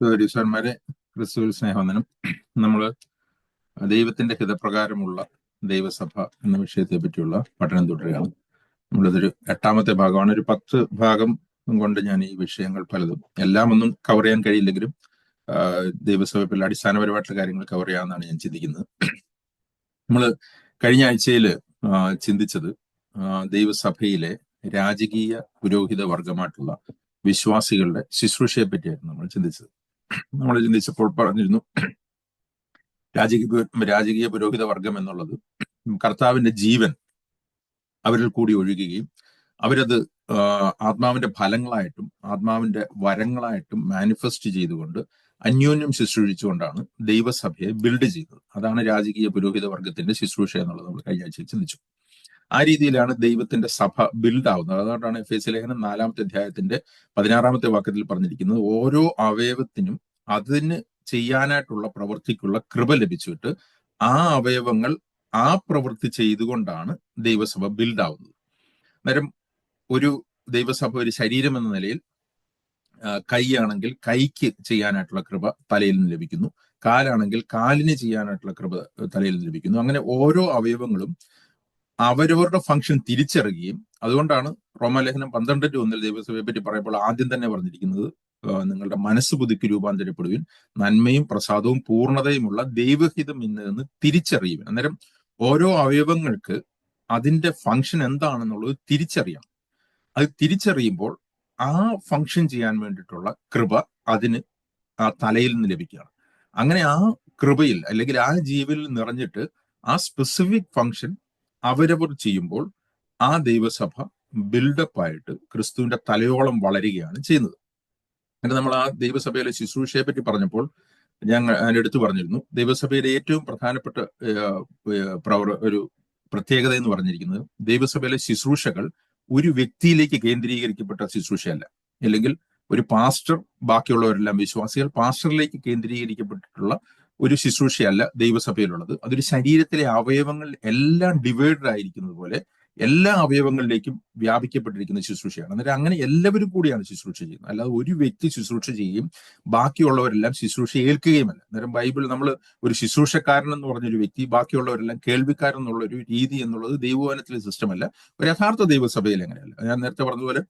ഈശ്വരന്മാരെ ക്രിസ്തുവിൽ സ്നേഹവന്ദനം. നമ്മൾ ദൈവത്തിന്റെ ഹിതപ്രകാരമുള്ള ദൈവസഭ എന്ന വിഷയത്തെ പറ്റിയുള്ള പഠനം തുടരുകയാണ്. നമ്മളിതൊരു 8ാമത്തെ ഭാഗമാണ്. ഒരു 10 ഭാഗം കൊണ്ട് ഞാൻ ഈ വിഷയങ്ങൾ പലതും എല്ലാം ഒന്നും കവർ ചെയ്യാൻ കഴിയില്ലെങ്കിലും ദൈവസഭയിൽ അടിസ്ഥാനപരമായിട്ടുള്ള കാര്യങ്ങൾ കവർ ചെയ്യാമെന്നാണ് ഞാൻ ചിന്തിക്കുന്നത്. നമ്മൾ കഴിഞ്ഞ ആഴ്ചയിൽ ചിന്തിച്ചത് ദൈവസഭയിലെ രാജകീയ പുരോഹിത വർഗമായിട്ടുള്ള വിശ്വാസികളുടെ ശുശ്രൂഷയെ പറ്റിയായിരുന്നു നമ്മൾ ചിന്തിച്ചത്. നമ്മൾ ചിന്തിച്ചപ്പോൾ പറഞ്ഞിരുന്നു, രാജകീയ പുരോഹിത വർഗം എന്നുള്ളത് കർത്താവിന്റെ ജീവൻ അവരിൽ കൂടി ഒഴുകുകയും അവരത് ആത്മാവിന്റെ ഫലങ്ങളായിട്ടും ആത്മാവിന്റെ വരങ്ങളായിട്ടും മാനിഫെസ്റ്റ് ചെയ്തുകൊണ്ട് അന്യോന്യം ശുശ്രൂഷിച്ചുകൊണ്ടാണ് ദൈവസഭയെ ബിൽഡ് ചെയ്തത്. അതാണ് രാജകീയ പുരോഹിത വർഗത്തിന്റെ ശുശ്രൂഷ എന്നുള്ളത് നമ്മൾ കഴിഞ്ഞ ആഴ്ചയിൽ ചിന്തിച്ചു. ആ രീതിയിലാണ് ദൈവത്തിന്റെ സഭ ബിൽഡ് ആവുന്നത്. അതുകൊണ്ടാണ് എഫേസ്യ ലേഖനം 4-ാമത്തെ അധ്യായത്തിന്റെ 16-ാമത്തെ വാക്യത്തിൽ പറഞ്ഞിരിക്കുന്നത്, ഓരോ അവയവത്തിനും അതിന് ചെയ്യാനായിട്ടുള്ള പ്രവൃത്തിക്കുള്ള കൃപ ലഭിച്ചിട്ട് ആ അവയവങ്ങൾ ആ പ്രവൃത്തി ചെയ്തുകൊണ്ടാണ് ദൈവസഭ ബിൽഡ് ആവുന്നത്. അന്നേരം ഒരു ദൈവസഭ ഒരു ശരീരം എന്ന നിലയിൽ കൈയാണെങ്കിൽ കൈക്ക് ചെയ്യാനായിട്ടുള്ള കൃപ തലയിൽ നിന്ന് ലഭിക്കുന്നു, കാലാണെങ്കിൽ കാലിന് ചെയ്യാനായിട്ടുള്ള കൃപ തലയിൽ നിന്ന് ലഭിക്കുന്നു. അങ്ങനെ ഓരോ അവയവങ്ങളും അവരവരുടെ ഫംഗ്ഷൻ തിരിച്ചറിയുകയും, അതുകൊണ്ടാണ് റോമാലേഖനം 12:1 ദൈവസഭയെ പറ്റി പറയുമ്പോൾ ആദ്യം തന്നെ പറഞ്ഞിരിക്കുന്നത്, നിങ്ങളുടെ മനസ്സ് പുതുക്കി രൂപാന്തരപ്പെടുവിൻ, നന്മയും പ്രസാദവും പൂർണ്ണതയുമുള്ള ദൈവഹിതം ഇന്ന് തിരിച്ചറിയുവിൻ. അന്നേരം ഓരോ അവയവങ്ങൾക്ക് അതിന്റെ ഫംഗ്ഷൻ എന്താണെന്നുള്ളത് തിരിച്ചറിയണം. അത് തിരിച്ചറിയുമ്പോൾ ആ ഫംഗ്ഷൻ ചെയ്യാൻ വേണ്ടിയിട്ടുള്ള കൃപ അതിന് ആ തലയിൽ നിന്ന് ലഭിക്കുകയാണ്. അങ്ങനെ ആ കൃപയിൽ അല്ലെങ്കിൽ ആ ജീവനിൽ നിറഞ്ഞിട്ട് ആ സ്പെസിഫിക് ഫംഗ്ഷൻ അവരവർ ചെയ്യുമ്പോൾ ആ ദൈവസഭ ബിൽഡപ്പ് ആയിട്ട് ക്രിസ്തുവിന്റെ തലയോളം വളരുകയാണ് ചെയ്യുന്നത്. അങ്ങനെ നമ്മൾ ആ ദൈവസഭയിലെ ശുശ്രൂഷയെ പറ്റി പറഞ്ഞപ്പോൾ ഞാൻ എടുത്തു പറഞ്ഞിരുന്നു, ദൈവസഭയിലെ ഏറ്റവും പ്രധാനപ്പെട്ട ഒരു പ്രത്യേകത എന്ന് പറഞ്ഞിരിക്കുന്നത്, ദൈവസഭയിലെ ശുശ്രൂഷകൾ ഒരു വ്യക്തിയിലേക്ക് കേന്ദ്രീകരിക്കപ്പെട്ട ശുശ്രൂഷയല്ല. അല്ലെങ്കിൽ ഒരു പാസ്റ്റർ, ബാക്കിയുള്ളവരെല്ലാം വിശ്വാസികൾ, പാസ്റ്ററിലേക്ക് കേന്ദ്രീകരിക്കപ്പെട്ടിട്ടുള്ള ഒരു ശുശ്രൂഷയല്ല ദൈവസഭയിലുള്ളത്. അതൊരു ശരീരത്തിലെ അവയവങ്ങൾ എല്ലാം ഡിവൈഡഡ് ആയിരിക്കുന്നത് പോലെ എല്ലാ അവയവങ്ങളിലേക്കും വ്യാപിക്കപ്പെട്ടിരിക്കുന്ന ശുശ്രൂഷയാണ്. അന്നേരം അങ്ങനെ എല്ലാവരും കൂടിയാണ് ശുശ്രൂഷ ചെയ്യുന്നത്. അല്ലാതെ ഒരു വ്യക്തി ശുശ്രൂഷ ചെയ്യുകയും ബാക്കിയുള്ളവരെല്ലാം ശുശ്രൂഷ ഏൽക്കുകയുമല്ല. അന്നേരം ബൈബിൾ നമ്മൾ ഒരു ശുശ്രൂഷക്കാരൻ എന്ന് പറഞ്ഞൊരു വ്യക്തി, ബാക്കിയുള്ളവരെല്ലാം കേൾവിക്കാരൻ എന്നുള്ള ഒരു രീതി എന്നുള്ളത് ദൈവവചനത്തിലെ സിസ്റ്റമല്ല. ഒരു യഥാർത്ഥ ദൈവസഭയിൽ അങ്ങനെയല്ല. ഞാൻ നേരത്തെ പറഞ്ഞതുപോലെ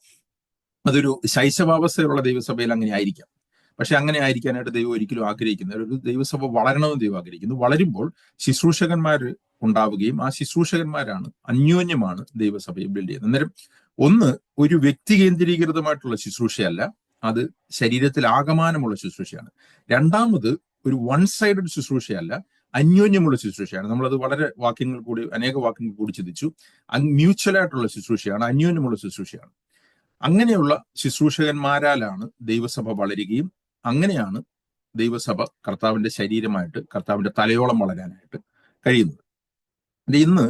അതൊരു ശൈശവാവസ്ഥയിലുള്ള ദൈവസഭയിൽ അങ്ങനെ ആയിരിക്കാം. പക്ഷെ അങ്ങനെ ആയിരിക്കാനായിട്ട് ദൈവം ഒരിക്കലും ആഗ്രഹിക്കുന്നത്, ഒരു ദൈവസഭ വളരണമെന്ന് ദൈവം ആഗ്രഹിക്കുന്നു. വളരുമ്പോൾ ശുശ്രൂഷകന്മാർ ഉണ്ടാവുകയും ആ ശുശ്രൂഷകന്മാരാണ് അന്യോന്യമാണ് ദൈവസഭയെ ബിൽഡ് ചെയ്യുന്നത്. അന്നേരം ഒന്ന്, ഒരു വ്യക്തി കേന്ദ്രീകൃതമായിട്ടുള്ള ശുശ്രൂഷയല്ല, അത് ശരീരത്തിൽ ആകമാനമുള്ള ശുശ്രൂഷയാണ്. രണ്ടാമത്, ഒരു വൺ സൈഡഡ് ശുശ്രൂഷയല്ല, അന്യോന്യമുള്ള ശുശ്രൂഷയാണ്. നമ്മളത് വളരെ അനേക വാക്യങ്ങൾ കൂടി ചിന്തിച്ചു. മ്യൂച്വൽ ആയിട്ടുള്ള ശുശ്രൂഷയാണ്, അന്യോന്യമുള്ള ശുശ്രൂഷയാണ്. അങ്ങനെയുള്ള ശുശ്രൂഷകന്മാരാലാണ് ദൈവസഭ വളരുകയും അങ്ങനെയാണ് ദൈവസഭ കർത്താവിന്റെ ശരീരമായിട്ട്, കർത്താവിന്റെ തലയോളം വളരാനായിട്ട് കഴിയുന്നത്. ഇന്ന്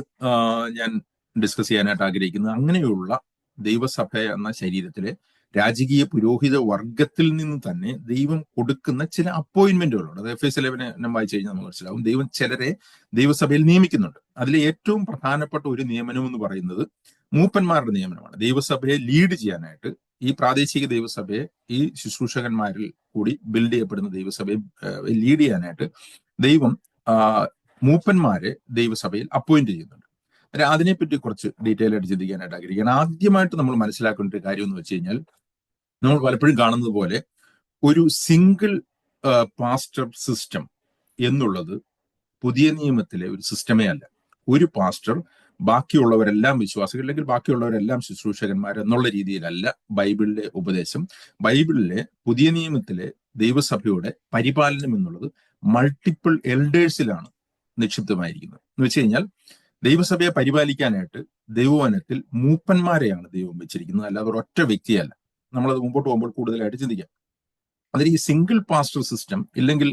ഞാൻ ഡിസ്കസ് ചെയ്യാനായിട്ട് ആഗ്രഹിക്കുന്നത്, അങ്ങനെയുള്ള ദൈവസഭ എന്ന ശരീരത്തിലെ രാജകീയ പുരോഹിത വർഗത്തിൽ നിന്ന് തന്നെ ദൈവം കൊടുക്കുന്ന ചില അപ്പോയിന്റ്മെന്റുകളുണ്ട്. അത് എഫേസ്യ ലേഖനം വായിച്ചു കഴിഞ്ഞാൽ നമുക്ക് മനസ്സിലാവും. ദൈവം ചിലരെ ദൈവസഭയിൽ നിയമിക്കുന്നുണ്ട്. അതിലെ ഏറ്റവും പ്രധാനപ്പെട്ട ഒരു നിയമനം എന്ന് പറയുന്നത് മൂപ്പന്മാരുടെ നിയമനമാണ്. ദൈവസഭയെ ലീഡ് ചെയ്യാനായിട്ട്, ഈ പ്രാദേശിക ദൈവസഭയെ ഈ ശുശ്രൂഷകന്മാരിൽ കൂടി ബിൽഡ് ചെയ്യപ്പെടുന്ന ദൈവസഭയെ ലീഡ് ചെയ്യാനായിട്ട് ദൈവം മൂപ്പന്മാരെ ദൈവസഭയിൽ അപ്പോയിന്റ് ചെയ്യുന്നുണ്ട്. അതിനെപ്പറ്റി കുറച്ച് ഡീറ്റെയിൽ ആയിട്ട് ചിന്തിക്കാനായിട്ട് ആഗ്രഹിക്കുകയാണ്. ആദ്യമായിട്ട് നമ്മൾ മനസ്സിലാക്കേണ്ട ഒരു കാര്യം എന്ന് വെച്ച് കഴിഞ്ഞാൽ, നമ്മൾ പലപ്പോഴും കാണുന്നത് പോലെ ഒരു സിംഗിൾ പാസ്റ്റർ സിസ്റ്റം എന്നുള്ളത് പുതിയ നിയമത്തിലെ ഒരു സിസ്റ്റമേ അല്ല. ഒരു പാസ്റ്റർ, ബാക്കിയുള്ളവരെല്ലാം വിശ്വാസികൾ അല്ലെങ്കിൽ ബാക്കിയുള്ളവരെല്ലാം ശുശ്രൂഷകന്മാർ എന്നുള്ള രീതിയിലല്ല ബൈബിളിലെ ഉപദേശം. ബൈബിളിലെ പുതിയ നിയമത്തിലെ ദൈവസഭയുടെ പരിപാലനം എന്നുള്ളത് മൾട്ടിപ്പിൾ എൽഡേഴ്സിലാണ് നിക്ഷിപ്തമായിരിക്കുന്നത്. എന്ന് വെച്ച് കഴിഞ്ഞാൽ, ദൈവസഭയെ പരിപാലിക്കാനായിട്ട് ദൈവവചനത്തിൽ മൂപ്പന്മാരെയാണ് ദൈവം വെച്ചിരിക്കുന്നത്, അല്ലാതെ ഒരൊറ്റ വ്യക്തിയല്ല. നമ്മളത് മുമ്പോട്ട് പോകുമ്പോൾ കൂടുതലായിട്ട് ചിന്തിക്കാം. അതിൽ ഈ സിംഗിൾ പാസ്റ്റർ സിസ്റ്റം ഇല്ലെങ്കിൽ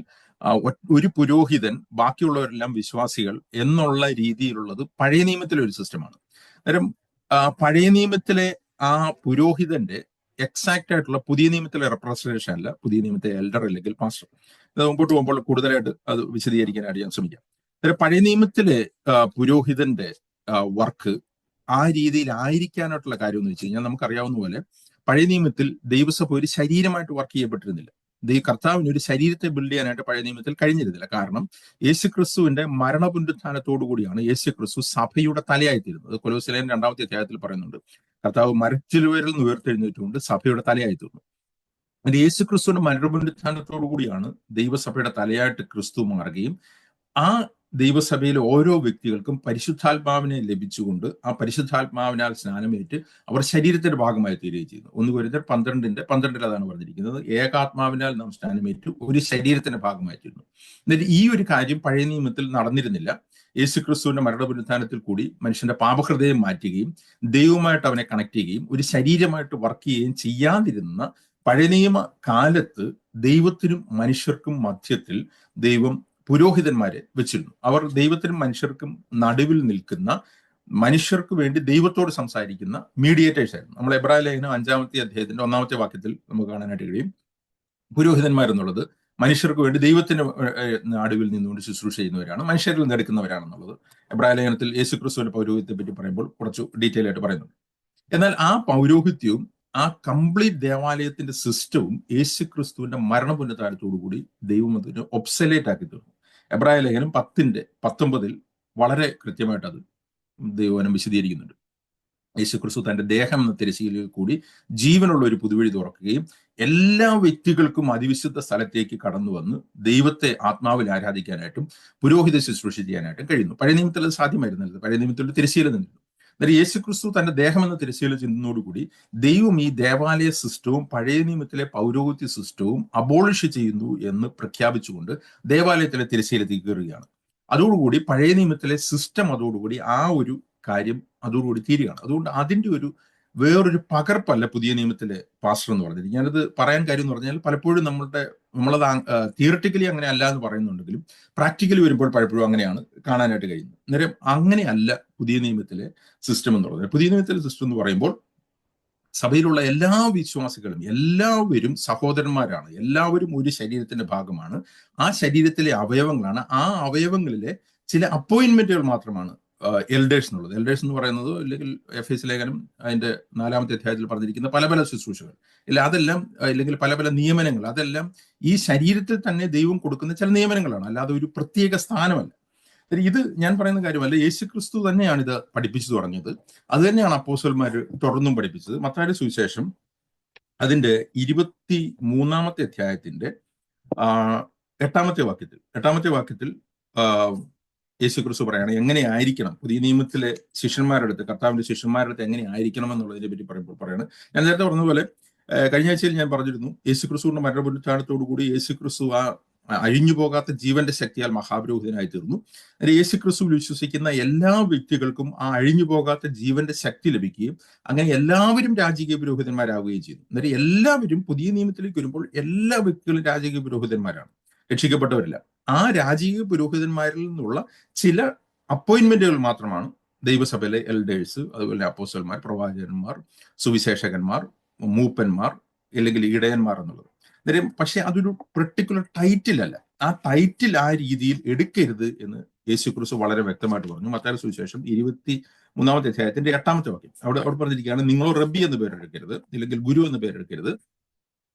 ഒരു പുരോഹിതൻ, ബാക്കിയുള്ളവരെല്ലാം വിശ്വാസികൾ എന്നുള്ള രീതിയിലുള്ളത് പഴയ നിയമത്തിലെ ഒരു സിസ്റ്റമാണ്. അന്നേരം പഴയ നിയമത്തിലെ ആ പുരോഹിതന്റെ എക്സാക്റ്റ് ആയിട്ടുള്ള പുതിയ നിയമത്തിലെ റെപ്രസെന്റേഷൻ അല്ല പുതിയ നിയമത്തെ എൽഡർ അല്ലെങ്കിൽ പാസ്റ്റർ. ഇത് മുമ്പോട്ട് പോകുമ്പോൾ കൂടുതലായിട്ട് അത് വിശദീകരിക്കാനായിട്ട് ഞാൻ ശ്രമിക്കാം. പഴയ നിയമത്തിലെ പുരോഹിതന്റെ വർക്ക് ആ രീതിയിൽ ആയിരിക്കാനായിട്ടുള്ള കാര്യം എന്ന് വെച്ച് കഴിഞ്ഞാൽ, നമുക്കറിയാവുന്ന പോലെ പഴയ നിയമത്തിൽ ദൈവസഭ ഒരു ശരീരമായിട്ട് വർക്ക് ചെയ്യപ്പെട്ടിരുന്നില്ല. കർത്താവിന് ഒരു ശരീരത്തെ ബിൽഡ് ചെയ്യാനായിട്ട് പഴയ നിയമത്തിൽ കഴിഞ്ഞിരുന്നില്ല. കാരണം യേശുക്രിസ്തുവിന്റെ മരണപുനരുത്ഥാനത്തോടു കൂടിയാണ് യേശുക്രിസ്തു സഭയുടെ തലയായിത്തീരുന്നത്. കൊലോസ്യർ 2-ാമത്തെ അധ്യായത്തിൽ പറയുന്നുണ്ട്, കർത്താവ് മരിച്ചവരിൽ നിന്ന് ഉയർത്തെഴുന്നേറ്റുകൊണ്ട് സഭയുടെ തലയായിത്തീർന്നു. അത് യേശുക്രിസ്തുവിന്റെ മരണപുനരുത്ഥാനത്തോടു കൂടിയാണ് ദൈവസഭയുടെ തലയായിട്ട് ക്രിസ്തു മാറുകയും ആ ദൈവസഭയിലെ ഓരോ വ്യക്തികൾക്കും പരിശുദ്ധാത്മാവിനെ ലഭിച്ചുകൊണ്ട് ആ പരിശുദ്ധാത്മാവിനാൽ സ്നാനമേറ്റ് അവർ ശരീരത്തിന്റെ ഭാഗമായി തീരുകയും ചെയ്യുന്നു. 1 കൊരിന്ത്യർ 12:12 അതാണ് പറഞ്ഞിരിക്കുന്നത്, ഏകാത്മാവിനാൽ നാം സ്നാനമേറ്റ് ഒരു ശരീരത്തിന്റെ ഭാഗമായി തീരുന്നു. എന്നിട്ട് ഈ ഒരു കാര്യം പഴയ നിയമത്തിൽ നടന്നിരുന്നില്ല. യേശുക്രിസ്തുവിന്റെ മരണപുനരുത്ഥാനത്തിൽ കൂടി മനുഷ്യന്റെ പാപഹൃദയം മാറ്റുകയും ദൈവവുമായിട്ട് അവനെ കണക്ട് ചെയ്യുകയും ഒരു ശരീരമായിട്ട് വർക്ക് ചെയ്യുകയും ചെയ്യാതിരുന്ന പഴയ നിയമ കാലത്ത് ദൈവത്തിനും മനുഷ്യർക്കും മധ്യത്തിൽ ദൈവം പുരോഹിതന്മാരെ വെച്ചിരുന്നു. അവർ ദൈവത്തിനും മനുഷ്യർക്കും നടുവിൽ നിൽക്കുന്ന, മനുഷ്യർക്ക് വേണ്ടി ദൈവത്തോട് സംസാരിക്കുന്ന മീഡിയേറ്റേഴ്സ് ആയിരുന്നു. നമ്മൾ എബ്രായ ലേഖനം 5-ാമത്തെ അധ്യായത്തിന്റെ 1-ാമത്തെ വാക്യത്തിൽ നമുക്ക് കാണാനായിട്ട് കഴിയും, പുരോഹിതന്മാരെന്നുള്ളത് മനുഷ്യർക്ക് വേണ്ടി ദൈവത്തിന്റെ നടുവിൽ നിന്നുകൊണ്ട് ശുശ്രൂഷ ചെയ്യുന്നവരാണ്, മനുഷ്യരിൽ നിന്ന് എടുക്കുന്നവരാണെന്നുള്ളത് എബ്രായ ലേഖനത്തിൽ യേശുക്രിസ്തുവിന്റെ പൗരോഹിത്യത്തെ പറ്റി പറയുമ്പോൾ കുറച്ച് ഡീറ്റെയിൽ ആയിട്ട് പറയുന്നുണ്ട്. എന്നാൽ ആ പൗരോഹിത്യവും ആ കംപ്ലീറ്റ് ദേവാലയത്തിന്റെ സിസ്റ്റവും യേശുക്രിസ്തുവിന്റെ മരണപുനരുത്ഥാനത്തോടു കൂടി ദൈവം അതിനെ ഒബ്സലേറ്റ് ആക്കി തീർന്നു. എബ്രായ ലേഖനം 10:19 വളരെ കൃത്യമായിട്ട് അത് ദൈവവചനം വിശദീകരിക്കുന്നുണ്ട്. യേശുക്രിസ്തു തന്റെ ദേഹം എന്ന തിരശ്ശീലയിൽ കൂടി ജീവനുള്ള ഒരു പുതുവഴി തുറക്കുകയും എല്ലാ വ്യക്തികൾക്കും അതിവിശുദ്ധ സ്ഥലത്തേക്ക് കടന്നു വന്ന് ദൈവത്തെ ആത്മാവിൽ ആരാധിക്കാനായിട്ടും പുരോഹിത ശുശ്രൂഷ ചെയ്യാനായിട്ടും കഴിയുന്നു. പഴയ നിയമത്തിൽ അത് സാധ്യമായിരുന്നില്ല. പഴയ നിയമത്തിൽ തിരശ്ശീല നിന്നിരുന്നു. എന്നാൽ യേശുക്രിസ്തു തന്റെ ദേഹം എന്ന തിരശ്ശീല ചെന്നതോടുകൂടി ദൈവം ഈ ദേവാലയ സിസ്റ്റവും പഴയ നിയമത്തിലെ പൗരോഹിത്യ സിസ്റ്റവും അബോളിഷ് ചെയ്യുന്നു എന്ന് പ്രഖ്യാപിച്ചുകൊണ്ട് ദേവാലയത്തിലെ തിരശ്ശീലത്തിൽ കയറുകയാണ്. അതോടുകൂടി പഴയ നിയമത്തിലെ സിസ്റ്റം അതോടുകൂടി ആ ഒരു കാര്യം അതോടുകൂടി തീരുകയാണ്. അതുകൊണ്ട് അതിന്റെ വേറൊരു പകർപ്പല്ല പുതിയ നിയമത്തിലെ പാസ്റ്റർ എന്ന് പറഞ്ഞത്. ഞാനത് പറയാൻ കാര്യം എന്ന് പറഞ്ഞാൽ പലപ്പോഴും നമ്മളത് തിയറിറ്റിക്കലി അങ്ങനെ അല്ല എന്ന് പറയുന്നുണ്ടെങ്കിലും പ്രാക്ടിക്കലി വരുമ്പോൾ പലപ്പോഴും അങ്ങനെയാണ് കാണാനായിട്ട് കഴിയുന്നത്. അന്നേരം അങ്ങനെയല്ല പുതിയ നിയമത്തിലെ സിസ്റ്റം എന്നുള്ളത്. പുതിയ നിയമത്തിലെ സിസ്റ്റം എന്ന് പറയുമ്പോൾ സഭയിലുള്ള എല്ലാ വിശ്വാസികളും എല്ലാവരും സഹോദരന്മാരാണ്, എല്ലാവരും ഒരു ശരീരത്തിന്റെ ഭാഗമാണ്. ആ ശരീരത്തിലെ അവയവങ്ങളാണ്. ആ അവയവങ്ങളിലെ ചില അപ്പോയിന്റ്മെന്റുകൾ മാത്രമാണ് എൽഡേഴ്സ് എന്നുള്ളത്. എൽഡേഴ്സ് എന്ന് പറയുന്നത് അല്ലെങ്കിൽ എഫേസ്യ ലേഖനം അതിന്റെ 4-ാമത്തെ അധ്യായത്തിൽ പറഞ്ഞിരിക്കുന്ന പല പല ശുശ്രൂഷകൾ ഇല്ല, അതെല്ലാം അല്ലെങ്കിൽ പല പല നിയമനങ്ങൾ, അതെല്ലാം ഈ ശരീരത്തിൽ തന്നെ ദൈവം കൊടുക്കുന്ന ചില നിയമനങ്ങളാണ്, അല്ലാതെ ഒരു പ്രത്യേക സ്ഥാനമല്ല. ഇത് ഞാൻ പറയുന്ന കാര്യമല്ല, യേശുക്രിസ്തു തന്നെയാണ് ഇത് പഠിപ്പിച്ചു തുടങ്ങിയത്. അത് തന്നെയാണ് അപ്പോസ്തലന്മാർ തുടർന്നും പഠിപ്പിച്ചത്. മത്തായിയുടെ സുവിശേഷം അതിന്റെ 23-ാമത്തെ അധ്യായത്തിന്റെ 8-ാമത്തെ വാക്യത്തിൽ യേശുക്രിസ്തു പറയാണ് എങ്ങനെയായിരിക്കണം പുതിയ നിയമത്തിലെ ശിഷ്യന്മാരുടെ അടുത്ത്, കർത്താവിന്റെ ശിഷ്യന്മാരുടെ അടുത്ത് എങ്ങനെയായിരിക്കണം എന്നുള്ളതിനെ പറ്റി പറയുന്നത്. ഞാൻ നേരത്തെ പറഞ്ഞതുപോലെ കഴിഞ്ഞ ആഴ്ചയിൽ ഞാൻ പറഞ്ഞിരുന്നു, യേശുക്രിസ്തുവിന്റെ മരണപുനരുത്ഥാനത്തോടു കൂടി യേശുക്രിസ്തു ആ അഴിഞ്ഞു പോകാത്ത ജീവന്റെ ശക്തിയാൽ മഹാപുരോഹിതനായി തീർന്നു. യേശുക്രിസ്തുവിൽ വിശ്വസിക്കുന്ന എല്ലാ വ്യക്തികൾക്കും ആ അഴിഞ്ഞു പോകാത്ത ജീവന്റെ ശക്തി ലഭിക്കുകയും അങ്ങനെ എല്ലാവരും രാജകീയ പുരോഹിതന്മാരാവുകയും ചെയ്തു. അന്നേരം എല്ലാവരും പുതിയ നിയമത്തിലേക്ക് വരുമ്പോൾ എല്ലാ വ്യക്തികളും രാജകീയ പുരോഹിതന്മാരാണ്, രക്ഷിക്കപ്പെട്ടവരില്ല. ആ രാജകീയ പുരോഹിതന്മാരിൽ നിന്നുള്ള ചില അപ്പോയിന്റ്മെന്റുകൾ മാത്രമാണ് ദൈവസഭയിലെ എൽഡേഴ്സ്, അതുപോലെ അപ്പോസ്തലന്മാർ, പ്രവാചകന്മാർ, സുവിശേഷകന്മാർ, മൂപ്പന്മാർ അല്ലെങ്കിൽ ഇടയന്മാർ എന്നുള്ളത്. പക്ഷെ അതൊരു പെർട്ടിക്കുലർ ടൈറ്റിൽ അല്ല. ആ ടൈറ്റിൽ ആ രീതിയിൽ എടുക്കരുത് എന്ന് യേശുക്രിസ്തു വളരെ വ്യക്തമായിട്ട് പറഞ്ഞു. മത്തായിയുടെ സുവിശേഷം 23-ാമത്തെ അധ്യായത്തിന്റെ 8-ാമത്തെ വാക്യം അവിടെ പറഞ്ഞിരിക്കുകയാണ്, നിങ്ങളോ റബ്ബി എന്ന് പേരെടുക്കരുത്, അല്ലെങ്കിൽ ഗുരു എന്ന് പേരെടുക്കരുത്,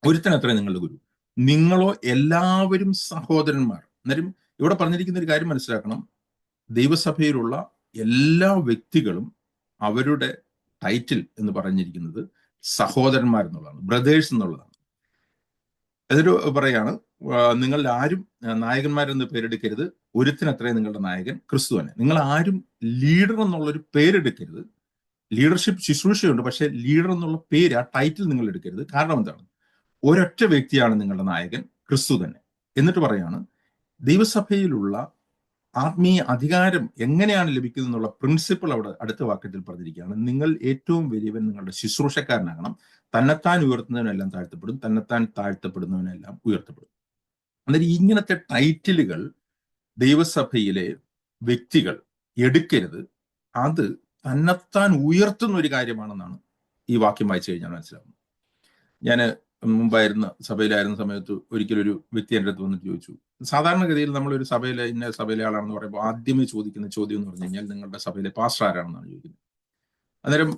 ഒരുത്തനത്രേ നിങ്ങളുടെ ഗുരു, നിങ്ങളോ എല്ലാവരും സഹോദരന്മാർ. അന്നേരം ഇവിടെ പറഞ്ഞിരിക്കുന്ന ഒരു കാര്യം മനസ്സിലാക്കണം, ദൈവസഭയിലുള്ള എല്ലാ വ്യക്തികളും അവരുടെ ടൈറ്റിൽ എന്ന് പറഞ്ഞിരിക്കുന്നത് സഹോദരന്മാർ എന്നുള്ളതാണ്, ബ്രദേഴ്സ് എന്നുള്ളതാണ്. അതൊരു പറയാണ്, നിങ്ങൾ ആരും നായകന്മാരെന്ന് പേരെടുക്കരുത്, ഒരുത്തിനത്രേ നിങ്ങളുടെ നായകൻ ക്രിസ്തു തന്നെ. നിങ്ങൾ ആരും ലീഡർ എന്നുള്ളൊരു പേരെടുക്കരുത്. ലീഡർഷിപ്പ് ശുശ്രൂഷയുണ്ട്, പക്ഷെ ലീഡർ എന്നുള്ള പേര്, ആ ടൈറ്റിൽ നിങ്ങൾ എടുക്കരുത്. കാരണം എന്താണ്? ഒരൊറ്റ വ്യക്തിയാണ് നിങ്ങളുടെ നായകൻ, ക്രിസ്തു തന്നെ. എന്നിട്ട് പറയാണ്, ദൈവസഭയിലുള്ള ആത്മീയ അധികാരം എങ്ങനെയാണ് ലഭിക്കുന്നത് എന്നുള്ള പ്രിൻസിപ്പിൾ അവിടെ അടുത്ത വാക്യത്തിൽ പറഞ്ഞിരിക്കുകയാണ്. നിങ്ങൾ ഏറ്റവും വലിയവൻ നിങ്ങളുടെ ശുശ്രൂഷക്കാരനാകണം, തന്നെത്താൻ ഉയർത്തുന്നവനെല്ലാം താഴ്ത്തപ്പെടും, തന്നെത്താൻ താഴ്ത്തപ്പെടുന്നവനെല്ലാം ഉയർത്തപ്പെടും. അന്നേരം ഇങ്ങനത്തെ ടൈറ്റിലുകൾ ദൈവസഭയിലെ വ്യക്തികൾ എടുക്കരുത്. അത് തന്നെത്താൻ ഉയർത്തുന്ന ഒരു കാര്യമാണെന്നാണ് ഈ വാക്യം വായിച്ചു കഴിഞ്ഞാൽ മനസ്സിലാവുന്നത്. ഞാൻ മുമ്പായിരുന്ന സഭയിലായിരുന്ന സമയത്ത് ഒരിക്കലൊരു വ്യക്തി എൻ്റെ അടുത്ത് വന്നിട്ട് ചോദിച്ചു, സാധാരണഗതിയിൽ നമ്മളൊരു സഭയിലെ ഇന്ന സഭയിലെ ആളാണെന്ന് പറയുമ്പോൾ ആദ്യമേ ചോദിക്കുന്ന ചോദ്യം എന്ന് പറഞ്ഞു കഴിഞ്ഞാൽ നിങ്ങളുടെ സഭയിലെ പാസ്റ്റർ ആരാണെന്നാണ് ചോദിക്കുന്നത്. അന്നേരം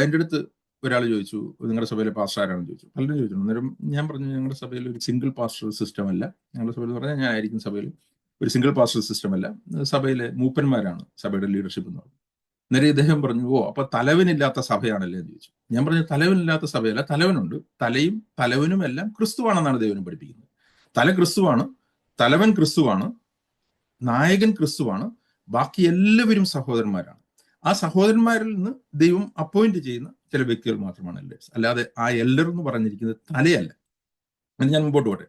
എൻ്റെ അടുത്ത് ഒരാൾ ചോദിച്ചു, നിങ്ങളുടെ സഭയിലെ പാസ്റ്റർ ആരാണെന്ന് ചോദിച്ചു. പലരും ചോദിച്ചു. അന്നേരം ഞാൻ പറഞ്ഞു, ഞങ്ങളുടെ സഭയിൽ ഒരു സിംഗിൾ പാസ്റ്റർ സിസ്റ്റം അല്ല. ഞങ്ങളുടെ സഭയിൽ എന്ന് പറഞ്ഞാൽ ഞാനായിരിക്കും സഭയിൽ ഒരു സിംഗിൾ പാസ്റ്റർ സിസ്റ്റം അല്ല, സഭയിലെ മൂപ്പന്മാരാണ് സഭയുടെ ലീഡർഷിപ്പ് എന്ന് പറഞ്ഞു. അന്നേരം ഇദ്ദേഹം പറഞ്ഞു, ഓ അപ്പൊ തലവനില്ലാത്ത സഭയാണല്ലേ എന്ന് ചോദിച്ചു. ഞാൻ പറഞ്ഞു, തലവനില്ലാത്ത സഭയല്ല, തലവനുണ്ട്. തലയും തലവനും എല്ലാം ക്രിസ്തുവാണെന്നാണ് ദൈവം പഠിപ്പിക്കുന്നത്. തല ക്രിസ്തുവാണ്, തലവൻ ക്രിസ്തുവാണ്, നായകൻ ക്രിസ്തുവാണ്, ബാക്കി എല്ലാവരും സഹോദരന്മാരാണ്. ആ സഹോദരന്മാരിൽ നിന്ന് ദൈവം അപ്പോയിന്റ് ചെയ്യുന്ന ചില വ്യക്തികൾ മാത്രമാണ് എൽഡേഴ്സ്. അല്ലാതെ ആ എൽഡർ എന്ന് പറഞ്ഞിരിക്കുന്നത് തലയല്ല. ഞാൻ മുമ്പോട്ട് പോട്ടെ.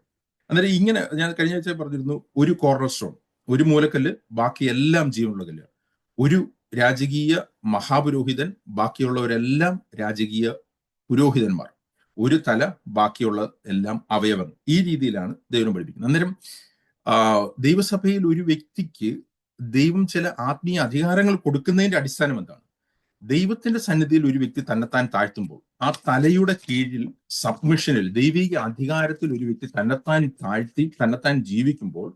അന്നേരം ഇങ്ങനെ ഞാൻ കഴിഞ്ഞ ആഴ്ച പറഞ്ഞിരുന്നു, ഒരു കോർണർ സ്റ്റോൺ, ഒരു മൂലക്കല്ല്, ബാക്കി എല്ലാം ജീവനുള്ള കല്ലാണ്. ഒരു രാജകീയ മഹാപുരോഹിതൻ, ബാക്കിയുള്ളവരെല്ലാം രാജകീയ പുരോഹിതന്മാർ. ഒരു തല, ബാക്കിയുള്ള എല്ലാം അവയവങ്ങൾ. ഈ രീതിയിലാണ് ദൈവം പഠിപ്പിക്കുന്നത്. അന്നേരം ദൈവസഭയിൽ ഒരു വ്യക്തിക്ക് ദൈവം ചില ആത്മീയ അധികാരങ്ങൾ കൊടുക്കുന്നതിന്റെ അടിസ്ഥാനം എന്താണ്? ദൈവത്തിന്റെ സന്നിധിയിൽ ഒരു വ്യക്തി തന്നെത്താൻ താഴ്ത്തുമ്പോൾ, ആ തലയുടെ കീഴിൽ സബ്മിഷനിൽ, ദൈവിക അധികാരത്തിൽ ഒരു വ്യക്തി തന്നെത്താൻ താഴ്ത്തി തന്നെത്താൻ ജീവിക്കുമ്പോൾ,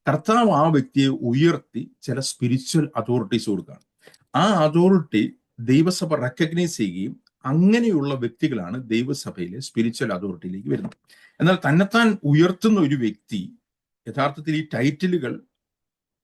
കർത്താവ് ആ വ്യക്തിയെ ഉയർത്തി ചില സ്പിരിച്വൽ അതോറിറ്റീസ് കൊടുക്കുകയാണ്. ആ അതോറിറ്റി ദൈവസഭ റെക്കഗ്നൈസ് ചെയ്യുകയും അങ്ങനെയുള്ള വ്യക്തികളാണ് ദൈവസഭയിലെ സ്പിരിച്വൽ അതോറിറ്റിയിലേക്ക് വരുന്നത്. എന്നാൽ തന്നെത്താൻ ഉയർത്തുന്ന ഒരു വ്യക്തി, യഥാർത്ഥത്തിൽ ഈ ടൈറ്റിലുകൾ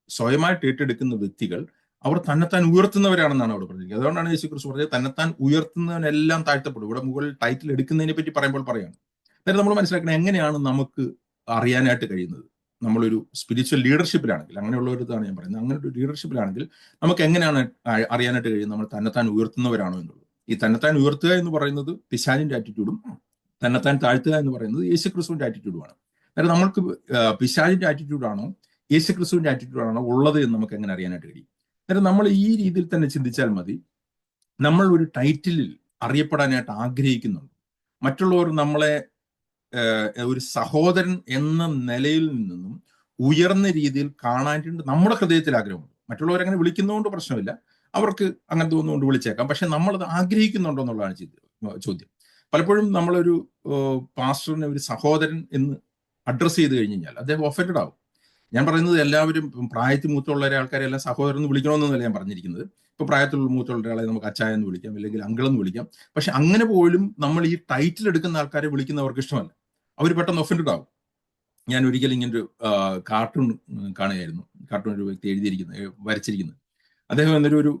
സ്വയമായിട്ട് ഏറ്റെടുക്കുന്ന വ്യക്തികൾ അവർ തന്നെത്താൻ ഉയർത്തുന്നവരാണെന്നാണ് അവിടെ പറഞ്ഞിരിക്കുന്നത്. അതുകൊണ്ടാണ് യേശുക്രിസ്തു പറഞ്ഞത്, തന്നെത്താൻ ഉയർത്തുന്നവനെല്ലാം താഴ്ത്തപ്പെടും. ഇവിടെ മുകളിൽ ടൈറ്റിൽ എടുക്കുന്നതിനെ പറ്റി പറയുമ്പോൾ പറയാണ്. അതായത് നമ്മൾ മനസ്സിലാക്കണം, എങ്ങനെയാണ് നമുക്ക് അറിയാനായിട്ട് കഴിയുന്നത്? നമ്മളൊരു സ്പിരിച്വൽ ലീഡർഷിപ്പിലാണെങ്കിൽ, അങ്ങനെയുള്ള ഒരു ഇതാണ് ഞാൻ പറയുന്നത്, അങ്ങനെ ഒരു ലീഡർഷിപ്പിലാണെങ്കിൽ നമുക്ക് എങ്ങനെയാണ് അറിയാനായിട്ട് കഴിയുന്നത് നമ്മൾ തന്നെത്താൻ ഉയർത്തുന്നവരാണോ എന്നുള്ളത്? ഈ തന്നെത്താൻ ഉയർത്തുക എന്ന് പറയുന്നത് പിശാചിന്റെ ആറ്റിറ്റ്യൂഡും തന്നെത്താൻ താഴ്ത്തുക എന്ന് പറയുന്നത് യേശുക്രിസ്തുവിന്റെ ആറ്റിറ്റ്യൂഡുമാണ്. അതായത് നമ്മൾക്ക് പിശാചിന്റെ ആറ്റിറ്റ്യൂഡാണോ യേശുക്രിസ്തുവിന്റെ ആറ്റിറ്റ്യൂഡാണോ ഉള്ളത് എന്ന് നമുക്ക് എങ്ങനെ അറിയാനായിട്ട് കഴിയും? അതായത് നമ്മൾ ഈ രീതിയിൽ തന്നെ ചിന്തിച്ചാൽ മതി. നമ്മൾ ഒരു ടൈറ്റിലിൽ അറിയപ്പെടാനായിട്ട് ആഗ്രഹിക്കുന്നുണ്ട്. മറ്റുള്ളവർ നമ്മളെ ഒരു സഹോദരൻ എന്ന നിലയിൽ നിന്നും ഉയർന്ന രീതിയിൽ കാണാനായിട്ട് നമ്മുടെ ഹൃദയത്തിൽ ആഗ്രഹമുണ്ട്. മറ്റുള്ളവരങ്ങനെ വിളിക്കുന്നതുകൊണ്ട് പ്രശ്നമില്ല, അവർക്ക് അങ്ങനെ തോന്നുകൊണ്ട് വിളിച്ചേക്കാം. പക്ഷെ നമ്മളത് ആഗ്രഹിക്കുന്നുണ്ടോ എന്നുള്ളതാണ് ചോദ്യം. പലപ്പോഴും നമ്മളൊരു പാസ്റ്ററിനെ ഒരു സഹോദരൻ എന്ന് അഡ്രസ്സ് ചെയ്ത് കഴിഞ്ഞ് കഴിഞ്ഞാൽ അദ്ദേഹം ഒഫൻഡഡ് ആവും. ഞാൻ പറയുന്നത് എല്ലാവരും പ്രായത്തിൽ മൂത്തുള്ള ആൾക്കാരെ എല്ലാം സഹോദരൻ എന്ന് വിളിക്കണമെന്നല്ല ഞാൻ പറഞ്ഞിരിക്കുന്നത്. ഇപ്പൊ പ്രായത്തിലുള്ള മൂത്തുള്ള ഒരാളെ നമുക്ക് അച്ചായ എന്ന് വിളിക്കാം, അല്ലെങ്കിൽ അങ്കിൾ എന്ന് വിളിക്കാം. പക്ഷെ അങ്ങനെ പോലും നമ്മൾ ഈ ടൈറ്റിൽ എടുക്കുന്ന ആൾക്കാരെ വിളിക്കുന്നവർക്ക് ഇഷ്ടമല്ല. അവർ പെട്ടെന്ന് ഒഫൻഡഡ് ആവും. ഞാൻ ഒരിക്കലും ഇങ്ങനൊരു കാർട്ടൂൺ കാണുകയായിരുന്നു. കാർട്ടൂൺ ഒരു വ്യക്തി വരച്ചിരിക്കുന്നത്. അദ്ദേഹം എന്നൊരു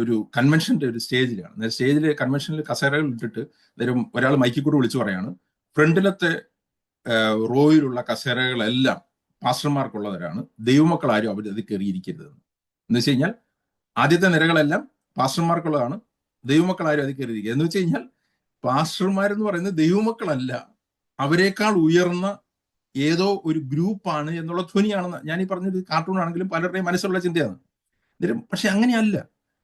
ഒരു കൺവെൻഷന്റെ ഒരു സ്റ്റേജിലാണ്. സ്റ്റേജിലെ കൺവെൻഷനിൽ കസേരകൾ ഇട്ടിട്ട് അന്നേരം ഒരാൾ മൈക്കിൽ കൂടെ വിളിച്ചു പറയാണ്, ഫ്രണ്ടിലത്തെ റോയിലുള്ള കസേരകളെല്ലാം പാസ്റ്റർമാർക്കുള്ളവരാണ്, ദൈവമക്കൾ ആരും അവർ അത് കയറിയിരിക്കരുതെന്ന്. എന്ന് വെച്ച് കഴിഞ്ഞാൽ ആദ്യത്തെ നിരകളെല്ലാം പാസ്റ്റർമാർക്കുള്ളതാണ്, ദൈവമക്കൾ ആരും അത് കയറിയിരിക്കുക. എന്ന് വെച്ച് കഴിഞ്ഞാൽ പാസ്റ്റർമാരെന്ന് പറയുന്നത് ദൈവമക്കളല്ല, അവരെക്കാൾ ഉയർന്ന ഏതോ ഒരു ഗ്രൂപ്പാണ് എന്നുള്ള ധ്വനിയാണെന്ന് ഞാൻ ഈ പറഞ്ഞൊരു കാർട്ടൂൺ ആണെങ്കിലും പലരുടെയും മനസ്സിലുള്ള ചിന്തയാണ്. പക്ഷെ അങ്ങനെയല്ല.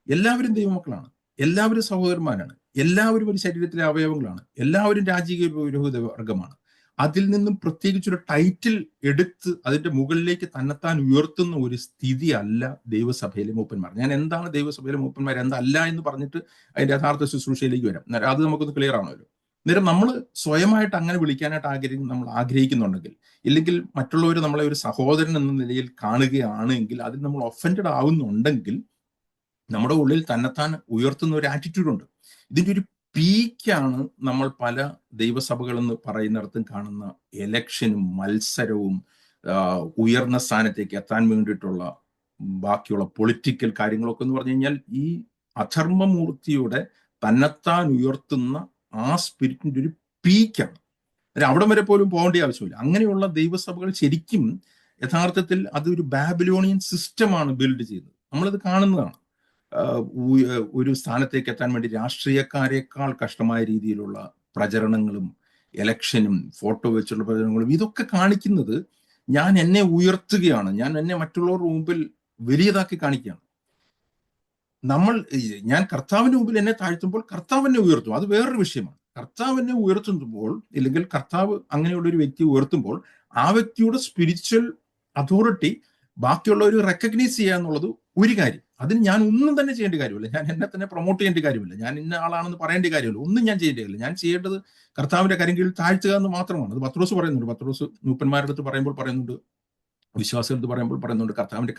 എല്ലാവരും ദൈവമക്കളാണ്, എല്ലാവരും സഹോദരന്മാരാണ്, എല്ലാവരും ഒരു ശരീരത്തിലെ അവയവങ്ങളാണ്, എല്ലാവരും രാജകീയ പുരോഹിത വർഗമാണ്. അതിൽ നിന്നും പ്രത്യേകിച്ചൊരു ടൈറ്റിൽ എടുത്ത് അതിന്റെ മുകളിലേക്ക് തന്നെത്താൻ ഉയർത്തുന്ന ഒരു സ്ഥിതി അല്ല ദൈവസഭയിലെ മൂപ്പന്മാർ. ഞാൻ എന്താണ് ദൈവസഭയിലെ മൂപ്പന്മാർ എന്തല്ല എന്ന് പറഞ്ഞിട്ട് അതിന്റെ യഥാർത്ഥ ശുശ്രൂഷയിലേക്ക് വരാം. അത് നമുക്കൊന്ന് ക്ലിയർ ആണല്ലോ. അന്നേരം നമ്മൾ സ്വയമായിട്ട് അങ്ങനെ വിളിക്കാനായിട്ട് നമ്മൾ ആഗ്രഹിക്കുന്നുണ്ടെങ്കിൽ, ഇല്ലെങ്കിൽ മറ്റുള്ളവർ നമ്മളെ ഒരു സഹോദരൻ എന്ന നിലയിൽ കാണുകയാണെങ്കിൽ, അതിൽ നമ്മൾ ഒഫൻഡഡ് ആവുന്നുണ്ടെങ്കിൽ, നമ്മുടെ ഉള്ളിൽ തന്നെത്താൻ ഉയർത്തുന്ന ഒരു ആറ്റിറ്റ്യൂഡ് ഉണ്ട്. ഇതിന്റെ ഒരു പീക്കാണ് നമ്മൾ പല ദൈവസഭകളെന്ന് പറയുന്നിടത്തും കാണുന്ന എലക്ഷനും മത്സരവും ഉയർന്ന സ്ഥാനത്തേക്ക് എത്താൻ വേണ്ടിയിട്ടുള്ള ബാക്കിയുള്ള പൊളിറ്റിക്കൽ കാര്യങ്ങളൊക്കെ എന്ന് പറഞ്ഞു കഴിഞ്ഞാൽ ഈ അധർമ്മമൂർത്തിയുടെ തന്നെത്താൻ ഉയർത്തുന്ന ആ സ്പിരിറ്റിന്റെ ഒരു പീക്കാണ്. അവിടം വരെ പോലും പോകേണ്ട ആവശ്യമില്ല. അങ്ങനെയുള്ള ദൈവസഭകൾ ശരിക്കും യഥാർത്ഥത്തിൽ അതൊരു ബാബിലോണിയൻ സിസ്റ്റമാണ് ബിൽഡ് ചെയ്യുന്നത്. നമ്മളത് കാണുന്നതാണ്. ഒരു സ്ഥാനത്തേക്ക് എത്താൻ വേണ്ടി രാഷ്ട്രീയക്കാരെക്കാൾ കഷ്ടമായ രീതിയിലുള്ള പ്രചരണങ്ങളും എലക്ഷനും ഫോട്ടോ വെച്ചുള്ള പ്രചരണങ്ങളും ഇതൊക്കെ കാണിക്കുന്നത് ഞാൻ എന്നെ ഉയർത്തുകയാണ്, ഞാൻ എന്നെ മറ്റുള്ളവരുടെ മുമ്പിൽ വലിയതാക്കി കാണിക്കുകയാണ്. ഞാൻ കർത്താവിന്റെ മുമ്പിൽ എന്നെ താഴ്ത്തുമ്പോൾ കർത്താവിനെ ഉയർത്തും, അത് വേറൊരു വിഷയമാണ്. കർത്താവിനെ ഉയർത്തുമ്പോൾ, ഇല്ലെങ്കിൽ കർത്താവ് അങ്ങനെയുള്ള ഒരു വ്യക്തി ഉയർത്തുമ്പോൾ ആ വ്യക്തിയുടെ സ്പിരിച്വൽ അതോറിറ്റി ബാക്കിയുള്ളവർ റെക്കഗ്നൈസ് ചെയ്യുക എന്നുള്ളത് ഒരു കാര്യം. അതിന് ഞാൻ ഒന്നും തന്നെ ചെയ്യേണ്ട കാര്യമില്ല. ഞാൻ എന്നെ തന്നെ പ്രൊമോട്ട് ചെയ്യേണ്ട കാര്യമില്ല. ഞാൻ ഇന്ന ആളാണെന്ന് പറയേണ്ട കാര്യമില്ല. ഒന്നും ഞാൻ ചെയ്യേണ്ട കാര്യമില്ല. ഞാൻ ചെയ്യേണ്ടത് കർത്താവിന്റെ കരങ്ങളിൽ താഴ്ത്തുക എന്ന് മാത്രമാണ്. അത് പത്രോസ് പറയുന്നുണ്ട്. പത്രോസ് മൂപ്പന്മാരുടെ അടുത്ത് പറയുമ്പോൾ പറയുന്നുണ്ട്, വിശ്വാസികളടുത്ത് പറയുമ്പോൾ പറയുന്നുണ്ട്, കർത്താവിന്റെ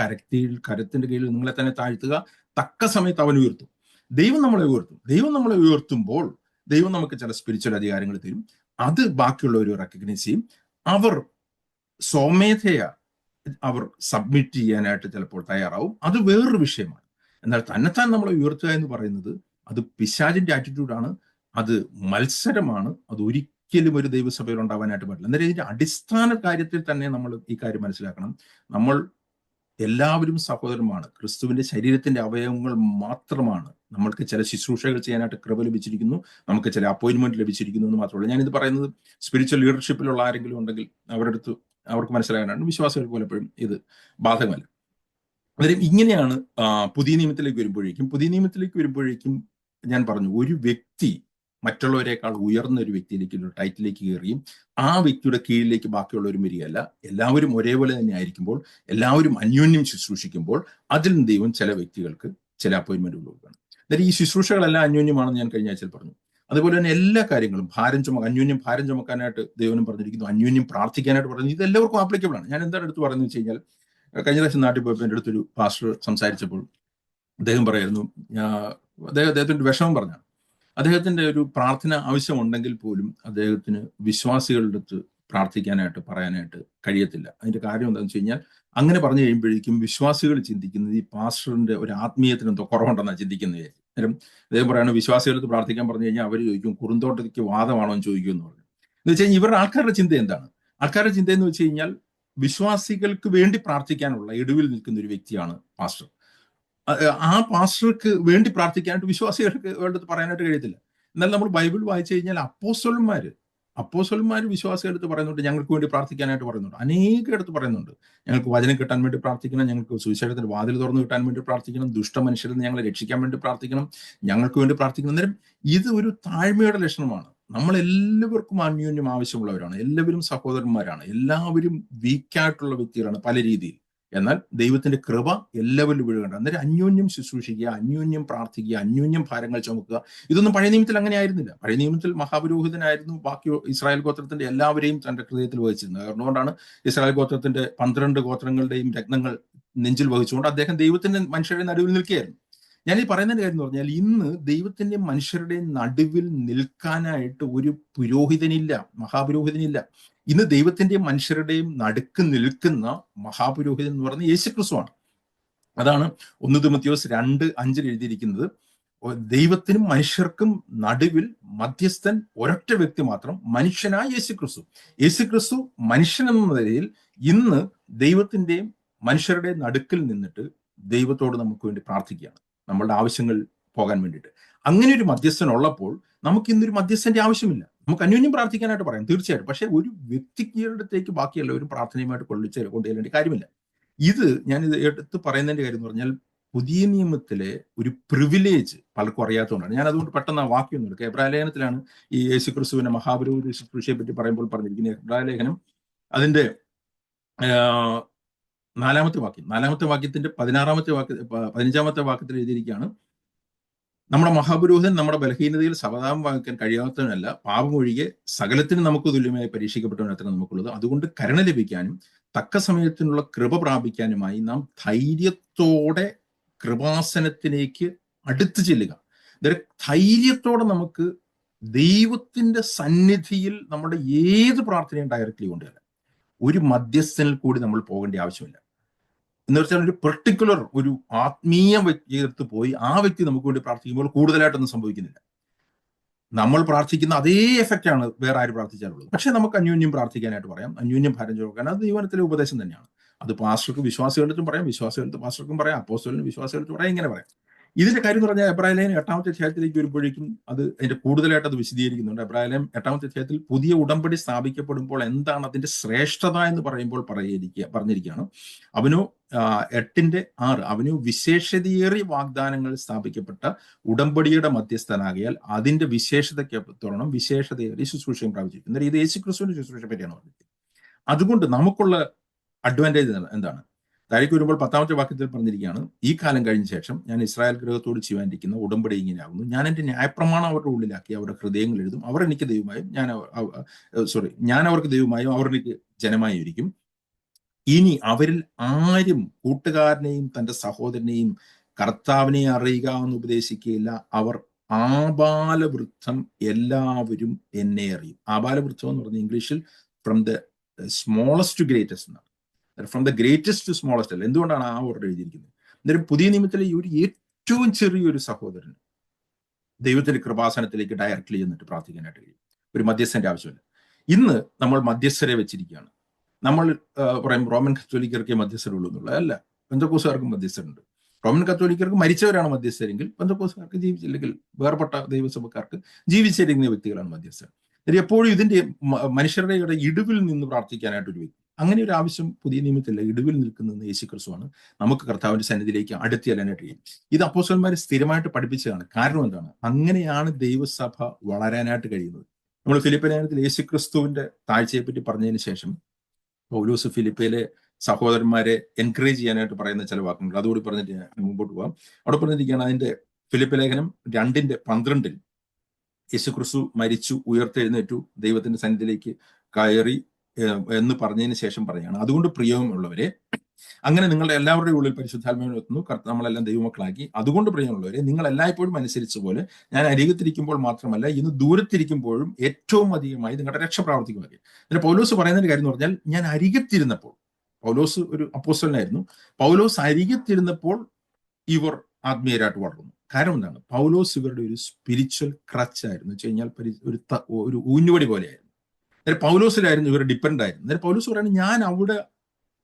കരത്തിന്റെ കീഴിൽ നിങ്ങളെ തന്നെ താഴ്ത്തുക, തക്ക സമയത്ത് അവൻ ഉയർത്തും. ദൈവം നമ്മളെ ഉയർത്തും. ദൈവം നമ്മളെ ഉയർത്തുമ്പോൾ ദൈവം നമുക്ക് ചില സ്പിരിച്വൽ അധികാരങ്ങൾ തരും. അത് ബാക്കിയുള്ളവർ റെക്കഗ്നൈസ് ചെയ്യും. അവർ സ്വമേധയാ അവർ സബ്മിറ്റ് ചെയ്യാനായിട്ട് ചിലപ്പോൾ തയ്യാറാവും. അത് വേറൊരു വിഷയമാണ്. എന്നാൽ തന്നെത്താൻ നമ്മളെ ഉയർത്തുക എന്ന് പറയുന്നത് അത് പിശാചിന്റെ ആറ്റിറ്റ്യൂഡാണ്, അത് മത്സരമാണ്, അത് ഒരിക്കലും ഒരു ദൈവസഭയിൽ ഉണ്ടാവാനായിട്ട് പാടില്ല. അന്നേരം ഇതിന്റെ അടിസ്ഥാന കാര്യത്തിൽ തന്നെ നമ്മൾ ഈ കാര്യം മനസ്സിലാക്കണം. നമ്മൾ എല്ലാവരും സഹോദരന്മാരാണ്. ക്രിസ്തുവിന്റെ ശരീരത്തിന്റെ അവയവങ്ങൾ മാത്രമാണ്. നമ്മൾക്ക് ചില ശുശ്രൂഷകൾ ചെയ്യാനായിട്ട് കൃപ ലഭിച്ചിരിക്കുന്നു, നമുക്ക് ചില അപ്പോയിന്റ്മെന്റ് ലഭിച്ചിരിക്കുന്നു എന്ന് മാത്രമല്ല. ഞാനിത് പറയുന്നത് സ്പിരിച്വൽ ലീഡർഷിപ്പിലുള്ള ആരെങ്കിലും ഉണ്ടെങ്കിൽ അവരുടെ അടുത്ത് അവർക്ക് മനസ്സിലാകാനാണ്. വിശ്വാസികൾക്ക് പലപ്പോഴും ഇത് ബാധകമല്ല. അന്നേരം ഇങ്ങനെയാണ് പുതിയ നിയമത്തിലേക്ക് വരുമ്പോഴേക്കും ഞാൻ പറഞ്ഞു, ഒരു വ്യക്തി മറ്റുള്ളവരെക്കാൾ ഉയർന്ന ഒരു വ്യക്തിയിലേക്ക്, ഒരു ടൈറ്റിലേക്ക് കയറിയും ആ വ്യക്തിയുടെ കീഴിലേക്ക് ബാക്കിയുള്ളവരും വരികയല്ല. എല്ലാവരും ഒരേപോലെ തന്നെ ആയിരിക്കുമ്പോൾ, എല്ലാവരും അന്യോന്യം ശുശ്രൂഷിക്കുമ്പോൾ അതിൽ നിന്ന് ദൈവം ചില വ്യക്തികൾക്ക് ചില അപ്പോയിന്റ്മെന്റുകൾ കൊടുക്കണം. അന്നേരം ഈ ശുശ്രൂഷകളെല്ലാം അന്യോന്യമാണെന്ന് ഞാൻ കഴിഞ്ഞ ആഴ്ചയിൽ പറഞ്ഞു. അതുപോലെ തന്നെ എല്ലാ കാര്യങ്ങളും അന്യോന്യം ഭാരം ചുമക്കാനായിട്ട് ദൈവനും പറഞ്ഞിരിക്കുന്നു, അന്യോന്യം പ്രാർത്ഥിക്കാനായിട്ട് പറഞ്ഞു. ഇത് എല്ലാവർക്കും ആപ്ലിക്കബിൾ ആണ്. ഞാൻ എന്താണ് എടുത്ത് പറയുന്നത് വെച്ച് കഴിഞ്ഞാൽ, കഴിഞ്ഞ പ്രാവശ്യം നാട്ടിൽ പോയപ്പോൾ എൻ്റെ അടുത്തൊരു പാസ്റ്റർ സംസാരിച്ചപ്പോൾ അദ്ദേഹം പറയായിരുന്നു, അദ്ദേഹത്തിന്റെ വിഷമം പറഞ്ഞ അദ്ദേഹത്തിന്റെ ഒരു പ്രാർത്ഥന ആവശ്യമുണ്ടെങ്കിൽ പോലും അദ്ദേഹത്തിന് വിശ്വാസികളുടെ അടുത്ത് പ്രാർത്ഥിക്കാനായിട്ട് പറയാനായിട്ട് കഴിയത്തില്ല. അതിന്റെ കാര്യം എന്താണെന്ന് വെച്ച് കഴിഞ്ഞാൽ, അങ്ങനെ പറഞ്ഞു കഴിയുമ്പോഴേക്കും വിശ്വാസികൾ ചിന്തിക്കുന്നത് ഈ പാസ്റ്ററിന്റെ ഒരു ആത്മീയത്തിന് എന്തോ കുറവുണ്ടെന്നാണ് ചിന്തിക്കുന്നത്. അന്നേരം അദ്ദേഹം പറയുന്നത്, വിശ്വാസികൾക്ക് പ്രാർത്ഥിക്കാൻ പറഞ്ഞു കഴിഞ്ഞാൽ അവർ ചോദിക്കും കുറുന്തോട്ടയ്ക്ക് വാദമാണോ എന്ന് ചോദിക്കും എന്ന് പറഞ്ഞു. എന്ന് വെച്ച് കഴിഞ്ഞാൽ ഇവരുടെ ആൾക്കാരുടെ ചിന്ത എന്താണ്? ആൾക്കാരുടെ ചിന്ത എന്ന് വെച്ച് കഴിഞ്ഞാൽ വിശ്വാസികൾക്ക് വേണ്ടി പ്രാർത്ഥിക്കാനുള്ള ഇടിവിൽ നിൽക്കുന്ന ഒരു വ്യക്തിയാണ് പാസ്റ്റർ. ആ പാസ്റ്റർക്ക് വേണ്ടി പ്രാർത്ഥിക്കാനായിട്ട് വിശ്വാസികൾക്ക് വേണ്ടത് പറയാനായിട്ട് കഴിയത്തില്ല. എന്നാൽ നമ്മൾ ബൈബിൾ വായിച്ചു കഴിഞ്ഞാൽ അപ്പോസ്തലന്മാർ വിശ്വാസികളടുത്ത് പറയുന്നുണ്ട്, ഞങ്ങൾക്ക് വേണ്ടി പ്രാർത്ഥിക്കാനായിട്ട് പറയുന്നുണ്ട്. അനേകയിടത്ത് പറയുന്നുണ്ട്, ഞങ്ങൾക്ക് വചനം കിട്ടാൻ വേണ്ടി പ്രാർത്ഥിക്കണം, ഞങ്ങൾക്ക് സുവിശേഷത്തിന്റെ വാതിൽ തുറന്നു കിട്ടാൻ വേണ്ടി പ്രാർത്ഥിക്കണം, ദുഷ്ടമനുഷ്യരിൽ നിന്ന് ഞങ്ങളെ രക്ഷിക്കാൻ വേണ്ടി പ്രാർത്ഥിക്കണം, ഞങ്ങൾക്ക് വേണ്ടി പ്രാർത്ഥിക്കണം. അന്നേരം ഇത് ഒരു താഴ്മയുടെ ലക്ഷണമാണ്. നമ്മൾ എല്ലാവർക്കും അന്യോന്യം ആവശ്യമുള്ളവരാണ്, എല്ലാവരും സഹോദരന്മാരാണ്, എല്ലാവരും വീക്കായിട്ടുള്ള വ്യക്തികളാണ് പല രീതിയിൽ. എന്നാൽ ദൈവത്തിന്റെ കൃപ എല്ലാവരിലും വീഴുകയുണ്ട്. അന്നേരം അന്യോന്യം ശുശ്രൂഷിക്കുക, അന്യോന്യം പ്രാർത്ഥിക്കുക, അന്യോന്യം ഭാരങ്ങൾ ചുമക്കുക. ഇതൊന്നും പഴയ നിയമത്തിൽ അങ്ങനെ ആയിരുന്നില്ല. പഴയ നിയമത്തിൽ മഹാപുരോഹിതനായിരുന്നു ബാക്കി ഇസ്രായേൽ ഗോത്രത്തിന്റെ എല്ലാവരെയും തന്റെ ഹൃദയത്തിൽ വഹിച്ചിരുന്നത്. അതുകൊണ്ടാണ് ഇസ്രായേൽ ഗോത്രത്തിന്റെ 12 ഗോത്രങ്ങളുടെയും രത്നങ്ങൾ നെഞ്ചിൽ വഹിച്ചുകൊണ്ട് അദ്ദേഹം ദൈവത്തിന്റെ മനുഷ്യരുടെ നടുവിൽ നിൽക്കുകയായിരുന്നു. ഞാൻ ഈ പറയുന്നതിന്റെ കാര്യം എന്ന് പറഞ്ഞാൽ, ഇന്ന് ദൈവത്തിന്റെ മനുഷ്യരുടെയും നടുവിൽ നിൽക്കാനായിട്ട് ഒരു പുരോഹിതനില്ല, മഹാപുരോഹിതനില്ല. ഇന്ന് ദൈവത്തിന്റെയും മനുഷ്യരുടെയും നടുക്ക് നിൽക്കുന്ന മഹാപുരോഹിതൻ എന്ന് പറയുന്നത് യേശുക്രിസ്തുവാണ്. അതാണ് 1 തിമോഥെയോസ് 2:5 എഴുതിയിരിക്കുന്നത്, ദൈവത്തിനും മനുഷ്യർക്കും നടുവിൽ മധ്യസ്ഥൻ ഒരൊറ്റ വ്യക്തി മാത്രം, മനുഷ്യനായ യേശുക്രിസ്തു. യേശുക്രിസ്തു മനുഷ്യൻ എന്ന നിലയിൽ ഇന്ന് ദൈവത്തിന്റെയും മനുഷ്യരുടെയും നടുക്കിൽ നിന്നിട്ട് ദൈവത്തോട് നമുക്ക് വേണ്ടി പ്രാർത്ഥിക്കുകയാണ്, നമ്മളുടെ ആവശ്യങ്ങൾ പോകാൻ വേണ്ടിയിട്ട്. അങ്ങനെ ഒരു മധ്യസ്ഥൻ ഉള്ളപ്പോൾ നമുക്ക് ഇന്നൊരു മധ്യസ്ഥന്റെ ആവശ്യമില്ല. നമുക്ക് അന്യോന്യം പ്രാർത്ഥിക്കാനായിട്ട് പറയാം, തീർച്ചയായിട്ടും. പക്ഷെ ഒരു വ്യക്തിക്ക് ബാക്കി എല്ലാവരും പ്രാർത്ഥനയുമായിട്ട് കൊണ്ടുചെല്ലേണ്ട കാര്യമില്ല. ഇത് ഞാനിത് എടുത്ത് പറയുന്നതിന്റെ കാര്യം എന്ന് പറഞ്ഞാൽ, പുതിയ നിയമത്തിലെ ഒരു പ്രിവിലേജ് പലർക്കും അറിയാത്തതുകൊണ്ടാണ്. ഞാൻ അതുകൊണ്ട് പെട്ടെന്ന് ആ വാക്യം ഒന്നും എടുക്കുക. എബ്രായ ലേഖനത്തിലാണ് ഈ യേശുക്രിസ്തുവിന്റെ മഹാപുരോഹിത ശുശ്രൂഷയെ പറ്റി പറയുമ്പോൾ പറഞ്ഞിരിക്കുന്നത്. എബ്രായ ലേഖനം അതിന്റെ 4-ാമത്തെ വാക്യത്തിന്റെ 15-ാമത്തെ വാക്യത്തിൽ എഴുതിയിരിക്കുകയാണ്, നമ്മുടെ മഹാപുരോഹിതൻ നമ്മുടെ ബലഹീനതയിൽ സമാധാനം വാങ്ങിക്കാൻ കഴിയാത്തവനല്ല, പാപമൊഴികെ സകലത്തിനും നമുക്ക് തുല്യമായി പരീക്ഷിക്കപ്പെട്ടവനത്ര നമുക്കുള്ളത്. അതുകൊണ്ട് കരുണ ലഭിക്കാനും തക്ക സമയത്തിനുള്ള കൃപ പ്രാപിക്കാനുമായി നാം ധൈര്യത്തോടെ കൃപാസനത്തിലേക്ക് അടുത്ത് ചെല്ലുക. ധൈര്യത്തോടെ നമുക്ക് ദൈവത്തിന്റെ സന്നിധിയിൽ നമ്മുടെ ഏത് പ്രാർത്ഥനയും ഡയറക്റ്റ്ലി കൊണ്ടുവരാം. ഒരു മധ്യസ്ഥനിൽ കൂടി നമ്മൾ പോകേണ്ട ആവശ്യമില്ല. എന്ന് വെച്ചാൽ ഒരു പെർട്ടിക്കുലർ ഒരു ആത്മീയ വ്യക്തിയെടുത്ത് പോയി ആ വ്യക്തി നമുക്ക് വേണ്ടി പ്രാർത്ഥിക്കുമ്പോൾ കൂടുതലായിട്ടൊന്നും സംഭവിക്കുന്നില്ല. നമ്മൾ പ്രാർത്ഥിക്കുന്ന അതേ എഫക്റ്റ് ആണ് വേറെ ആര് പ്രാർത്ഥിച്ചാലുള്ളത്. പക്ഷെ നമുക്ക് അന്യോന്യം പ്രാർത്ഥിക്കാനായിട്ട് പറയാം, അന്യോന്യം ഭാരം ചുമക്കാൻ. അത് ദൈവത്തിലെ ഉപദേശം തന്നെയാണ്. അത് പാസ്റ്റർക്ക് വിശ്വാസികളടുത്തും പറയാം, വിശ്വാസികൾക്ക് പാസ്റ്റർക്കും പറയാം, അപ്പോസ്തലന് വിശ്വാസികൾക്ക് പറയാം, ഇങ്ങനെ പറയാം. ഇതിന്റെ കാര്യം എന്ന് പറഞ്ഞാൽ എബ്രായ ലേഖനം 8-ാമത്തെ അധ്യായത്തിലേക്ക് വരുമ്പോഴേക്കും അതിന്റെ കൂടുതലായിട്ട് അത് വിശദീകരിക്കുന്നുണ്ട്. എബ്രായ ലേഖനം 8-ാമത്തെ അധ്യായത്തിൽ പുതിയ ഉടമ്പടി സ്ഥാപിക്കപ്പെടുമ്പോൾ എന്താണ് അതിന്റെ ശ്രേഷ്ഠത എന്ന് പറയുമ്പോൾ പറഞ്ഞിരിക്കുകയാണ്. അവനോ 8:6 അവനു വിശേഷതയേറിയ വാഗ്ദാനങ്ങൾ സ്ഥാപിക്കപ്പെട്ട ഉടമ്പടിയുടെ മധ്യസ്ഥനാകിയാൽ അതിന്റെ വിശേഷതയ്ക്ക് തുറണം വിശേഷതയേറിയ ശുശ്രൂഷയും പ്രാപിച്ചിരിക്കും. എന്നാൽ ഇത് യേശുക്രിസ്തുവിന്റെ ശുശ്രൂഷയെ പറ്റിയാണ് പറഞ്ഞത്. അതുകൊണ്ട് നമുക്കുള്ള അഡ്വാൻറ്റേജ് എന്താണ്? താഴേക്ക് വരുമ്പോൾ 10-ാമത്തെ വാക്യത്തിൽ പറഞ്ഞിരിക്കുകയാണ്, ഈ കാലം കഴിഞ്ഞ ശേഷം ഞാൻ ഇസ്രായേൽ ഗൃഹത്തോട് ചെയ്യാനിരിക്കുന്ന ഉടമ്പടി ഇങ്ങനെയാകുന്നു, ഞാൻ എൻ്റെ ന്യായപ്രമാണം അവരുടെ ഉള്ളിലാക്കി അവരുടെ ഹൃദയങ്ങൾ എഴുതും, അവർ എനിക്ക് ദൈവമായും ഞാൻ അവർക്ക് ദൈവമായും അവർ എനിക്ക് ജനമായും ഇരിക്കും. ഇനി അവരിൽ ആരും കൂട്ടുകാരനെയും തൻ്റെ സഹോദരനെയും കർത്താവിനെ അറിയുക എന്ന് ഉപദേശിക്കുകയില്ല. അവർ ആബാലവൃദ്ധം എല്ലാവരും എന്നെ അറിയും. ആബാലവൃദ്ധം എന്ന് പറഞ്ഞ ഇംഗ്ലീഷിൽ from the smallest to greatest എന്നാണ്. From the greatest to smallest അല്ല. എന്തുകൊണ്ടാണ് ആ ഓർഡർ എഴുതിയിരിക്കുന്നത്? അന്നേരം പുതിയ നിയമത്തിലെ ഈ ഒരു ഏറ്റവും ചെറിയൊരു സഹോദരൻ ദൈവത്തിന്റെ കൃപാസനത്തിലേക്ക് ഡയറക്റ്റ്ലി ചെന്നിട്ട് പ്രാർത്ഥിക്കാനായിട്ട് കഴിയും. ഒരു മധ്യസ്ഥന്റെ ആവശ്യമില്ല. ഇന്ന് നമ്മൾ മധ്യസ്ഥരെ വെച്ചിരിക്കുകയാണ്. നമ്മൾ പറയും റോമൻ കത്തോലിക്കർക്ക് മധ്യസ്ഥരുള്ളൂ എന്നുള്ളത് അല്ല. പെന്തക്കോസുകാർക്കും മധ്യസ്ഥരുണ്ട്. റോമൻ കത്തോലിക്കർക്ക് മരിച്ചവരാണ് മധ്യസ്ഥരെങ്കിൽ പെന്തക്കോസുകാർക്ക് ജീവിച്ചില്ലെങ്കിൽ വേർപെട്ട ദൈവസഭക്കാർക്ക് ജീവിച്ചിരിക്കുന്ന വ്യക്തികളാണ് മധ്യസ്ഥർ. എപ്പോഴും ഇതിന്റെ മനുഷ്യരുടെ ഇടിവിൽ നിന്ന് പ്രാർത്ഥിക്കാനായിട്ട് ഒരു വ്യക്തി, അങ്ങനെ ഒരു ആവശ്യം പുതിയ നിയമത്തില്ല. ഇടിവിൽ നിൽക്കുന്ന യേശുക്രിസ്തുവാണ് നമുക്ക് കർത്താവിന്റെ സന്നിധിയിലേക്ക് അടുത്ത് ചെല്ലാനായിട്ട് കഴിയും. ഇത് അപ്പോസ്തലന്മാർ സ്ഥിരമായിട്ട് പഠിപ്പിച്ചതാണ്. കാരണം എന്താണ്? അങ്ങനെയാണ് ദൈവസഭ വളരാനായിട്ട് കഴിയുന്നത്. നമ്മൾ ഫിലിപ്പിയ ലേഖനത്തിൽ യേശുക്രിസ്തുവിന്റെ താഴ്ചയെ പറ്റി പറഞ്ഞതിന് ശേഷം പൗലോസ് ഫിലിപ്പിയിലെ സഹോദരന്മാരെ എൻകറേജ് ചെയ്യാനായിട്ട് പറയുന്ന ചില വാക്കുകൾ അതുകൂടി പറഞ്ഞിട്ട് ഞാൻ മുമ്പോട്ട് പോകാം. അവിടെ പറഞ്ഞിരിക്കുകയാണ് അതിന്റെ ഫിലിപ്പിയ ലേഖനം 2:12 യേശുക്രിസ്തു മരിച്ചു, ഉയർത്തെഴുന്നേറ്റു, ദൈവത്തിന്റെ സന്നിധിയിലേക്ക് കയറി എന്ന് പറഞ്ഞതിന് ശേഷം പറയുകയാണ്, അതുകൊണ്ട് പ്രിയമുള്ളവരെ, അങ്ങനെ നിങ്ങളുടെ എല്ലാവരുടെയും ഉള്ളിൽ പരിശുദ്ധാത്മാവിനെ എത്തുന്നു, നമ്മളെല്ലാം ദൈവമക്കളാക്കി. അതുകൊണ്ട് പ്രിയമുള്ളവരെ, നിങ്ങൾ എല്ലായ്പ്പോഴും അനുസരിച്ച പോലെ ഞാൻ അരികത്തിരിക്കുമ്പോൾ മാത്രമല്ല ഇന്ന് ദൂരത്തിരിക്കുമ്പോഴും ഏറ്റവും അധികമായി നിങ്ങളുടെ രക്ഷ പ്രാവർത്തിക്കുമൊക്കെ. പിന്നെ പൗലോസ് പറയുന്നതിന്റെ കാര്യം എന്ന് പറഞ്ഞാൽ, ഞാൻ അരികത്തിരുന്നപ്പോൾ, പൗലോസ് ഒരു അപ്പോസ്തലനായിരുന്നു, പൗലോസ് അരികത്തിരുന്നപ്പോൾ ഇവർ ആത്മീയരായിട്ട് വളർന്നു. കാരണം എന്താണ്? പൗലോസ് ഇവരുടെ ഒരു സ്പിരിച്വൽ ക്രച്ച് ആയിരുന്നു. വെച്ച് കഴിഞ്ഞാൽ ഒരു ഊഞ്ഞുവടി പോലെയായിരുന്നു. അന്നേരം പൗലോസിലായിരുന്നു ഇവർ ഡിപ്പെൻഡ് ആയിരുന്നു. അന്നേരം പൗലോസ് പറയുന്നത്, ഞാൻ അവിടെ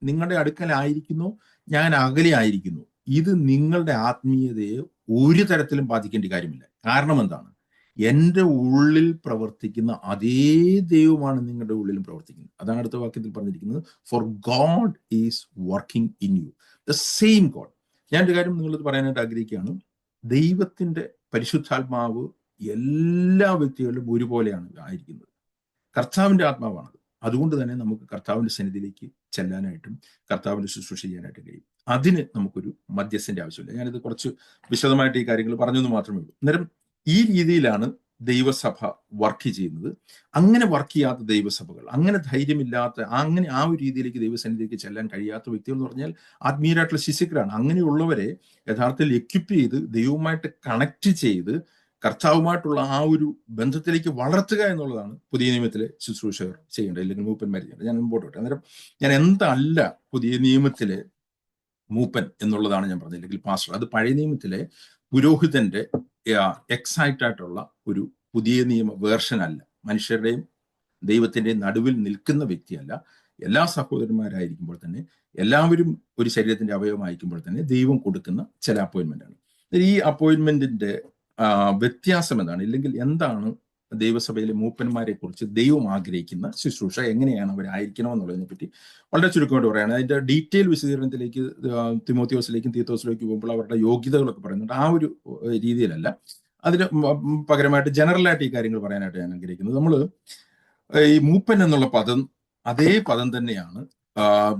നിങ്ങളുടെ അടുക്കലായിരിക്കുന്നു, ഞാൻ അകലെ ആയിരിക്കുന്നു, ഇത് നിങ്ങളുടെ ആത്മീയതയെ ഒരു തരത്തിലും ബാധിക്കേണ്ട കാര്യമില്ല. കാരണം എന്താണ്? എൻ്റെ ഉള്ളിൽ പ്രവർത്തിക്കുന്ന അതേ ദൈവമാണ് നിങ്ങളുടെ ഉള്ളിലും പ്രവർത്തിക്കുന്നത്. അതാണ് അടുത്ത വാക്യത്തിൽ പറഞ്ഞിരിക്കുന്നത്, for God is working in you, the same God. ഞാനൊരു കാര്യം നിങ്ങളത് പറയാനായിട്ട് ആഗ്രഹിക്കുകയാണ്. ദൈവത്തിന്റെ പരിശുദ്ധാത്മാവ് എല്ലാ വ്യക്തികളിലും ഒരുപോലെയാണ് ആയിരിക്കുന്നത്. കർത്താവിന്റെ ആത്മാവാണത്. അതുകൊണ്ട് തന്നെ നമുക്ക് കർത്താവിന്റെ സന്നിധിയിലേക്ക് ചെല്ലാനായിട്ടും കർത്താവിന്റെ ശുശ്രൂഷ ചെയ്യാനായിട്ടും കഴിയും. അതിന് നമുക്കൊരു മധ്യസ്ഥന്റെ ആവശ്യമില്ല. ഞാനിത് കുറച്ച് വിശദമായിട്ട് ഈ കാര്യങ്ങൾ പറഞ്ഞെന്ന് മാത്രമേ ഉള്ളൂ. അന്നേരം ഈ രീതിയിലാണ് ദൈവസഭ വർക്ക് ചെയ്യുന്നത്. അങ്ങനെ വർക്ക് ചെയ്യാത്ത ദൈവസഭകൾ, അങ്ങനെ ധൈര്യമില്ലാത്ത, അങ്ങനെ ആ ഒരു രീതിയിലേക്ക് ദൈവസന്നിധിയിലേക്ക് ചെല്ലാൻ കഴിയാത്ത വ്യക്തികൾ എന്ന് പറഞ്ഞാൽ ആത്മീയരായിട്ടുള്ള ശിശുക്കളാണ്. അങ്ങനെയുള്ളവരെ യഥാർത്ഥത്തിൽ എക്വിപ്പ് ചെയ്ത് ദൈവവുമായിട്ട് കണക്ട് ചെയ്ത് കർത്താവുമായിട്ടുള്ള ആ ഒരു ബന്ധത്തിലേക്ക് വളർത്തുക എന്നുള്ളതാണ് പുതിയ നിയമത്തിലെ ശുശ്രൂഷകർ ചെയ്യേണ്ടത്, അല്ലെങ്കിൽ മൂപ്പന്മാർ ചെയ്യേണ്ടത്. ഞാൻ മുമ്പോട്ട് വിട്ടെ. അന്നേരം ഞാൻ എന്തല്ല പുതിയ നിയമത്തിലെ മൂപ്പൻ എന്നുള്ളതാണ് ഞാൻ പറഞ്ഞത്, അല്ലെങ്കിൽ പാസ്റ്റർ. അത് പഴയ നിയമത്തിലെ പുരോഹിതന്റെ എക്സൈറ്റ് ആയിട്ടുള്ള ഒരു പുതിയ നിയമ വേർഷൻ അല്ല. മനുഷ്യരുടെയും ദൈവത്തിന്റെയും നടുവിൽ നിൽക്കുന്ന വ്യക്തിയല്ല. എല്ലാ സഹോദരന്മാരായിരിക്കുമ്പോൾ തന്നെ, എല്ലാവരും ഒരു ശരീരത്തിന്റെ അവയവമായിരിക്കുമ്പോൾ തന്നെ ദൈവം കൊടുക്കുന്ന ചില അപ്പോയിന്റ്മെന്റ് ആണ്. ഈ അപ്പോയിന്റ്മെന്റിന്റെ വ്യത്യാസം എന്താണ്, ഇല്ലെങ്കിൽ എന്താണ് ദൈവസഭയിലെ മൂപ്പന്മാരെ കുറിച്ച് ദൈവം ആഗ്രഹിക്കുന്ന ശുശ്രൂഷ, എങ്ങനെയാണ് അവരായിരിക്കണം എന്നുള്ളതിനെ പറ്റി വളരെ ചുരുക്കമായിട്ട് പറയുകയാണ്. അതിന്റെ ഡീറ്റെയിൽ വിശദീകരണത്തിലേക്ക് തിമോത്തിയോസിലേക്കും തീത്തോസിലേക്കും പോകുമ്പോൾ അവരുടെ യോഗ്യതകളൊക്കെ പറയുന്നുണ്ട്. ആ ഒരു രീതിയിലല്ല, അതിന് പകരമായിട്ട് ജനറലായിട്ട് ഈ കാര്യങ്ങൾ പറയാനായിട്ട് ഞാൻ ആഗ്രഹിക്കുന്നത്. നമ്മൾ ഈ മൂപ്പൻ എന്നുള്ള പദം, അതേ പദം തന്നെയാണ്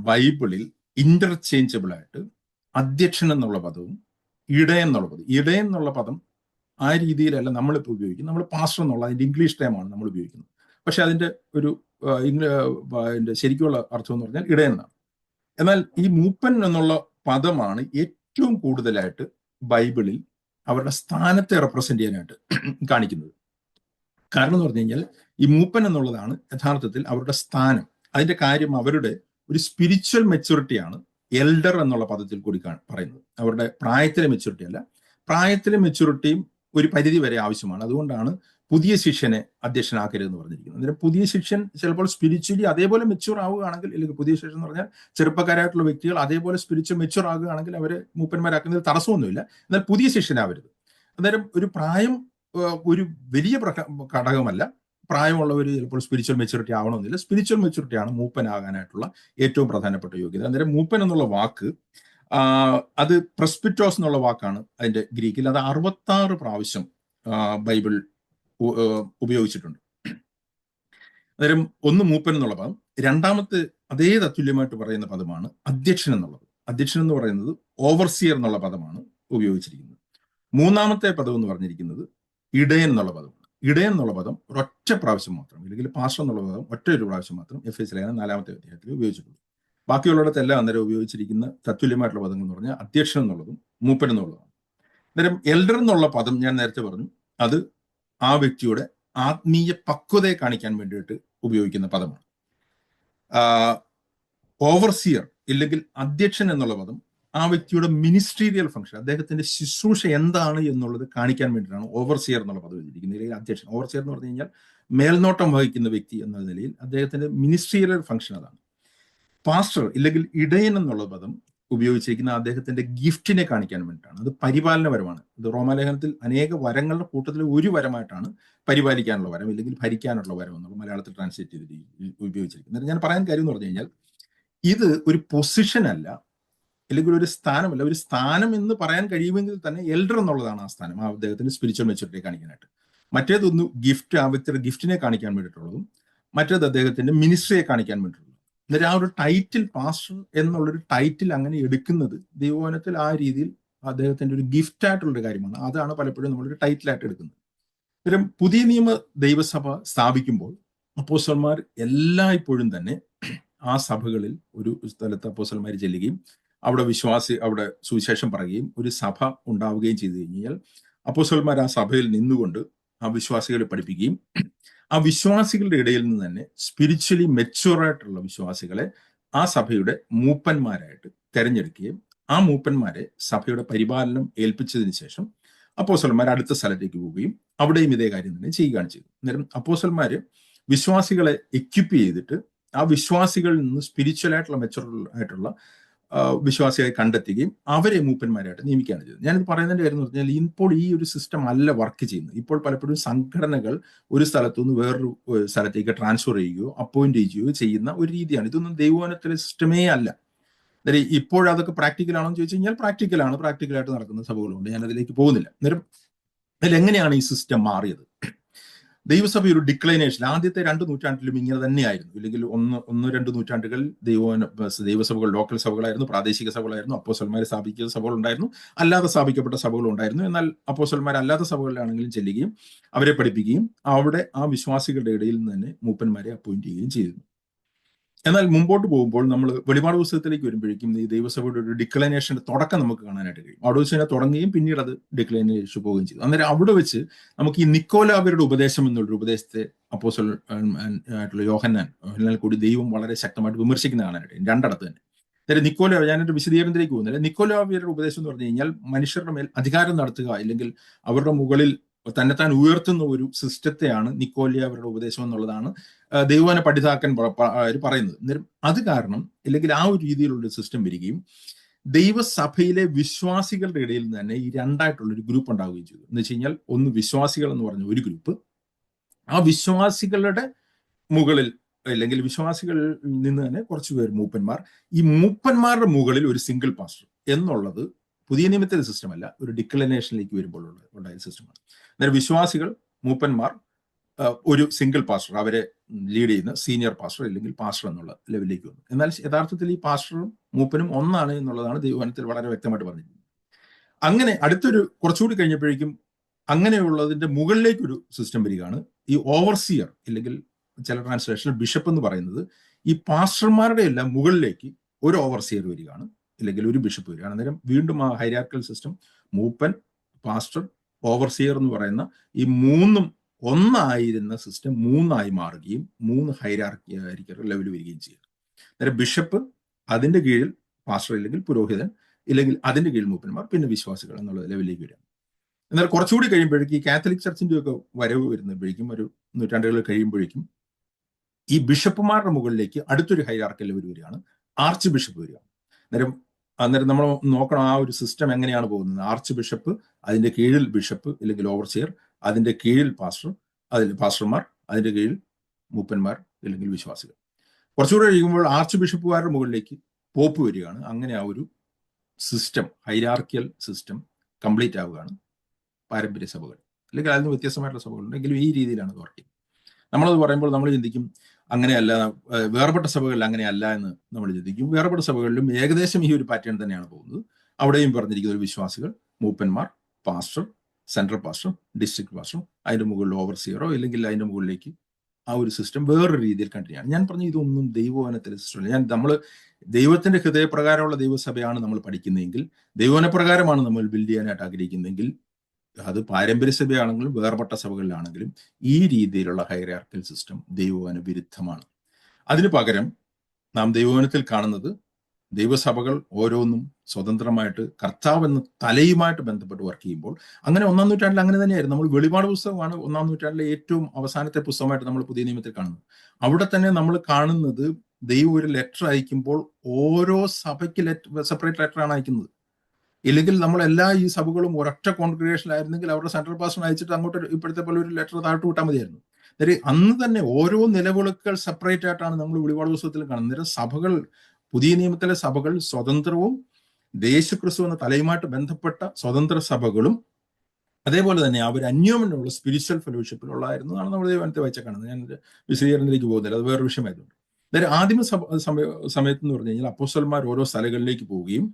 ബൈബിളിൽ ഇന്റർചേഞ്ചബിൾ ആയിട്ട് അധ്യക്ഷൻ എന്നുള്ള പദവും ഇടയൻ എന്നുള്ള പദം. ഇടയൻ എന്നുള്ള പദം ആ രീതിയിലല്ല നമ്മളിപ്പോൾ ഉപയോഗിക്കുന്നത്. നമ്മൾ പാസ്റ്റർ എന്നുള്ള അതിന്റെ ഇംഗ്ലീഷ് ടൈമാണ് നമ്മൾ ഉപയോഗിക്കുന്നത്. പക്ഷെ അതിന്റെ ഒരു അതിന്റെ ശരിക്കുള്ള അർത്ഥം എന്ന് പറഞ്ഞാൽ ഇടയൻ എന്നാണ്. എന്നാൽ ഈ മൂപ്പൻ എന്നുള്ള പദമാണ് ഏറ്റവും കൂടുതലായിട്ട് ബൈബിളിൽ അവരുടെ സ്ഥാനത്തെ റെപ്രസെന്റ് ചെയ്യാനായിട്ട് കാണിക്കുന്നത്. കാരണം എന്ന് പറഞ്ഞു കഴിഞ്ഞാൽ ഈ മൂപ്പൻ എന്നുള്ളതാണ് യഥാർത്ഥത്തിൽ അവരുടെ സ്ഥാനം. അതിന്റെ കാര്യം അവരുടെ ഒരു സ്പിരിച്വൽ മെച്യൂരിറ്റിയാണ് എൽഡർ എന്നുള്ള പദത്തിൽ കൂടി പറയുന്നത്. അവരുടെ പ്രായത്തിലെ മെച്യൂരിറ്റി അല്ല. പ്രായത്തിലെ മെച്യൂരിറ്റിയും ഒരു പരിധി വരെ ആവശ്യമാണ്. അതുകൊണ്ടാണ് പുതിയ ശിഷ്യനെ അധ്യക്ഷനാക്കരുതെന്ന് പറഞ്ഞിരിക്കുന്നത്. അന്നേരം പുതിയ ശിഷ്യൻ ചിലപ്പോൾ സ്പിരിച്വലി അതേപോലെ മെച്യൂർ ആവുകയാണെങ്കിൽ, അല്ലെങ്കിൽ പുതിയ ശിഷ്യൻ എന്ന് പറഞ്ഞാൽ ചെറുപ്പക്കാരായിട്ടുള്ള വ്യക്തികൾ അതേപോലെ സ്പിരിച്വൽ മെച്യൂർ ആകുകയാണെങ്കിൽ അവരെ മൂപ്പന്മാരാക്കുന്നതിൽ തടസ്സമൊന്നുമില്ല. എന്നാൽ പുതിയ ശിഷ്യനാവരുത്. അന്നേരം ഒരു പ്രായം ഒരു വലിയ ഘടകമല്ല. പ്രായമുള്ളവർ ചിലപ്പോൾ സ്പിരിച്വൽ മെച്യൂരിറ്റി ആവണമെന്നില്ല. സ്പിരിച്വൽ മെച്യൂരിറ്റിയാണ് മൂപ്പനാകാനായിട്ടുള്ള ഏറ്റവും പ്രധാനപ്പെട്ട യോഗ്യത. അന്നേരം മൂപ്പൻ എന്നുള്ള വാക്ക് അത് പ്രസ്പിറ്റോസ് എന്നുള്ള വാക്കാണ് അതിന്റെ ഗ്രീക്കിൽ. അത് 66 പ്രാവശ്യം ബൈബിൾ ഉപയോഗിച്ചിട്ടുണ്ട്. അന്നേരം ഒന്ന് മൂപ്പൻ എന്നുള്ള പദം, രണ്ടാമത്തെ അതേ തത്തുല്യമായിട്ട് പറയുന്ന പദമാണ് അധ്യക്ഷൻ എന്നുള്ളത്. അധ്യക്ഷൻ എന്ന് പറയുന്നത് ഓവർസിയർ എന്നുള്ള പദമാണ് ഉപയോഗിച്ചിരിക്കുന്നത്. മൂന്നാമത്തെ പദം എന്ന് പറഞ്ഞിരിക്കുന്നത് ഇടയൻ എന്നുള്ള പദമാണ്. ഇടയൻ എന്നുള്ള പദം ഒരൊറ്റ പ്രാവശ്യം മാത്രം, അല്ലെങ്കിൽ പാസ്റ്റർ എന്നുള്ള പദം ഒറ്റ ഒരു പ്രാവശ്യം മാത്രം എഫേസ്യ ലേഖനം 4-ാമത്തെ അധ്യായത്തിൽ ഉപയോഗിച്ചിട്ടുണ്ട്. ബാക്കിയുള്ളിടത്തെല്ലാം അന്നേരം ഉപയോഗിച്ചിരിക്കുന്ന തത്തുല്യമായിട്ടുള്ള പദങ്ങൾ എന്ന് പറഞ്ഞാൽ അധ്യക്ഷൻ എന്നുള്ളതും മൂപ്പൻ എന്നുള്ളതാണ്. അന്നേരം എൽഡർ എന്നുള്ള പദം ഞാൻ നേരത്തെ പറഞ്ഞു, അത് ആ വ്യക്തിയുടെ ആത്മീയ പക്വതയെ കാണിക്കാൻ വേണ്ടിയിട്ട് ഉപയോഗിക്കുന്ന പദമാണ്. ഓവർസിയർ ഇല്ലെങ്കിൽ അധ്യക്ഷൻ എന്നുള്ള പദം ആ വ്യക്തിയുടെ മിനിസ്ട്രീരിയൽ ഫംഗ്ഷൻ, അദ്ദേഹത്തിന്റെ ശുശ്രൂഷ എന്താണ് എന്നുള്ളത് കാണിക്കാൻ വേണ്ടിയിട്ടാണ് ഓവർസിയർ എന്നുള്ള പദം എഴുതിയിരിക്കുന്നത്. അല്ലെങ്കിൽ അധ്യക്ഷൻ, ഓവർസിയർ എന്ന് പറഞ്ഞു കഴിഞ്ഞാൽ മേൽനോട്ടം വഹിക്കുന്ന വ്യക്തി എന്ന നിലയിൽ അദ്ദേഹത്തിന്റെ മിനിസ്ട്രീരിയൽ ഫംഗ്ഷൻ അതാണ്. പാസ്റ്റർ ഇല്ലെങ്കിൽ ഇടയൻ എന്നുള്ള പദം ഉപയോഗിച്ചിരിക്കുന്ന അദ്ദേഹത്തിന്റെ ഗിഫ്റ്റിനെ കാണിക്കാൻ വേണ്ടിയിട്ടാണ്. അത് പരിപാലനപരമാണ്. ഇത് റോമാലേഖനത്തിൽ അനേക വരങ്ങളുടെ കൂട്ടത്തിൽ ഒരു വരമായിട്ടാണ് പരിപാലിക്കാനുള്ള വരം ഇല്ലെങ്കിൽ ഭരിക്കാനുള്ള വരം എന്നുള്ള മലയാളത്തിൽ ട്രാൻസ്ലേറ്റ് ചെയ്തിട്ട് ഉപയോഗിച്ചിരിക്കുന്നത്. ഞാൻ പറയാൻ കാര്യം എന്ന് പറഞ്ഞു കഴിഞ്ഞാൽ, ഇത് ഒരു പൊസിഷൻ അല്ല, അല്ലെങ്കിൽ ഒരു സ്ഥാനമല്ല. ഒരു സ്ഥാനം എന്ന് പറയാൻ കഴിയുമെങ്കിൽ തന്നെ എൽഡർ എന്നുള്ളതാണ് ആ സ്ഥാനം, ആ അദ്ദേഹത്തിന്റെ സ്പിരിച്വൽ മെച്ചൂരിറ്റി കാണിക്കാനായിട്ട്. മറ്റേതൊന്ന് ഗിഫ്റ്റ്, ആ വ്യക്തിയുടെ ഗിഫ്റ്റിനെ കാണിക്കാൻ വേണ്ടിയിട്ടുള്ളതും മറ്റേത് അദ്ദേഹത്തിന്റെ മിനിസ്ട്രിയെ കാണിക്കാൻ വേണ്ടിയിട്ടുള്ളതും. എന്നിട്ട് ആ ഒരു ടൈറ്റിൽ, പാസ്റ്റർ എന്നുള്ളൊരു ടൈറ്റിൽ അങ്ങനെ എടുക്കുന്നത് ദൈവവചനത്തിൽ ആ രീതിയിൽ അദ്ദേഹത്തിന്റെ ഒരു ഗിഫ്റ്റ് ആയിട്ടുള്ളൊരു കാര്യമാണ്. അതാണ് പലപ്പോഴും നമ്മളൊരു ടൈറ്റിലായിട്ട് എടുക്കുന്നത്. അന്നേരം പുതിയ നിയമ ദൈവസഭ സ്ഥാപിക്കുമ്പോൾ അപ്പോസ്തലന്മാർ എല്ലായ്പ്പോഴും തന്നെ ആ സഭകളിൽ ഒരു സ്ഥലത്ത് അപ്പോസ്തലന്മാർ ചെല്ലുകയും അവിടെ സുവിശേഷം പറയുകയും ഒരു സഭ ഉണ്ടാവുകയും ചെയ്തു കഴിഞ്ഞാൽ അപ്പോസ്തലന്മാർ ആ സഭയിൽ നിന്നുകൊണ്ട് ആ വിശ്വാസികളെ പഠിപ്പിക്കുകയും ആ വിശ്വാസികളുടെ ഇടയിൽ നിന്ന് തന്നെ സ്പിരിച്വലി മെച്യൂർ ആയിട്ടുള്ള വിശ്വാസികളെ ആ സഭയുടെ മൂപ്പന്മാരായിട്ട് തെരഞ്ഞെടുക്കുകയും ആ മൂപ്പന്മാരെ സഭയുടെ പരിപാലനം ഏൽപ്പിച്ചതിന് ശേഷം അപ്പോസ്തലന്മാർ അടുത്ത സ്ഥലത്തേക്ക് പോവുകയും അവിടെയും ഇതേ കാര്യം തന്നെ ചെയ്യുകയാണ് ചെയ്തത്. അന്നേരം അപ്പോസ്തലന്മാര് വിശ്വാസികളെ എക്വിപ്പ് ചെയ്തിട്ട് ആ വിശ്വാസികളിൽ നിന്ന് സ്പിരിച്വൽ ആയിട്ടുള്ള മെച്യൂർ ആയിട്ടുള്ള വിശ്വാസികളെ കണ്ടെത്തുകയും അവരെ മൂപ്പന്മാരായിട്ട് നിയമിക്കുകയാണ് ചെയ്തത്. ഞാനിത് പറയുന്നതിന്റെ കാര്യം എന്ന് പറഞ്ഞാൽ, ഇപ്പോൾ ഈ ഒരു സിസ്റ്റം അല്ല വർക്ക് ചെയ്യുന്നത്. ഇപ്പോൾ പലപ്പോഴും സംഘടനകൾ ഒരു സ്ഥലത്തുനിന്ന് വേറൊരു സ്ഥലത്തേക്ക് ട്രാൻസ്ഫർ ചെയ്യുകയോ അപ്പോയിന്റ് ചെയ്യുകയോ ചെയ്യുന്ന ഒരു രീതിയാണ്. ഇതൊന്നും ദൈവവചനത്തിലെ സിസ്റ്റമേ അല്ല. ഇപ്പോഴതൊക്കെ പ്രാക്ടിക്കലാണോ എന്ന് ചോദിച്ചു കഴിഞ്ഞാൽ പ്രാക്ടിക്കലാണ്. പ്രാക്ടിക്കലായിട്ട് നടക്കുന്ന സഭകളുണ്ട്, ഞാൻ അതിലേക്ക് പോകുന്നില്ല. അന്നേരം അതിലെങ്ങനെയാണ് ഈ സിസ്റ്റം മാറിയത്? ദൈവസഭ ഒരു ഡിക്ലൈനേഷൻ ആദ്യത്തെ 2 നൂറ്റാണ്ടിലും ഇങ്ങനെ തന്നെയായിരുന്നു. ഇല്ലെങ്കിൽ ഒന്ന് 2 നൂറ്റാണ്ടുകളിൽ ദൈവസഭകൾ ലോക്കൽ സഭകളായിരുന്നു, പ്രാദേശിക സഭകളായിരുന്നു. അപ്പോസ്തലന്മാരെ സ്ഥാപിക്കുന്ന സഭകളുണ്ടായിരുന്നു, അല്ലാതെ സ്ഥാപിക്കപ്പെട്ട സഭകളുണ്ടായിരുന്നു. എന്നാൽ അപ്പോസ്തലന്മാർ അല്ലാത്ത സഭകളിലാണെങ്കിലും ചെല്ലുകയും അവരെ പഠിപ്പിക്കുകയും അവിടെ ആ വിശ്വാസികളുടെ ഇടയിൽ നിന്ന് തന്നെ മൂപ്പന്മാരെ അപ്പോയിന്റ് ചെയ്യുകയും ചെയ്തിരുന്നു. എന്നാൽ മുമ്പോട്ട് പോകുമ്പോൾ നമ്മൾ വെളിപാട് പുസ്തകത്തിലേക്ക് വരുമ്പോഴേക്കും ഈ ദൈവസഭയുടെ ഒരു ഡിക്ലൈനേഷന്റെ തുടക്കം നമുക്ക് കാണാനായിട്ട് കഴിയും. അവിടെ വെച്ച് തന്നെ തുടങ്ങുകയും പിന്നീട് അത് ഡിക്ലൈനേഷൻ പോവുകയും ചെയ്തു. അന്നേരം അവിടെ വെച്ച് നമുക്ക് ഈ നിക്കോലാവരുടെ ഉപദേശം എന്നുള്ളൊരു ഉപദേശത്തെ അപ്പോസ്തലൻ ആയിട്ടുള്ള യോഹന്നാൻ കൂടി ദൈവം വളരെ ശക്തമായിട്ട് വിമർശിക്കുന്ന കാണാനായിട്ട് കഴിയും, രണ്ടിടത്ത് തന്നെ. അതായത് നിക്കോലാവ്, ഞാനൊരു വിശദീകരണത്തിലേക്ക് പോകുന്നില്ല. നിക്കോലാവരുടെ ഉപദേശം എന്ന് പറഞ്ഞു കഴിഞ്ഞാൽ മനുഷ്യരുടെ മേൽ അധികാരം നടത്തുക ഇല്ലെങ്കിൽ അവരുടെ മുകളിൽ തന്നെത്താൻ ഉയർത്തുന്ന ഒരു സിസ്റ്റത്തെയാണ് നിക്കോലിയാവരുടെ ഉപദേശം എന്നുള്ളതാണ് ദൈവവചന പഠിതാക്കൻ പറയുന്നത്. അന്നേരം അത് കാരണം ഇല്ലെങ്കിൽ ആ ഒരു രീതിയിലുള്ള സിസ്റ്റം വരികയും ദൈവസഭയിലെ വിശ്വാസികളുടെ ഇടയിൽ തന്നെ ഈ രണ്ടായിട്ടുള്ളൊരു ഗ്രൂപ്പ് ഉണ്ടാവുകയും ചെയ്തു. എന്ന് വെച്ച് കഴിഞ്ഞാൽ, ഒന്ന് വിശ്വാസികൾ എന്ന് പറഞ്ഞ ഒരു ഗ്രൂപ്പ്, ആ വിശ്വാസികളുടെ മുകളിൽ അല്ലെങ്കിൽ വിശ്വാസികളിൽ നിന്ന് തന്നെ കുറച്ചു പേർ മൂപ്പന്മാർ, ഈ മൂപ്പന്മാരുടെ മുകളിൽ ഒരു സിംഗിൾ പാസ്റ്റർ എന്നുള്ളത് പുതിയ നിയമത്തിലെ സിസ്റ്റം അല്ല, ഒരു ഡിക്ലനേഷനിലേക്ക് വരുമ്പോൾ ഉണ്ടായ സിസ്റ്റമാണ്. അന്നേരം വിശ്വാസികൾ, മൂപ്പന്മാർ, ഒരു സിംഗിൾ പാസ്റ്റർ, അവരെ ലീഡ് ചെയ്യുന്ന സീനിയർ പാസ്റ്റർ അല്ലെങ്കിൽ പാസ്റ്റർ എന്നുള്ള ലെവലിലേക്ക് വന്നു. എന്നാൽ യഥാർത്ഥത്തിൽ ഈ പാസ്റ്ററും മൂപ്പനും ഒന്നാണ് എന്നുള്ളതാണ് ദൈവവചനത്തിൽ വളരെ വ്യക്തമായിട്ട് പറഞ്ഞിരിക്കുന്നത്. അങ്ങനെ അടുത്തൊരു കുറച്ചുകൂടി കഴിഞ്ഞപ്പോഴേക്കും അങ്ങനെയുള്ളതിന്റെ മുകളിലേക്കൊരു സിസ്റ്റം വരികയാണ്. ഈ ഓവർസിയർ ഇല്ലെങ്കിൽ ചില ട്രാൻസ്ലേഷൻ ബിഷപ്പ് എന്ന് പറയുന്നത്, ഈ പാസ്റ്റർമാരുടെ എല്ലാം മുകളിലേക്ക് ഒരു ഓവർസിയർ വരികയാണ് ഇല്ലെങ്കിൽ ഒരു ബിഷപ്പ് വരികയാണ്. അന്നേരം വീണ്ടും ആ ഹൈരാർക്കൽ സിസ്റ്റം, മൂപ്പൻ, പാസ്റ്റർ, ഓവർസിയർ എന്ന് പറയുന്ന ഈ മൂന്നും ഒന്നായിരുന്ന സിസ്റ്റം 3 മാറുകയും 3 ഹൈരാർക്കിക്കൽ ലെവൽ വരികയും ചെയ്യും. അന്നേരം ബിഷപ്പ്, അതിന്റെ കീഴിൽ പാസ്റ്റർ ഇല്ലെങ്കിൽ പുരോഹിതൻ, ഇല്ലെങ്കിൽ അതിന്റെ കീഴിൽ മൂപ്പന്മാർ, പിന്നെ വിശ്വാസികൾ എന്നുള്ള ലെവലിലേക്ക് വരിക. എന്നാൽ കുറച്ചുകൂടി കഴിയുമ്പോഴേക്കും ഈ കാത്തലിക് ചർച്ചിന്റെ ഒക്കെ വരവ് വരുമ്പോഴേക്കും ഒരു നൂറ്റാണ്ടുകൾ കഴിയുമ്പോഴേക്കും ഈ ബിഷപ്പുമാരുടെ മുകളിലേക്ക് അടുത്തൊരു ഹൈരാർക്കൽ ലെവൽ വരികയാണ്, ആർച്ച് ബിഷപ്പ് വരിക. അന്നേരം നമ്മൾ നോക്കണം ആ ഒരു സിസ്റ്റം എങ്ങനെയാണ് പോകുന്നത്. ആർച്ച് ബിഷപ്പ്, അതിന്റെ കീഴിൽ ബിഷപ്പ് ഇല്ലെങ്കിൽ ഓവർസിയർ, അതിന്റെ കീഴിൽ പാസ്റ്റർ, അതിൽ പാസ്റ്റർമാർ, അതിന്റെ കീഴിൽ മൂപ്പന്മാർ ഇല്ലെങ്കിൽ വിശ്വാസികൾ. കുറച്ചുകൂടെ കഴിയുമ്പോൾ ആർച്ച് ബിഷപ്പുകാരുടെ മുകളിലേക്ക് പോപ്പ് വരികയാണ്. അങ്ങനെ ആ ഒരു സിസ്റ്റം, ഹൈരാർക്കിയൽ സിസ്റ്റം കംപ്ലീറ്റ് ആവുകയാണ് പാരമ്പര്യ സഭകൾ. അല്ലെങ്കിൽ അതിന് വ്യത്യസ്തമായിട്ടുള്ള സഭകളുണ്ടെങ്കിലും ഈ രീതിയിലാണ് അത് വർക്ക് ചെയ്യുന്നത്. നമ്മളത് പറയുമ്പോൾ നമ്മൾ ചിന്തിക്കും അങ്ങനെയല്ല, വേർപെട്ട സഭകളിൽ അങ്ങനെയല്ല എന്ന് നമ്മൾ ചിന്തിക്കും. വേർപെട്ട സഭകളിലും ഏകദേശം ഈ ഒരു പാറ്റേൺ തന്നെയാണ് പോകുന്നത്. അവിടെയും പറഞ്ഞിരിക്കുന്ന ഒരു വിശ്വാസികൾ, മൂപ്പന്മാർ, pastor, central pastor, district pastor, അതിന്റെ മുകളിൽ ഓവർസിയറോ ഇല്ലെങ്കിൽ അതിന്റെ മുകളിലേക്ക് ആ ഒരു സിസ്റ്റം വേറൊരു രീതിയിൽ കണ്ടിന്യൂ ആണ്. ഞാൻ പറഞ്ഞു ഇതൊന്നും ദൈവവചനത്തിലെ സിസ്റ്റമല്ല. നമ്മൾ ദൈവത്തിന്റെ ഹൃദയപ്രകാരമുള്ള ദൈവസഭയാണ് നമ്മൾ പഠിക്കുന്നതെങ്കിൽ, ദൈവവചനപ്രകാരമാണ് നമ്മൾ ബിൽഡ് ചെയ്യാനായിട്ട് ആഗ്രഹിക്കുന്നതെങ്കിൽ, അത് പാരമ്പര്യ സഭയാണെങ്കിലും വേർപെട്ട സഭകളിലാണെങ്കിലും ഈ രീതിയിലുള്ള ഹൈറാർക്കിക്കൽ സിസ്റ്റം ദൈവവചന വിരുദ്ധമാണ്. അതിനു പകരം നാം ദൈവവചനത്തിൽ കാണുന്നത് ദൈവസഭകൾ ഓരോന്നും സ്വതന്ത്രമായിട്ട് കർത്താവ് എന്ന തലയുമായിട്ട് ബന്ധപ്പെട്ട് വർക്ക് ചെയ്യുമ്പോൾ, അങ്ങനെ 1-ാം നൂറ്റാണ്ടിൽ അങ്ങനെ തന്നെയായിരുന്നു. നമ്മൾ വെളിപാട് പുസ്തകമാണ് 1-ാം നൂറ്റാണ്ടിലെ ഏറ്റവും അവസാനത്തെ പുസ്തകമായിട്ട് നമ്മൾ പുതിയ നിയമത്തിൽ കാണുന്നത്. അവിടെ തന്നെ നമ്മൾ കാണുന്നത് ദൈവം ഒരു ലെറ്റർ അയക്കുമ്പോൾ ഓരോ സഭയ്ക്ക് സെപ്പറേറ്റ് ലെറ്ററാണ് അയക്കുന്നത്. ഇല്ലെങ്കിൽ നമ്മൾ ഈ സഭകളും ഒരൊറ്റ കോൺഗ്രിഗേഷനിലായിരുന്നെങ്കിൽ അവരുടെ സെൻട്രൽ പാസ്റ്റർ അയച്ചിട്ട് അങ്ങോട്ട് ഇപ്പോഴത്തെ പോലെ ഒരു ലെറ്റർ താഴോട്ട് വിട്ടാൽ മതിയായിരുന്നു. അന്ന് തന്നെ ഓരോ നിലവിളക്കുകൾ സെപ്പറേറ്റ് ആയിട്ടാണ് നമ്മൾ വെളിപാട് പുസ്തകത്തിൽ കാണുന്നത്. സഭകൾ, പുതിയ നിയമത്തിലെ സഭകൾ സ്വതന്ത്രവും യേശുക്രിസ്തു എന്ന തലയുമായിട്ട് ബന്ധപ്പെട്ട സ്വതന്ത്ര സഭകളും അതേപോലെ തന്നെ അവർ അന്യോന്യമുള്ള സ്പിരിച്വൽ ഫെലോഷിപ്പിലുള്ളതായിരുന്നതാണ് നമ്മൾ ദൈവത്തെ വായിച്ച കാണുന്നത്. ഞാൻ വിശദീകരണത്തിലേക്ക് പോകുന്നില്ല, അത് വേറൊരു വിഷയമായതുകൊണ്ട്. ആദ്യമ സമയത്ത് എന്ന് പറഞ്ഞു കഴിഞ്ഞാൽ അപ്പോസ്തലന്മാർ ഓരോ സ്ഥലങ്ങളിലേക്ക് പോവുകയും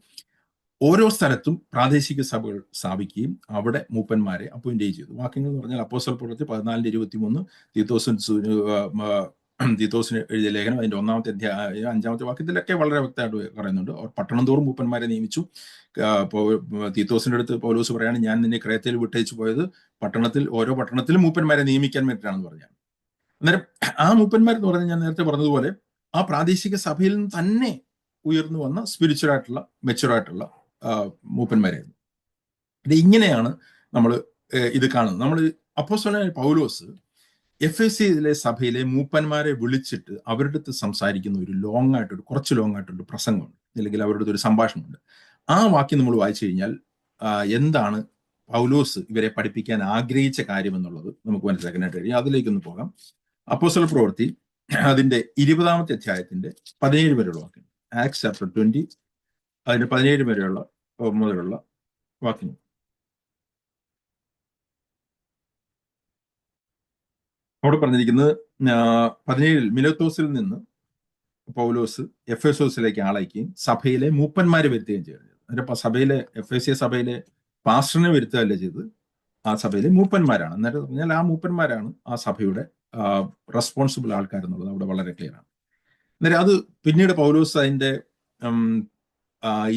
ഓരോ സ്ഥലത്തും പ്രാദേശിക സഭകൾ സ്ഥാപിക്കുകയും അവിടെ മൂപ്പന്മാരെ അപ്പോയിന്റ് ചെയ്തു. വാക്യങ്ങൾ എന്ന് പറഞ്ഞാൽ അപ്പോസ്തല പ്രവൃത്തി 14:23, തീത്തോസിന് എഴുതിയ ലേഖനം അതിന്റെ 1-ാമത്തെ അധ്യായം 5-ാമത്തെ വാക്യത്തിലൊക്കെ വളരെ വ്യക്തമായിട്ട് പറയുന്നുണ്ട്. പട്ടണം തോറും മൂപ്പന്മാരെ നിയമിച്ചു. തീത്തോസിന്റെ അടുത്ത് പൗലോസ് പറയാണ്, ഞാൻ നിന്നെ ക്രേത്തയിൽ വിട്ടയച്ചു പോയത് ഓരോ പട്ടണത്തിലും മൂപ്പന്മാരെ നിയമിക്കാൻ വേണ്ടിയിട്ടാണെന്ന് പറഞ്ഞാണ്. അന്നേരം ആ മൂപ്പന്മാരെന്ന് പറഞ്ഞാൽ ഞാൻ നേരത്തെ പറഞ്ഞതുപോലെ ആ പ്രാദേശിക സഭയിൽ നിന്ന് തന്നെ ഉയർന്നു വന്ന സ്പിരിച്വൽ ആയിട്ടുള്ള മെച്ചുറായിട്ടുള്ള മൂപ്പന്മാരായിരുന്നു. ഇങ്ങനെയാണ് നമ്മൾ ഇത് കാണുന്നത്. നമ്മൾ അപ്പോസ്തലനായ പൗലോസ് എഫെസ്യയിലെ സഭയിലെ മൂപ്പന്മാരെ വിളിച്ചിട്ട് അവരുടെ അടുത്ത് സംസാരിക്കുന്ന ഒരു കുറച്ച് ലോങ് ആയിട്ടൊരു പ്രസംഗമുണ്ട്, അല്ലെങ്കിൽ അവരുടെ അടുത്ത് ഒരു സംഭാഷണമുണ്ട്. ആ വാക്യം നമ്മൾ വായിച്ചു കഴിഞ്ഞാൽ എന്താണ് പൗലോസ് ഇവരെ പഠിപ്പിക്കാൻ ആഗ്രഹിച്ച കാര്യം എന്നുള്ളത് നമുക്ക് മനസ്സിലാക്കാനായിട്ട് കഴിയും. അതിലേക്കൊന്ന് പോകാം. അപ്പോസ്തല പ്രവൃത്തി അതിന്റെ 20-ാമത്തെ അധ്യായത്തിന്റെ 17 വരെയുള്ള വാക്യം, ആക്ട്സ് ചാപ്റ്റർ 20 അതിന്റെ 17 വരെയുള്ള മുതലുള്ള വാക്യങ്ങൾ. അവിടെ പറഞ്ഞിരിക്കുന്നത് 17 മിലേത്തോസിൽ നിന്ന് പൗലോസ് എഫെസോസിലേക്ക് ആളയക്കുകയും സഭയിലെ മൂപ്പന്മാരെ വരുത്തുകയും ചെയ്തത്. സഭയിലെ എഫെസ്യ സഭയിലെ പാസ്റ്ററിനെ വരുത്തുകയല്ല ചെയ്തത്, ആ സഭയിലെ മൂപ്പന്മാരാണ്. അന്നേരം പറഞ്ഞാൽ ആ മൂപ്പന്മാരാണ് ആ സഭയുടെ റെസ്പോൺസിബിൾ ആൾക്കാരെന്നുള്ളത് അവിടെ വളരെ ക്ലിയർ ആണ്. അന്നേരം അത് പിന്നീട് പൗലോസ് അതിന്റെ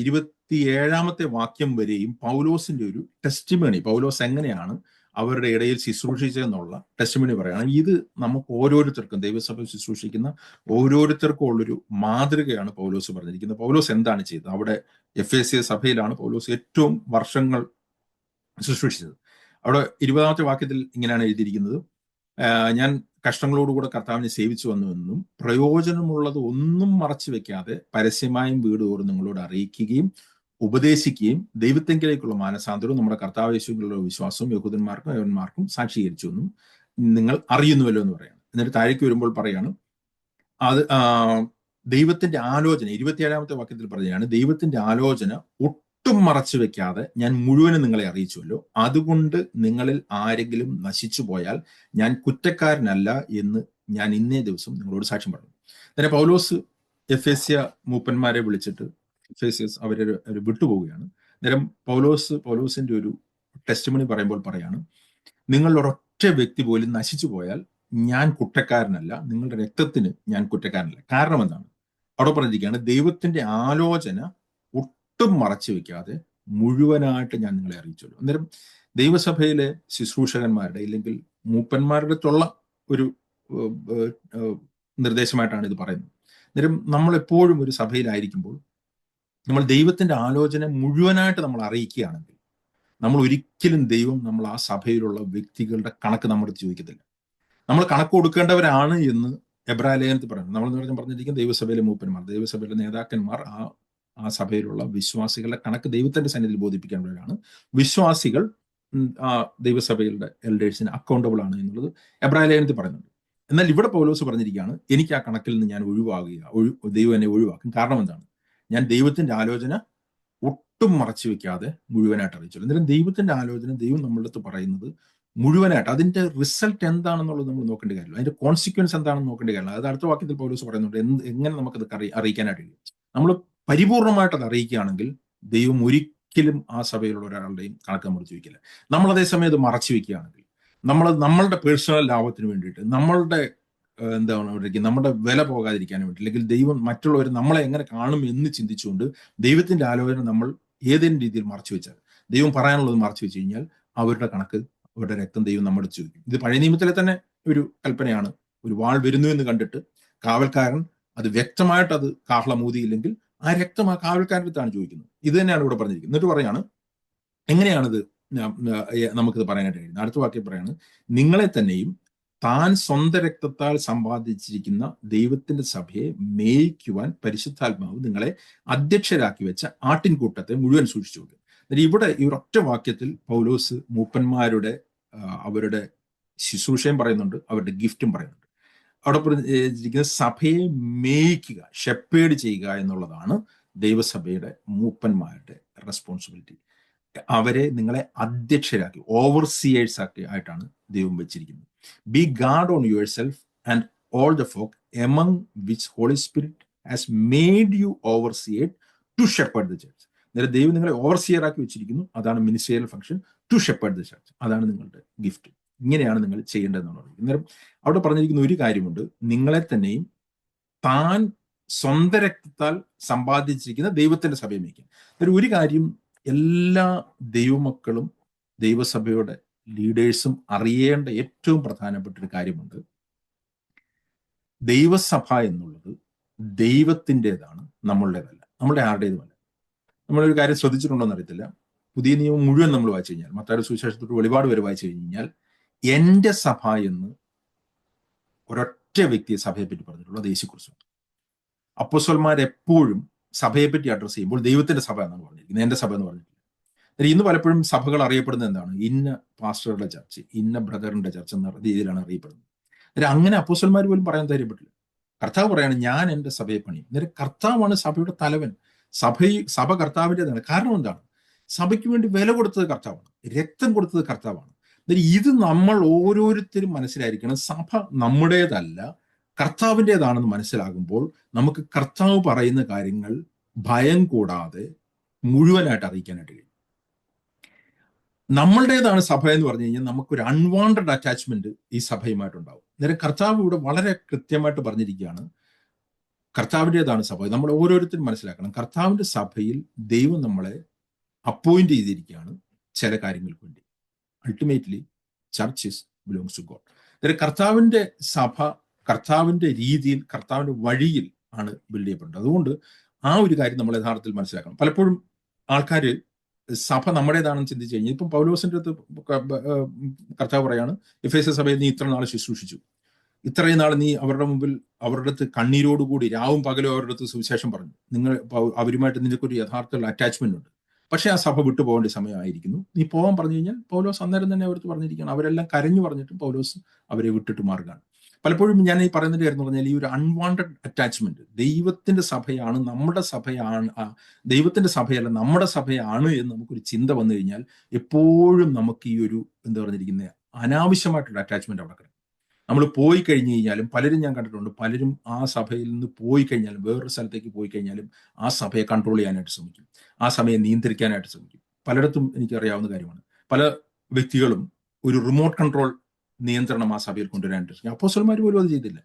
27-ാമത്തെ വാക്യം വരെയും പൗലോസിന്റെ ഒരു ടെസ്റ്റിമണി, പൗലോസ് എങ്ങനെയാണ് അവരുടെ ഇടയിൽ ശുശ്രൂഷിച്ചതെന്നുള്ള ടെസ്റ്റിമണി പറയാണ്. ഇത് നമുക്ക് ഓരോരുത്തർക്കും, ദൈവസഭ ശുശ്രൂഷിക്കുന്ന ഓരോരുത്തർക്കും ഉള്ളൊരു മാതൃകയാണ് പൗലോസ് പറഞ്ഞിരിക്കുന്നത്. പൗലോസ് എന്താണ് ചെയ്തത്? അവിടെ എഫെസ്യ സഭയിലാണ് പൗലോസ് ഏറ്റവും വർഷങ്ങൾ ശുശ്രൂഷിച്ചത്. അവിടെ 20-ാമത്തെ വാക്യത്തിൽ ഇങ്ങനെയാണ് എഴുതിയിരിക്കുന്നത്, ഞാൻ കഷ്ടങ്ങളോടുകൂടെ കർത്താവിനെ സേവിച്ചു വന്നുവെന്നും പ്രയോജനമുള്ളത് ഒന്നും മറച്ചു വെക്കാതെ പരസ്യമായും വീട് തോറും നിങ്ങളോട് അറിയിക്കുകയും ഉപദേശിക്കുകയും ദൈവത്തെങ്കിലേക്കുള്ള മാനസാന്തരവും നമ്മുടെ കർത്താവ് യേശുവിലുള്ള വിശ്വാസവും യഹൂദന്മാർക്കും യവന്മാർക്കും സാക്ഷീകരിച്ചു എന്നും നിങ്ങൾ അറിയുന്നുവല്ലോ എന്ന് പറയാണ്. എന്നിട്ട് താഴേക്ക് വരുമ്പോൾ പറയാണ്, അത് ദൈവത്തിന്റെ ആലോചന 27-ാമത്തെ വാക്യത്തിൽ പറയുകയാണ്, ദൈവത്തിന്റെ ആലോചന ഒട്ടും മറച്ചു വെക്കാതെ ഞാൻ മുഴുവനും നിങ്ങളെ അറിയിച്ചുവല്ലോ, അതുകൊണ്ട് നിങ്ങളിൽ ആരെങ്കിലും നശിച്ചു പോയാൽ ഞാൻ കുറ്റക്കാരനല്ല എന്ന് ഞാൻ ഇന്നേ ദിവസം നിങ്ങളോട് സാക്ഷ്യം പറഞ്ഞു. അന്നേരം പൗലോസ് എഫെസ്യ മൂപ്പന്മാരെ വിളിച്ചിട്ട് എഫെസ്യസ് അവരെ വിട്ടുപോവുകയാണ്. അന്നേരം പൗലോസിന്റെ ഒരു ടെസ്റ്റിമണി പറയുമ്പോൾ പറയാണ്, നിങ്ങൾ ഒരൊറ്റ വ്യക്തി പോലും നശിച്ചു പോയാൽ ഞാൻ കുറ്റക്കാരനല്ല, നിങ്ങളുടെ രക്തത്തിന് ഞാൻ കുറ്റക്കാരനല്ല. കാരണം എന്താണ്? അവിടെ പറഞ്ഞിരിക്കുകയാണ്, ദൈവത്തിന്റെ ആലോചന ഒട്ടും മറച്ചു വെക്കാതെ മുഴുവനായിട്ട് ഞാൻ നിങ്ങളെ അറിയിച്ചല്ലോ. അന്നേരം ദൈവസഭയിലെ ശുശ്രൂഷകന്മാരുടെ ഇല്ലെങ്കിൽ മൂപ്പന്മാരുടെ അടുത്തുള്ള ഒരു നിർദ്ദേശമായിട്ടാണ് ഇത് പറയുന്നത്. അന്നേരം നമ്മൾ എപ്പോഴും ഒരു സഭയിലായിരിക്കുമ്പോൾ നമ്മൾ ദൈവത്തിന്റെ ആലോചന മുഴുവനായിട്ട് നമ്മൾ അറിയിക്കുകയാണെങ്കിൽ നമ്മൾ ഒരിക്കലും നമ്മൾ ആ സഭയിലുള്ള വ്യക്തികളുടെ കണക്ക് നമ്മുടെ ചോദിക്കത്തില്ല. നമ്മൾ കണക്ക് കൊടുക്കേണ്ടവരാണ് എന്ന് എബ്രായ ലേഖനത്തിൽ പറയുന്നത്. നമ്മൾ പറഞ്ഞിരിക്കുന്ന ദൈവസഭയിലെ മൂപ്പന്മാർ, ദൈവസഭയിലെ നേതാക്കന്മാർ ആ സഭയിലുള്ള വിശ്വാസികളുടെ കണക്ക് ദൈവത്തിന്റെ സന്നിധിയിൽ ബോധിപ്പിക്കേണ്ടവരാണ്. വിശ്വാസികൾ ആ ദൈവസഭയുടെ എൽഡേഴ്സിന് അക്കൗണ്ടബിൾ ആണ് എന്നുള്ളത് എബ്രായ ലേഖനത്തിൽ പറയുന്നുണ്ട്. എന്നാൽ ഇവിടെ പൗലോസ് പറഞ്ഞിരിക്കുകയാണ്, എനിക്ക് ആ കണക്കിൽ നിന്ന് ഞാൻ ദൈവം എന്നെ ഒഴിവാക്കും. കാരണം എന്താണ്? ഞാൻ ദൈവത്തിന്റെ ആലോചന ഒട്ടും മറച്ചു വെക്കാതെ മുഴുവനായിട്ട് അറിയിച്ചു. എന്നാലും ദൈവത്തിന്റെ ആലോചന ദൈവം നമ്മളുടെ അടുത്ത് പറയുന്നത് മുഴുവനായിട്ട്, അതിന്റെ റിസൾട്ട് എന്താണെന്നുള്ളത് നമ്മൾ നോക്കേണ്ട കാര്യമില്ല, അതിന്റെ കോൺസിക്വൻസ് എന്താണെന്ന് നോക്കേണ്ട കാര്യമില്ല. അത് അടുത്ത വാക്യത്തിൽ പൗലോസ് പറയുന്നുണ്ട്, എങ്ങനെ നമുക്കത് അറിയിക്കാനായിട്ട് കഴിയും. നമ്മൾ പരിപൂർണമായിട്ട് അത് അറിയിക്കുകയാണെങ്കിൽ ദൈവം ഒരിക്കലും ആ സഭയിലുള്ള ഒരാളുടെയും കണക്ക് നമ്മൾ ചോദിക്കില്ല. നമ്മൾ അതേസമയം ഇത് മറച്ചു വെക്കുകയാണെങ്കിൽ, നമ്മളുടെ പേഴ്സണൽ ലാഭത്തിന് വേണ്ടിയിട്ട്, നമ്മളുടെ എന്താണ് പറയുക, നമ്മുടെ വില പോകാതിരിക്കാനും വേണ്ടി, അല്ലെങ്കിൽ ദൈവം മറ്റുള്ളവർ നമ്മളെ എങ്ങനെ കാണും എന്ന് ചിന്തിച്ചുകൊണ്ട് ദൈവത്തിന്റെ ആലോചന നമ്മൾ ഏതെങ്കിലും രീതിയിൽ മറച്ചു വെച്ചാൽ, ദൈവം പറയാനുള്ളത് മറച്ചു വെച്ച് കഴിഞ്ഞാൽ അവരുടെ കണക്ക്, അവരുടെ രക്തം ദൈവം നമ്മുടെ ചോദിക്കും. ഇത് പഴയ നിയമത്തിലെ തന്നെ ഒരു കൽപ്പനയാണ്. ഒരു വാൾ വരുന്നു എന്ന് കണ്ടിട്ട് കാവൽക്കാരൻ അത് വ്യക്തമായിട്ട് അത് കാഹളമൂതിയില്ലെങ്കിൽ ആ രക്തം ആ കാവൽക്കാരൻ്റെ അടുത്താണ് ചോദിക്കുന്നത്. ഇത് തന്നെയാണ് ഇവിടെ പറഞ്ഞിരിക്കുന്നത്. എന്നിട്ട് പറയാണ്, എങ്ങനെയാണിത് നമുക്കിത് പറയാനായിട്ട് കഴിയുന്നത്? അടുത്ത വാക്യം പറയാണ്, നിങ്ങളെ തന്നെയും താൻ സ്വന്തം രക്തത്താൽ സമ്പാദിച്ചിരിക്കുന്ന ദൈവത്തിന്റെ സഭയെ മേയിക്കുവാൻ പരിശുദ്ധാത്മാവ് നിങ്ങളെ അധ്യക്ഷരാക്കി വെച്ച ആട്ടിൻകൂട്ടത്തെ മുഴുവൻ സൂക്ഷിച്ചു കൊടുക്കും. ഇവിടെ ഈ ഒരൊറ്റ വാക്യത്തിൽ പൗലോസ് മൂപ്പന്മാരുടെ അവരുടെ ശുശ്രൂഷയും പറയുന്നുണ്ട്, അവരുടെ ഗിഫ്റ്റും പറയുന്നുണ്ട്. അവിടെ പറഞ്ഞിരിക്കുന്ന സഭയെ മേയിക്കുക, ഷെപ്പേഡ് ചെയ്യുക എന്നുള്ളതാണ് ദൈവസഭയുടെ മൂപ്പന്മാരുടെ റെസ്പോൺസിബിലിറ്റി. അവരെ നിങ്ങളെ അധ്യക്ഷരാക്കി, ഓവർസിയേഴ്സ് ആയിട്ടാണ് ദൈവം വെച്ചിരിക്കുന്നത്. Be guard on yourself and all the flock among which Holy Spirit has made you overseer to shepherd the church. അന്നേരം ദൈവം നിങ്ങളെ ഓവർസിയർ ആക്കി വെച്ചിരിക്കുന്നു. അതാണ് ministerial function. To shepherd the church, അതാണ് നിങ്ങളുടെ ഗിഫ്റ്റ്. ഇങ്ങനെയാണ് നിങ്ങൾ ചെയ്യേണ്ടതെന്നുള്ളത്. അന്നേരം അവിടെ പറഞ്ഞിരിക്കുന്ന ഒരു കാര്യമുണ്ട്, നിങ്ങളെ തന്നെയും താൻ സ്വന്തം രക്തത്താൽ സമ്പാദിച്ചിരിക്കുന്ന ദൈവത്തിന്റെ സഭയെ മേയ്ക്കുക. ഒരു കാര്യം എല്ലാ ദൈവമക്കളും ദൈവസഭയുടെ ലീഡേഴ്സും അറിയേണ്ട ഏറ്റവും പ്രധാനപ്പെട്ട ഒരു കാര്യമുണ്ട്. ദൈവസഭ എന്നുള്ളത് ദൈവത്തിൻ്റെതാണ്, നമ്മളുടേതല്ല, നമ്മളുടെ ആരുടേതുമല്ല. നമ്മളൊരു കാര്യം ശ്രദ്ധിച്ചിട്ടുണ്ടോ എന്നറിയത്തില്ല. പുതിയ നിയമം മുഴുവൻ നമ്മൾ വായിച്ചു കഴിഞ്ഞാൽ, മത്തായിയുടെ സുവിശേഷത്തോട്ട് വെളിപാട് വരെ വായിച്ചു കഴിഞ്ഞാൽ, എന്റെ സഭ എന്ന് ഒരൊറ്റ വ്യക്തിയെ സഭയെ പറ്റി പറഞ്ഞിട്ടുള്ളത് യേശുക്രിസ്തു. അപ്പോസ്തലന്മാരെപ്പോഴും സഭയെ പറ്റി അഡ്രസ് ചെയ്യുമ്പോൾ ദൈവത്തിന്റെ സഭ എന്നാണ് പറഞ്ഞിരിക്കുന്നത്, എന്റെ സഭ എന്ന് പറഞ്ഞിട്ടില്ല. ഇന്ന് പലപ്പോഴും സഭകൾ അറിയപ്പെടുന്നത് എന്താണ്? ഇന്ന പാസ്റ്ററുടെ ചർച്ച്, ഇന്ന ബ്രദറിന്റെ ചർച്ച് എന്ന രീതിയിലാണ് അറിയപ്പെടുന്നത്. അങ്ങനെ അപ്പോസ്തലന്മാർ പോലും പറയാൻ ധൈര്യപ്പെട്ടില്ല. കർത്താവ് പറയാണ്, ഞാൻ എന്റെ സഭയെ പണിയും. അന്നേരം കർത്താവാണ് സഭയുടെ തലവൻ. സഭ കർത്താവിൻ്റെതാണ്. കാരണം എന്താണ്? സഭയ്ക്ക് വേണ്ടി വില കൊടുത്തത് കർത്താവാണ്, രക്തം കൊടുത്തത് കർത്താവാണ്. ഇത് നമ്മൾ ഓരോരുത്തരും മനസ്സിലായിരിക്കണം. സഭ നമ്മുടേതല്ല, കർത്താവിൻ്റെതാണെന്ന് മനസ്സിലാകുമ്പോൾ നമുക്ക് കർത്താവ് പറയുന്ന കാര്യങ്ങൾ ഭയം കൂടാതെ മുഴുവനായിട്ട് അറിയിക്കാനായിട്ട് കഴിയും. നമ്മളുടേതാണ് സഭ എന്ന് പറഞ്ഞു കഴിഞ്ഞാൽ നമുക്കൊരു അൺവാണ്ടഡ് അറ്റാച്ച്മെന്റ് ഈ സഭയുമായിട്ടുണ്ടാവും. നേരം കർത്താവ് ഇവിടെ വളരെ കൃത്യമായിട്ട് പറഞ്ഞിരിക്കുകയാണ്, കർത്താവിൻ്റെതാണ് സഭ. നമ്മൾ ഓരോരുത്തരും മനസ്സിലാക്കണം, കർത്താവിന്റെ സഭയിൽ ദൈവം നമ്മളെ അപ്പോയിന്റ് ചെയ്തിരിക്കുകയാണ് ചില കാര്യങ്ങൾക്ക് വേണ്ടി. Ultimately church belongs to God. അതായത് കർത്താവിന്റെ സഭ കർത്താവിന്റെ രീതിയിൽ, കർത്താവിന്റെ വഴിയിൽ ആണ് ബിൽഡ് ചെയ്യപ്പെടുന്നത്. അതുകൊണ്ട് ആ ഒരു കാര്യം നമ്മൾ യഥാർത്ഥത്തിൽ മനസ്സിലാക്കണം. പലപ്പോഴും ആൾക്കാർ സഭ നമ്മുടേതാണെന്ന് ചിന്തിച്ചു കഴിഞ്ഞാൽ, ഇപ്പം പൗലോസിന്റെ അടുത്ത് കർത്താവ് പറയാണ്, എഫേസ്യ സഭയിൽ നീ ഇത്ര നാൾ ശുശ്രൂഷിച്ചു, ഇത്രയും നാൾ നീ അവരുടെ മുമ്പിൽ അവരുടെ അടുത്ത് കണ്ണീരോടുകൂടി രാവും പകലും അവരുടെ അടുത്ത് സുവിശേഷം പറഞ്ഞു, നിങ്ങൾ അവരുമായിട്ട് നിനക്കൊരു യഥാർത്ഥ അറ്റാച്ച്മെന്റ് ഉണ്ട്. പക്ഷെ ആ സഭ വിട്ടു പോകേണ്ട സമയമായിരിക്കുന്നു, നീ പോകാൻ പറഞ്ഞു കഴിഞ്ഞാൽ പൗലോസ് അന്നേരം തന്നെ അവർക്ക് പറഞ്ഞിരിക്കുകയാണ്. അവരെല്ലാം കരഞ്ഞു പറഞ്ഞിട്ടും പൗലോസ് അവരെ വിട്ടിട്ട് മാറുകയാണ്. പലപ്പോഴും ഞാൻ ഈ പറയുന്നതിന്റെ കാര്യം എന്ന് പറഞ്ഞാൽ, ഈ ഒരു അൺവാണ്ടഡ് അറ്റാച്ച്മെന്റ്, ദൈവത്തിന്റെ സഭയാണ് നമ്മുടെ സഭയാണ്, ദൈവത്തിന്റെ സഭയല്ല നമ്മുടെ സഭയാണ് എന്ന് നമുക്കൊരു ചിന്ത വന്നു കഴിഞ്ഞാൽ എപ്പോഴും നമുക്ക് ഈ ഒരു എന്താ പറഞ്ഞിരിക്കുന്ന അനാവശ്യമായിട്ടുള്ള അറ്റാച്ച്മെന്റ് അവിടെ കിടക്കും. നമ്മൾ പോയി കഴിഞ്ഞു കഴിഞ്ഞാലും, പലരും ഞാൻ കണ്ടിട്ടുണ്ട്, പലരും ആ സഭയിൽ നിന്ന് പോയി കഴിഞ്ഞാലും, വേറൊരു സ്ഥലത്തേക്ക് പോയി കഴിഞ്ഞാലും ആ സഭയെ കൺട്രോൾ ചെയ്യാനായിട്ട് ശ്രമിക്കും, ആ സഭയെ നിയന്ത്രിക്കാനായിട്ട് ശ്രമിക്കും. പലയിടത്തും എനിക്കറിയാവുന്ന കാര്യമാണ്. പല വ്യക്തികളും ഒരു റിമോട്ട് കൺട്രോൾ നിയന്ത്രണം ആ സഭയിൽ കൊണ്ടുവരാനായിട്ട് ശ്രമിക്കും. അപ്പോസ്തലന്മാർ പോലും അത് ചെയ്തില്ല.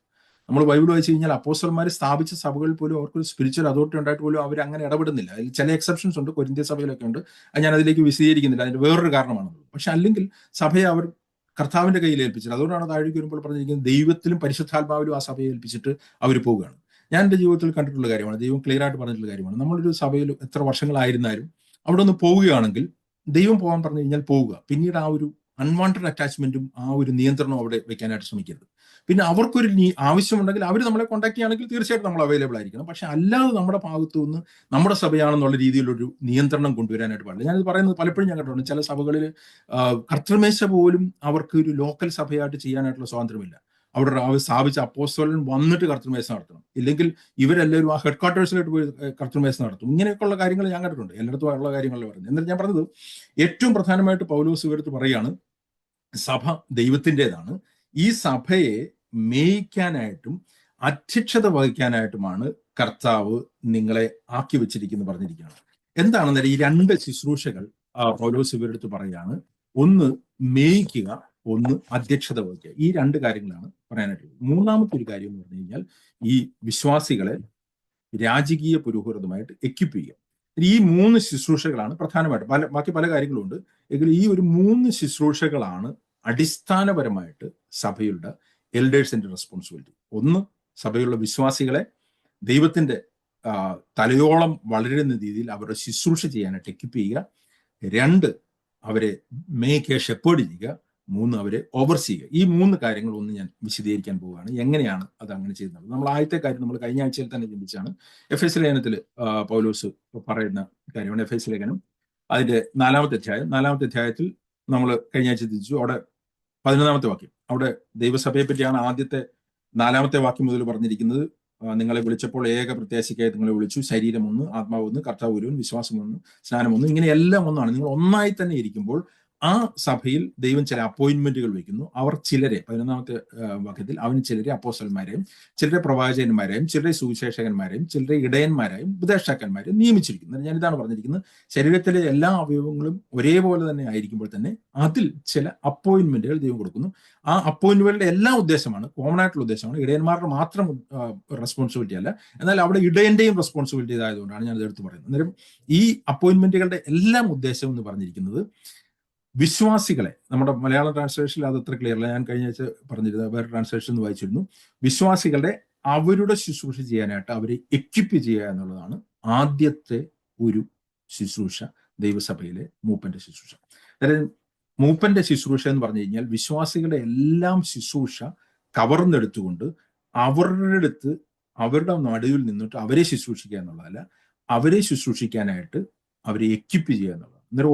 നമ്മൾ ബൈബിൾ വായിച്ചു കഴിഞ്ഞാൽ അപ്പോസ്തലന്മാർ സ്ഥാപിച്ച സഭകളിൽ പോലും അവർക്കൊരു സ്പിരിച്വൽ അതോറിറ്റി ഉണ്ടായിട്ട് പോലും അവർ അങ്ങനെ ഇടപെടുന്നില്ല. അതിൽ ചില എക്സെപ്ഷൻസ് ഉണ്ട്, കൊരിന്ത്യ സഭയിലൊക്കെ ഉണ്ട്, അത് ഞാൻ അതിലേക്ക് വിശദീകരിക്കുന്നില്ല, അതിന്റെ വേറൊരു കാരണമാണത്. പക്ഷെ അല്ലെങ്കിൽ സഭയെ അവർ കർത്താവിന്റെ കയ്യിൽ ഏൽപ്പിച്ചത്. അതുകൊണ്ടാണ് താഴേക്ക് വരുമ്പോൾ പറഞ്ഞിരിക്കുന്നത്, ദൈവത്തിലും പരിശുദ്ധാത്മാവിലും ആ സഭയെ ഏൽപ്പിച്ചിട്ട് അവർ പോവുകയാണ്. ഞാൻ എൻ്റെ ജീവിതത്തിൽ കണ്ടിട്ടുള്ള കാര്യമാണ്, ദൈവം ക്ലിയർ ആയിട്ട് പറഞ്ഞിട്ടുള്ള കാര്യമാണ്. നമ്മളൊരു സഭയിൽ എത്ര വർഷങ്ങളായിരുന്നാലും അവിടെ ഒന്ന് പോവുകയാണെങ്കിൽ, ദൈവം പോകാൻ പറഞ്ഞു കഴിഞ്ഞാൽ പോവുക. പിന്നീട് ആ ഒരു അൺവാണ്ടഡ് അറ്റാച്ച്മെന്റും ആ ഒരു നിയന്ത്രണവും അവിടെ വെക്കാനായിട്ട് ശ്രമിക്കരുത്. പിന്നെ അവർക്കൊരു ആവശ്യമുണ്ടെങ്കിൽ അവർ നമ്മളെ കോൺടാക്ട് ചെയ്യുകയാണെങ്കിൽ തീർച്ചയായിട്ടും നമ്മൾ അവൈലബിൾ ആയിരിക്കണം. പക്ഷെ അല്ലാതെ നമ്മുടെ ഭാഗത്തു നിന്ന് നമ്മുടെ സഭയാണെന്നുള്ള രീതിയിലൊരു നിയന്ത്രണം കൊണ്ടുവരാനായിട്ട് പാടില്ല. ഞാനിത് പറയുന്നത് പലപ്പോഴും ഞാൻ കണ്ടിട്ടുണ്ട്. ചില സഭകളിൽ കർത്തൃമേശ പോലും അവർക്ക് ഒരു ലോക്കൽ സഭയായിട്ട് ചെയ്യാനായിട്ടുള്ള സ്വാതന്ത്ര്യമില്ല. അവിടെ സ്ഥാപിച്ച അപ്പോസ്തലൻ വന്നിട്ട് കർത്തൃമേശ നടത്തണം, ഇല്ലെങ്കിൽ ഇവരെല്ലാവരും ആ ഹെഡ് ക്വാർട്ടേഴ്സിലോട്ട് പോയി കർത്തൃമേശ നടത്തും. ഇങ്ങനെയൊക്കെയുള്ള കാര്യങ്ങൾ ഞാൻ കണ്ടിട്ടുണ്ട്. എല്ലായിടത്തും ഉള്ള കാര്യങ്ങളല്ല പറയുന്നത്. എന്നാൽ ഞാൻ പറഞ്ഞത് ഏറ്റവും പ്രധാനമായിട്ട് പൗലോസ് ഇവരടുത്ത് പറയുകയാണ്, സഭ ദൈവത്തിൻ്റെതാണ്. ഈ സഭയെ മേയിക്കാനായിട്ടും അധ്യക്ഷത വഹിക്കാനായിട്ടുമാണ് കർത്താവ് നിങ്ങളെ ആക്കി വെച്ചിരിക്കുന്നു പറഞ്ഞിരിക്കുകയാണ്. എന്താണെന്നല്ല ഈ രണ്ട് ശുശ്രൂഷകൾ പൗലോസ് ഇവരടുത്ത് പറയുകയാണ്. ഒന്ന് മേയിക്കുക, ഒന്ന് അധ്യക്ഷത വഹിക്കുക. ഈ രണ്ട് കാര്യങ്ങളാണ് പറയാനായിട്ടുള്ളത്. മൂന്നാമത്തെ ഒരു കാര്യം എന്ന് പറഞ്ഞു കഴിഞ്ഞാൽ ഈ വിശ്വാസികളെ രാജകീയ പുരോഹിതമായിട്ട് എക്വിപ്പ് ചെയ്യുക. ഈ മൂന്ന് ശുശ്രൂഷകളാണ് പ്രധാനമായിട്ട്. ബാക്കി പല കാര്യങ്ങളുണ്ട് എങ്കിലും ഈ ഒരു മൂന്ന് ശുശ്രൂഷകളാണ് അടിസ്ഥാനപരമായിട്ട് സഭയുടെ എൽഡേഴ്സിന്റെ റെസ്പോൺസിബിലിറ്റി. ഒന്ന്, സഭയുള്ള വിശ്വാസികളെ ദൈവത്തിന്റെ തലയോളം വളരുന്ന രീതിയിൽ അവരുടെ ശുശ്രൂഷ ചെയ്യാനായിട്ട് എക്വിപ്പ് ചെയ്യുക. രണ്ട്, അവരെ മേക്ക് എ ഷെപ്പേർഡ് ചെയ്യുക. മൂന്ന്, അവരെ ഓവർസീ ചെയ്യുക. ഈ മൂന്ന് കാര്യങ്ങൾ ഒന്ന് ഞാൻ വിശദീകരിക്കാൻ പോവുകയാണ്. എങ്ങനെയാണ് അത് അങ്ങനെ ചെയ്യുന്നത്? നമ്മൾ ആദ്യത്തെ കാര്യം നമ്മൾ കഴിഞ്ഞ ആഴ്ചയിൽ തന്നെ ചിന്തിച്ചാണ്. എഫേസ്യ ലേഖനത്തിൽ പൗലോസ് പറയുന്ന കാര്യമാണ്. എഫേസ്യ ലേഖനം അതിന്റെ 4-ാമത്തെ അധ്യായത്തിൽ നമ്മൾ കഴിഞ്ഞ ആഴ്ച ചിന്തിച്ചു. അവിടെ 11-ാമത്തെ വാക്യം, അവിടെ ദൈവസഭയെ പറ്റിയാണ് ആദ്യത്തെ 4-ാമത്തെ വാക്യം മുതൽ പറഞ്ഞിരിക്കുന്നത്. നിങ്ങളെ വിളിച്ചപ്പോൾ ഏക പ്രത്യാശയ്ക്കായി നിങ്ങളെ വിളിച്ചു. ശരീരം ഒന്ന്, ആത്മാവ് ഒന്ന്, കർത്താവ് ഒരുവൻ, വിശ്വാസം ഒന്ന്, സ്നാനം ഒന്ന്. ഇങ്ങനെ എല്ലാം ഒന്നാണ്. നിങ്ങൾ ഒന്നായി തന്നെ ഇരിക്കുമ്പോൾ ആ സഭയിൽ ദൈവം ചില അപ്പോയിന്റ്മെന്റുകൾ വയ്ക്കുന്നു. അവർ ചിലരെ 11-ാമത്തെ വാക്യത്തിൽ അവന് ചിലരെ അപ്പോസ്തലന്മാരെയും ചിലരെ പ്രവാചകന്മാരെയും ചിലരെ സുവിശേഷകന്മാരെയും ചിലരെ ഇടയന്മാരെയും ഉപദേഷ്ടാക്കന്മാരെയും നിയമിച്ചിരിക്കുന്നു. ഞാനിതാണ് പറഞ്ഞിരിക്കുന്നത്. ശരീരത്തിലെ എല്ലാ അവയവങ്ങളും ഒരേപോലെ തന്നെ ആയിരിക്കുമ്പോൾ തന്നെ അതിൽ ചില അപ്പോയിന്റ്മെന്റുകൾ ദൈവം കൊടുക്കുന്നു. ആ അപ്പോയിന്റ്മെന്റുകളുടെ എല്ലാ ഉദ്ദേശമാണ്, കോമൺ ആയിട്ടുള്ള ഉദ്ദേശമാണ്. ഇടയന്മാരുടെ മാത്രം റെസ്പോൺസിബിലിറ്റി അല്ല, എന്നാൽ അവിടെ ഇടയന്റെയും റെസ്പോൺസിബിലിറ്റി ഇതായതുകൊണ്ടാണ് ഞാൻ എടുത്ത് പറയുന്നത്. അന്നേരം ഈ അപ്പോയിന്റ്മെന്റുകളുടെ എല്ലാം ഉദ്ദേശം എന്ന് പറഞ്ഞിരിക്കുന്നത് വിശ്വാസികളെ, നമ്മുടെ മലയാളം ട്രാൻസ്ലേഷനിൽ അത് അത്ര ക്ലിയർ അല്ല, ഞാൻ കഴിഞ്ഞ ആഴ്ച പറഞ്ഞിരുന്നത് വേറെ ട്രാൻസ്ലേഷൻ വായിച്ചിരുന്നു. വിശ്വാസികളുടെ അവരുടെ ശുശ്രൂഷ ചെയ്യാനായിട്ട് അവരെ എക്വിപ്പ് ചെയ്യുക എന്നുള്ളതാണ് ആദ്യത്തെ ഒരു ശുശ്രൂഷ, ദൈവസഭയിലെ മൂപ്പന്റെ ശുശ്രൂഷ. അതായത് മൂപ്പന്റെ ശുശ്രൂഷ എന്ന് പറഞ്ഞു കഴിഞ്ഞാൽ വിശ്വാസികളുടെ എല്ലാം ശുശ്രൂഷ കവർന്നെടുത്തുകൊണ്ട് അവരുടെ നടുവിൽ നിന്നിട്ട് അവരെ ശുശ്രൂഷിക്കുക എന്നുള്ളതല്ല, അവരെ ശുശ്രൂഷിക്കാനായിട്ട് അവരെ എക്വിപ്പ് ചെയ്യുക എന്നുള്ളതാണ്. അന്നേരം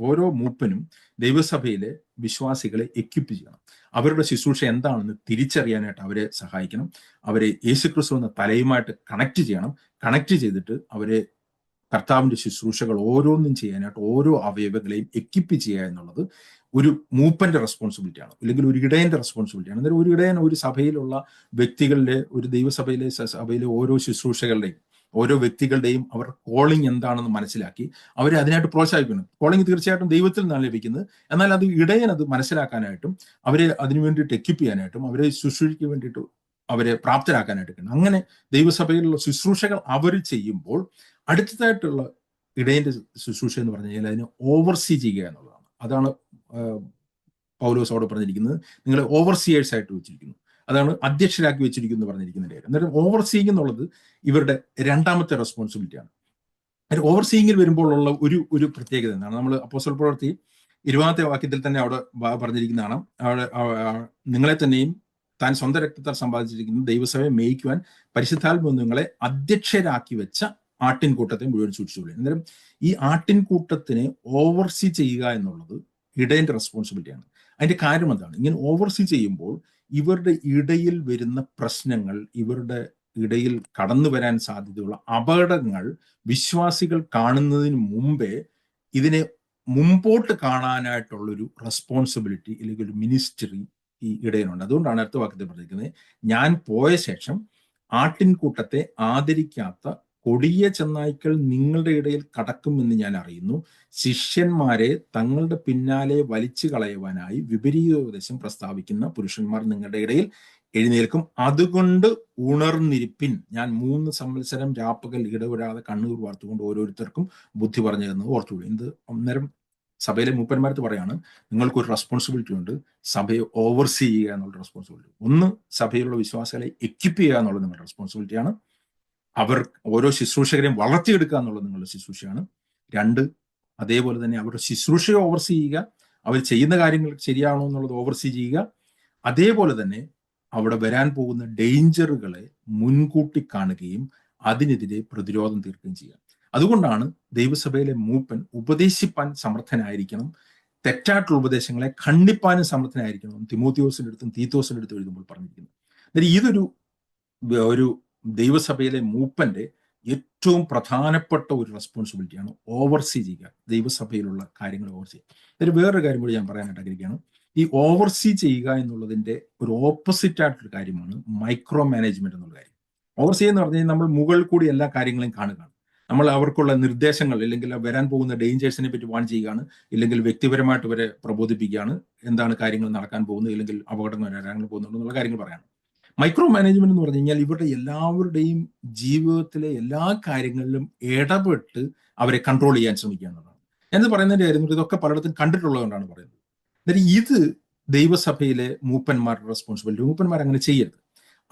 ഓരോ മൂപ്പനും ദൈവസഭയിലെ വിശ്വാസികളെ എക്വിപ്പ് ചെയ്യണം. അവരുടെ ശുശ്രൂഷ എന്താണെന്ന് തിരിച്ചറിയാനായിട്ട് അവരെ സഹായിക്കണം. അവരെ യേശുക്രിസ്തു എന്ന തലയുമായിട്ട് കണക്ട് ചെയ്യണം. കണക്ട് ചെയ്തിട്ട് അവരെ കർത്താവിന്റെ ശുശ്രൂഷകൾ ഓരോന്നും ചെയ്യാനായിട്ട് ഓരോ അവയവങ്ങളെയും എക്വിപ്പ് ചെയ്യുക എന്നുള്ളത് ഒരു മൂപ്പന്റെ റെസ്പോൺസിബിലിറ്റിയാണ്, അല്ലെങ്കിൽ ഒരു ഇടയന്റെ റെസ്പോൺസിബിലിറ്റിയാണ്. അന്നേരം ഒരു ഇടയൻ ഒരു സഭയിലുള്ള വ്യക്തികളുടെ, ഒരു സഭയിലെ ഓരോ ശുശ്രൂഷകളുടെയും ഓരോ വ്യക്തികളുടെയും അവരുടെ കോളിംഗ് എന്താണെന്ന് മനസ്സിലാക്കി അവരെ അതിനായിട്ട് പ്രോത്സാഹിപ്പിക്കണം. കോളിംഗ് തീർച്ചയായിട്ടും ദൈവത്തിൽ നിന്നാണ് ലഭിക്കുന്നത്. എന്നാൽ അത് ഇടയൻ അത് മനസ്സിലാക്കാനായിട്ടും അവരെ അതിനു വേണ്ടിയിട്ട് എക്വിപ്പ് ചെയ്യാനായിട്ടും അവരെ ശുശ്രൂഷയ്ക്ക് വേണ്ടിയിട്ട് അവരെ പ്രാപ്തരാക്കാനായിട്ട്. അങ്ങനെ ദൈവസഭയിലുള്ള ശുശ്രൂഷകൾ അവർ ചെയ്യുമ്പോൾ അടുത്തതായിട്ടുള്ള ഇടയന്റെ ശുശ്രൂഷ എന്ന് പറഞ്ഞു കഴിഞ്ഞാൽ അതിനെ ഓവർസീ ചെയ്യുക എന്നുള്ളതാണ്. അതാണ് പൗലോസ് അവിടെ പറഞ്ഞിരിക്കുന്നത്. നിങ്ങളെ ഓവർസിയേഴ്സ് ആയിട്ട് വെച്ചിരിക്കുന്നു, അതാണ് അധ്യക്ഷരാക്കി വെച്ചിരിക്കുന്നു പറഞ്ഞിരിക്കുന്നതിന്റെ കാര്യം. അന്നേരം ഓവർസീയിങ് എന്നുള്ളത് ഇവരുടെ രണ്ടാമത്തെ റെസ്പോൺസിബിലിറ്റിയാണ്. ഓവർസീയിങ്ങിൽ വരുമ്പോൾ ഉള്ള ഒരു പ്രത്യേകത എന്താണ്? നമ്മൾ അപ്പോസ്തല പ്രവൃത്തി 20-ാമത്തെ വാക്യത്തിൽ തന്നെ അവിടെ പറഞ്ഞിരിക്കുന്നതാണ്. അവിടെ നിങ്ങളെ തന്നെയും താൻ സ്വന്തം രക്തത്താൽ സമ്പാദിച്ചിരിക്കുന്ന ദൈവസഭയെ മേയിക്കുവാൻ പരിശുദ്ധാത്മാവ് നിങ്ങളെ അധ്യക്ഷരാക്കി വെച്ച ആട്ടിൻകൂട്ടത്തെ മുഴുവൻ സൂക്ഷിച്ചുകൊള്ളു. അന്നേരം ഈ ആട്ടിൻകൂട്ടത്തിനെ ഓവർസീ ചെയ്യുക എന്നുള്ളത് ഇടയന്റെ റെസ്പോൺസിബിലിറ്റിയാണ്. അതിന്റെ കാര്യം എന്താണ്? ഇങ്ങനെ ഓവർസീ ചെയ്യുമ്പോൾ ഇവരുടെ ഇടയിൽ വരുന്ന പ്രശ്നങ്ങൾ, ഇവരുടെ ഇടയിൽ കടന്നു വരാൻ സാധ്യതയുള്ള അപകടങ്ങൾ വിശ്വാസികൾ കാണുന്നതിന് മുമ്പേ ഇതിനെ മുമ്പോട്ട് കാണാനായിട്ടുള്ളൊരു റെസ്പോൺസിബിലിറ്റി അല്ലെങ്കിൽ ഒരു മിനിസ്റ്ററി ഈ ഇടയനുണ്ട്. അതുകൊണ്ടാണ് അടുത്ത വാക്യത്തിൽ പറഞ്ഞിരിക്കുന്നത്, ഞാൻ പോയ ശേഷം ആട്ടിൻകൂട്ടത്തെ ആദരിക്കാത്ത കൊടിയ ചെന്നായ്ക്കൾ നിങ്ങളുടെ ഇടയിൽ കടക്കുമെന്ന് ഞാൻ അറിയുന്നു. ശിഷ്യന്മാരെ തങ്ങളുടെ പിന്നാലെ വലിച്ചു കളയുവാനായി വിപരീതോപദേശം പ്രസ്താവിക്കുന്ന പുരുഷന്മാർ നിങ്ങളുടെ ഇടയിൽ എഴുന്നേൽക്കും. അതുകൊണ്ട് ഉണർന്നിരിപ്പിൻ. ഞാൻ 3 സംവത്സരം രാപ്പകൽ ഇടവിടാതെ കണ്ണൂർ വാർത്തുകൊണ്ട് ഓരോരുത്തർക്കും ബുദ്ധി പറഞ്ഞു തന്നു ഓർത്തുള്ളൂ. ഇത് അന്നേരം സഭയിലെ മൂപ്പന്മാരത്ത് പറയാണ്, നിങ്ങൾക്കൊരു റെസ്പോൺസിബിലിറ്റി ഉണ്ട്, സഭയെ ഓവർസീ ചെയ്യുക എന്നുള്ള റെസ്പോൺസിബിലിറ്റി. ഒന്ന്, സഭയിലുള്ള വിശ്വാസികളെ എക്വിപ്പ് ചെയ്യുക എന്നുള്ളത് നിങ്ങളുടെ റെസ്പോൺസിബിലിറ്റിയാണ്. അവർ ഓരോ ശുശ്രൂഷകരെയും വളർത്തിയെടുക്കുക എന്നുള്ളത് നിങ്ങളുടെ ശുശ്രൂഷയാണ്. രണ്ട്, അതേപോലെ തന്നെ അവരുടെ ശുശ്രൂഷയെ ഓവർസീ ചെയ്യുക, അവർ ചെയ്യുന്ന കാര്യങ്ങൾ ശരിയാണോ എന്നുള്ളത് ഓവർസീ ചെയ്യുക. അതേപോലെ തന്നെ അവിടെ വരാൻ പോകുന്ന ഡേഞ്ചറുകളെ മുൻകൂട്ടി കാണുകയും അതിനെതിരെ പ്രതിരോധം തീർക്കുകയും ചെയ്യുക. അതുകൊണ്ടാണ് ദൈവസഭയിലെ മൂപ്പൻ ഉപദേശിപ്പാൻ സമർത്ഥനായിരിക്കണം, തെറ്റായിട്ടുള്ള ഉപദേശങ്ങളെ ഖണ്ഡിപ്പാനും സമർത്ഥനായിരിക്കണം. തിമോത്തിയോസിന്റെ അടുത്തും തീത്തോസിന്റെ അടുത്തും എഴുതുമ്പോൾ പറഞ്ഞിരിക്കുന്നത്. ഇതൊരു ദൈവസഭയിലെ മൂപ്പന്റെ ഏറ്റവും പ്രധാനപ്പെട്ട ഒരു റെസ്പോൺസിബിലിറ്റിയാണ് ഓവർസീ ചെയ്യുക, ദൈവസഭയിലുള്ള കാര്യങ്ങൾ ഓവർസീ ചെയ്യുക. വേറൊരു കാര്യം കൂടി ഞാൻ പറയാനായിട്ട് ആഗ്രഹിക്കുകയാണ്. ഈ ഓവർസീ ചെയ്യുക എന്നുള്ളതിന്റെ ഒരു ഓപ്പോസിറ്റ് ആയിട്ടൊരു കാര്യമാണ് മൈക്രോ മാനേജ്മെന്റ് എന്നുള്ള കാര്യം. ഓവർസീ എന്ന് പറഞ്ഞു കഴിഞ്ഞാൽ നമ്മൾ മുകളിൽ കൂടി എല്ലാ കാര്യങ്ങളെയും കാണുകയാണ്. നമ്മൾ അവർക്കുള്ള നിർദ്ദേശങ്ങൾ ഇല്ലെങ്കിൽ വരാൻ പോകുന്ന ഡേഞ്ചേഴ്സിനെ പറ്റി വാൺ ചെയ്യുകയാണ്, ഇല്ലെങ്കിൽ വ്യക്തിപരമായിട്ട് ഇവരെ പ്രബോധിപ്പിക്കുകയാണ്, എന്താണ് കാര്യങ്ങൾ നടക്കാൻ പോകുന്നത്, ഇല്ലെങ്കിൽ അപകടങ്ങൾ വരാൻ പോകുന്നുണ്ട് എന്നുള്ള കാര്യങ്ങൾ പറയാണ്. മൈക്രോ മാനേജ്മെന്റ് എന്ന് പറഞ്ഞു കഴിഞ്ഞാൽ ഇവരുടെ എല്ലാവരുടെയും ജീവിതത്തിലെ എല്ലാ കാര്യങ്ങളിലും ഇടപെട്ട് അവരെ കൺട്രോൾ ചെയ്യാൻ ശ്രമിക്കുക എന്നുള്ളതാണ്. എന്ന് പറയുന്നതിന്റെ കാര്യം ഇതൊക്കെ പലയിടത്തും കണ്ടിട്ടുള്ളതുകൊണ്ടാണ് പറയുന്നത്. എന്നിട്ട് ഇത് ദൈവസഭയിലെ മൂപ്പന്മാരുടെ റെസ്പോൺസിബിലിറ്റി. മൂപ്പന്മാർ അങ്ങനെ ചെയ്യരുത്.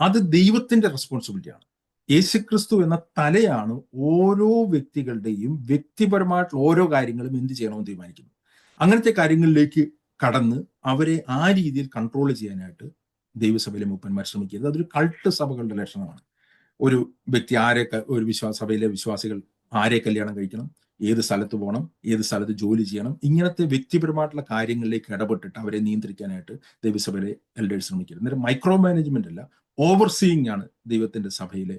അത് ദൈവത്തിന്റെ റെസ്പോൺസിബിലിറ്റിയാണ്. യേശുക്രിസ്തു എന്ന തലയാണ് ഓരോ വ്യക്തികളുടെയും വ്യക്തിപരമായിട്ടുള്ള ഓരോ കാര്യങ്ങളും എന്ത് ചെയ്യണമെന്ന് തീരുമാനിക്കുന്നത്. അങ്ങനത്തെ കാര്യങ്ങളിലേക്ക് കടന്ന് അവരെ ആ രീതിയിൽ കൺട്രോൾ ചെയ്യാനായിട്ട് ദൈവസഭയിലെ മൂപ്പന്മാർ ശ്രമിക്കരുത്. അതൊരു കൾട്ട് സഭകളുടെ ലക്ഷണമാണ്. ഒരു വ്യക്തി ഒരു സഭയിലെ വിശ്വാസികൾ ആരെ കല്യാണം കഴിക്കണം, ഏത് സ്ഥലത്ത് പോകണം, ഏത് സ്ഥലത്ത് ജോലി ചെയ്യണം, ഇങ്ങനത്തെ വ്യക്തിപരമായിട്ടുള്ള കാര്യങ്ങളിലേക്ക് ഇടപെട്ടിട്ട് അവരെ നിയന്ത്രിക്കാനായിട്ട് ദൈവസഭയിലെ എൽഡേഴ്സ് ശ്രമിക്കരുത്. അന്നേരം മൈക്രോ മാനേജ്മെന്റ് അല്ല, ഓവർസീയിങ് ആണ് ദൈവത്തിന്റെ സഭയിലെ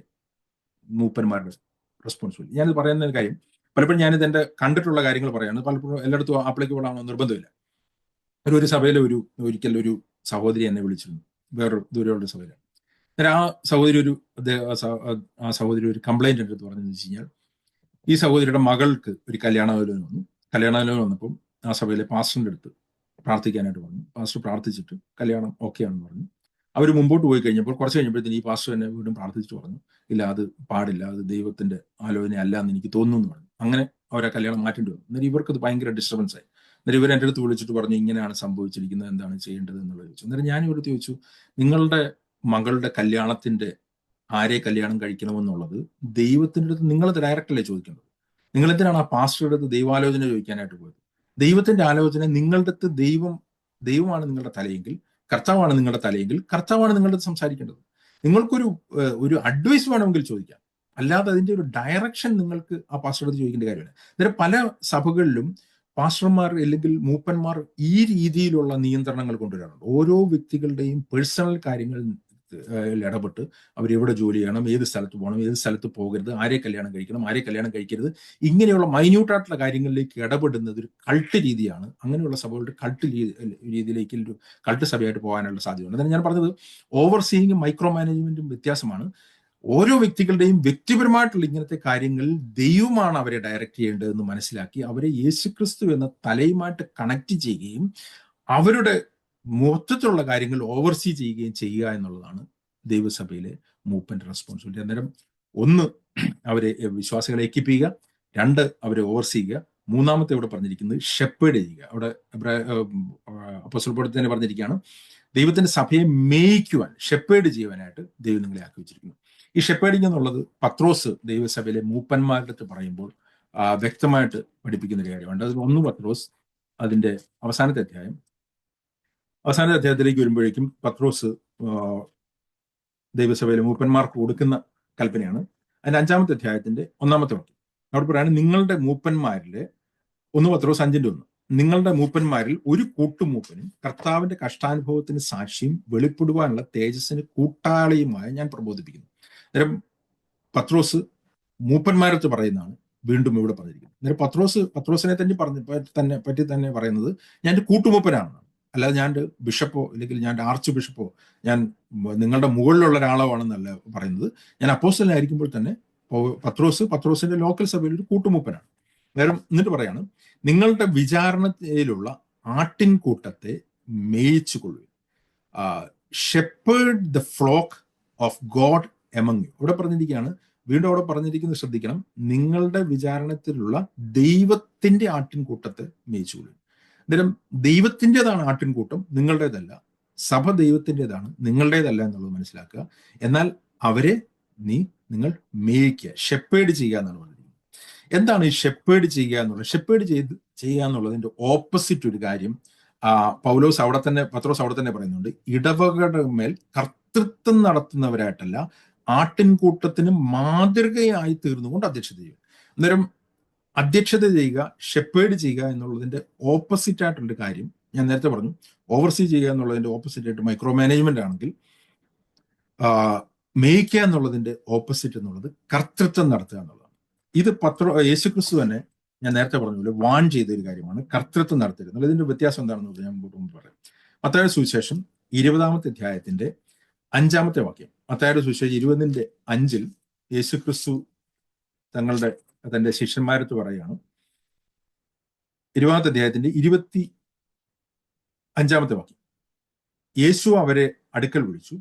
മൂപ്പന്മാരുടെ റെസ്പോൺസിബിലിറ്റി. ഞാനിത് പറയുന്ന കാര്യം പലപ്പോഴും ഞാനിത് എന്റെ കണ്ടിട്ടുള്ള കാര്യങ്ങൾ പറയാണ്. പലപ്പോഴും എല്ലായിടത്തും ആപ്ലിക്കബിൾ ആണോ നിർബന്ധമില്ല. ഒരു സഭയിലെ ഒരിക്കൽ ഒരു സഹോദരി എന്നെ വിളിച്ചിരുന്നു, വേറൊരു ദൂരെയുള്ള സഭയിലാണ്. അന്നേരം ആ സഹോദരി ഒരു കംപ്ലൈന്റ് എൻ്റെ അടുത്ത് പറഞ്ഞതെന്ന് വെച്ച് കഴിഞ്ഞാൽ, ഈ സഹോദരിയുടെ മകൾക്ക് ഒരു കല്യാണാലോചന വന്നു. കല്യാണാലോചന വന്നപ്പം ആ സഭയിലെ പാസ്റ്ററിന്റെ അടുത്ത് പ്രാർത്ഥിക്കാനായിട്ട് പറഞ്ഞു. പാസ്റ്റർ പ്രാർത്ഥിച്ചിട്ട് കല്യാണം ഓക്കെ ആണെന്ന് പറഞ്ഞു. അവർ മുമ്പോട്ട് പോയി കഴിഞ്ഞപ്പോൾ കുറച്ച് കഴിഞ്ഞപ്പോഴത്തേന് ഈ പാസ്റ്റർ എന്നെ വീണ്ടും പ്രാർത്ഥിച്ചിട്ട് പറഞ്ഞു, ഇല്ല അത് പാടില്ല, അത് ദൈവത്തിന്റെ ആലോചന അല്ല എന്ന് എനിക്ക് തോന്നുന്നു എന്ന് പറഞ്ഞു. അങ്ങനെ അവർ ആ കല്യാണം മാറ്റേണ്ടി വന്നു. അന്നേരം ഇവർക്കത് ഭയങ്കര ഡിസ്റ്റർബൻസ് ആയി. അന്നേരം ഇവർ എൻ്റെ അടുത്ത് വിളിച്ചിട്ട് പറഞ്ഞു, ഇങ്ങനെയാണ് സംഭവിച്ചിരിക്കുന്നത്, എന്താണ് ചെയ്യേണ്ടത് എന്നുള്ളത് ചോദിച്ചു. അന്നേരം ഞാൻ ഇവരുടെ ചോദിച്ചു, നിങ്ങളുടെ മകളുടെ കല്യാണത്തിന്റെ ആരെ കല്യാണം കഴിക്കണമെന്നുള്ളത് ദൈവത്തിന്റെ അടുത്ത് നിങ്ങൾ ഡയറക്റ്റല്ലേ ചോദിക്കേണ്ടത്. നിങ്ങൾ എന്തിനാണ് ആ പാസ്റ്ററുടെ അടുത്ത് ദൈവാലോചന ചോദിക്കാനായിട്ട് പോയത്? ദൈവത്തിന്റെ ആലോചന നിങ്ങളുടെ അടുത്ത് ദൈവമാണ് നിങ്ങളുടെ തലയെങ്കിൽ, കർത്താവാണ് നിങ്ങളുടെ തലയെങ്കിൽ, കർത്താവാണ് നിങ്ങളുടെ അടുത്ത് സംസാരിക്കേണ്ടത്. നിങ്ങൾക്കൊരു അഡ്വൈസ് വേണമെങ്കിൽ ചോദിക്കാം, അല്ലാതെ അതിന്റെ ഒരു ഡയറക്ഷൻ നിങ്ങൾക്ക് ആ പാസ്റ്ററുടെ അടുത്ത് ചോദിക്കേണ്ട കാര്യമില്ല. അന്നേരം പല സഭകളിലും പാസ്റ്റർമാർ അല്ലെങ്കിൽ മൂപ്പന്മാർ ഈ രീതിയിലുള്ള നിയന്ത്രണങ്ങൾ കൊണ്ടുവരാറുണ്ട്. ഓരോ വ്യക്തികളുടെയും പേഴ്സണൽ കാര്യങ്ങൾ ഇടപെട്ട് അവരെവിടെ ജോലി ചെയ്യണം, ഏത് സ്ഥലത്ത് പോകണം, ഏത് സ്ഥലത്ത് പോകരുത്, ആരെ കല്യാണം കഴിക്കണം, ആരെ കല്യാണം കഴിക്കരുത്, ഇങ്ങനെയുള്ള മൈന്യൂട്ടായിട്ടുള്ള കാര്യങ്ങളിലേക്ക് ഇടപെടുന്നത് ഒരു കൾട്ട് രീതിയാണ്. അങ്ങനെയുള്ള സഭകളുടെ കൾട്ട് രീതിയിലേക്ക് ഒരു കൾട്ട് സഭയായിട്ട് പോകാനുള്ള സാധ്യതയുണ്ട്. അതാണ് ഞാൻ പറഞ്ഞത്, ഓവർസീയിങ്ങും മൈക്രോ മാനേജ്മെന്റും വ്യത്യാസമാണ്. ഓരോ വ്യക്തികളുടെയും വ്യക്തിപരമായിട്ടുള്ള ഇങ്ങനത്തെ കാര്യങ്ങളിൽ ദൈവമാണ് അവരെ ഡയറക്റ്റ് ചെയ്യേണ്ടതെന്ന് മനസ്സിലാക്കി അവരെ യേശുക്രിസ്തു എന്ന തലയുമായിട്ട് കണക്ട് ചെയ്യുകയും അവരുടെ മൊത്തത്തിലുള്ള കാര്യങ്ങൾ ഓവർസീ ചെയ്യുക എന്നുള്ളതാണ് ദൈവസഭയിലെ മൂപ്പന്റെ റെസ്പോൺസിബിലിറ്റി. അന്നേരം ഒന്ന്, അവരെ വിശ്വാസികളെ എക്കിപ്പിക്കുക, രണ്ട്, അവരെ ഓവർസീ ചെയ്യുക, മൂന്നാമത്തെ ഇവിടെ പറഞ്ഞിരിക്കുന്നത് ഷെപ്പേർഡ് ചെയ്യുക. അവിടെ അപ്പോസ്തലൻ പൗലോസ് തന്നെ പറഞ്ഞിരിക്കുകയാണ്, ദൈവത്തിന്റെ സഭയെ മേയിക്കുവാൻ, ഷെപ്പേർഡ് ചെയ്യുവാനായിട്ട് ദൈവം നിങ്ങളെ ആക്കി വെച്ചിരിക്കുന്നു. ഈ ഷെപ്പേർഡിങ് എന്നുള്ളത് പത്രോസ് ദൈവസഭയിലെ മൂപ്പന്മാരുടെ അടുത്ത് പറയുമ്പോൾ വ്യക്തമായിട്ട് പഠിപ്പിക്കുന്ന ഒരു കാര്യമുണ്ട്. അതിൽ 1 പത്രോസ് അതിന്റെ അവസാനത്തെ അധ്യായത്തിലേക്ക് വരുമ്പോഴേക്കും പത്രോസ് ദൈവസഭയിലെ മൂപ്പന്മാർക്ക് കൊടുക്കുന്ന കൽപ്പനയാണ്. അതിന്റെ 5-ാമത്തെ അധ്യായത്തിന്റെ 1-ാമത്തെ വാക്യം അവിടെ പറയാണ്, നിങ്ങളുടെ മൂപ്പന്മാരിലെ 1 പത്രോസ് 5:1, നിങ്ങളുടെ മൂപ്പന്മാരിൽ ഒരു കൂട്ടുമൂപ്പനും കർത്താവിന്റെ കഷ്ടാനുഭവത്തിന് സാക്ഷിയും വെളിപ്പെടുവാനുള്ള തേജസ്സിന് കൂട്ടാളിയുമായ ഞാൻ പ്രബോധിപ്പിക്കുന്നു. അന്നേരം പത്രോസ് മൂപ്പന്മാരത്ത് പറയുന്നതാണ് വീണ്ടും ഇവിടെ പറഞ്ഞിരിക്കുന്നത്. അന്നേരം പത്രോസിനെ പറ്റി തന്നെ പറയുന്നത് ഞാൻ കൂട്ടുമൂപ്പനാണ്, അല്ലാതെ ഞാൻ ബിഷപ്പോ അല്ലെങ്കിൽ ഞാൻ ആർച്ച് ബിഷപ്പോ ഞാൻ നിങ്ങളുടെ മുകളിലുള്ള ഒരാളോ ആണെന്നല്ല പറയുന്നത്. ഞാൻ അപ്പോസ്തലനായിരിക്കുമ്പോൾ തന്നെ പത്രോസിന്റെ ലോക്കൽ സഭയിൽ ഒരു കൂട്ടുമൂപ്പനാണ്. എന്നിട്ട് പറയാണ്, നിങ്ങളുടെ വിചാരണയിലുള്ള ആട്ടിൻകൂട്ടത്തെ മേയിച്ചു കൊള്ളുക, shepherd the flock of God among U. ഇവിടെ പറഞ്ഞിരിക്കുകയാണ്, വീണ്ടും അവിടെ പറഞ്ഞിരിക്കുന്നത് ശ്രദ്ധിക്കണം, നിങ്ങളുടെ വിചാരണത്തിലുള്ള ദൈവത്തിന്റെ ആട്ടിൻകൂട്ടത്തെ മേയിച്ചു കൊള്ളുക. അന്നേരം ദൈവത്തിൻ്റെതാണ് ആട്ടിൻകൂട്ടം, നിങ്ങളുടേതല്ല. സഭ ദൈവത്തിൻ്റെതാണ്, നിങ്ങളുടേതല്ല എന്നുള്ളത് മനസ്സിലാക്കുക. എന്നാൽ അവരെ നിങ്ങൾ മേയിക്കുക, ഷെപ്പേർഡ് ചെയ്യുക എന്നാണ് പറഞ്ഞിരിക്കുന്നത്. എന്താണ് ഈ ഷെപ്പേർഡ് ചെയ്യുക എന്നുള്ളത്? ഷെപ്പേർഡ് ചെയ്യുക എന്നുള്ളതിന്റെ ഓപ്പോസിറ്റ് ഒരു കാര്യം പത്രോസ് അവിടെ തന്നെ പറയുന്നുണ്ട്. ഇടവകയുടെ മേൽ കർത്തൃത്വം നടത്തുന്നവരായിട്ടല്ല, ആട്ടിൻകൂട്ടത്തിന് മാതൃകയായി തീർന്നുകൊണ്ട് അധ്യക്ഷത ചെയ്യുക. അന്നേരം അധ്യക്ഷത ചെയ്യുക, ഷെപ്പേർഡ് ചെയ്യുക എന്നുള്ളതിന്റെ ഓപ്പോസിറ്റ് ആയിട്ടുള്ള കാര്യം ഞാൻ നേരത്തെ പറഞ്ഞു. ഓവർസീ ചെയ്യുക എന്നുള്ളതിന്റെ ഓപ്പോസിറ്റ് ആയിട്ട് മൈക്രോ മാനേജ്മെന്റ് ആണെങ്കിൽ, മേയിക്കുക എന്നുള്ളതിന്റെ ഓപ്പോസിറ്റ് എന്നുള്ളത് കർത്തൃത്വം നടത്തുക എന്നുള്ളതാണ്. ഇത് യേശുക്രിസ്തു തന്നെ ഞാൻ നേരത്തെ പറഞ്ഞ വാൺ ചെയ്ത ഒരു കാര്യമാണ്, കർത്തൃത്വം നടത്തരുത്. ഇതിന്റെ വ്യത്യാസം എന്താണെന്ന് ഞാൻ മുമ്പ് പറയാം. മത്തായിയുടെ സുവിശേഷം 20-ാമത്തെ അധ്യായത്തിന്റെ 5-ാമത്തെ വാക്യം. മത്തായിയുടെ സുവിശേഷം 20:5 യേശുക്രിസ്തു തങ്ങളുടെ തന്റെ ശിഷ്യന്മാരത്ത് പറയുകയാണ്, 20 അധ്യായത്തിന്റെ 25 വാക്യം. യേശു അവരെ അടുക്കൽ വിളിച്ചു,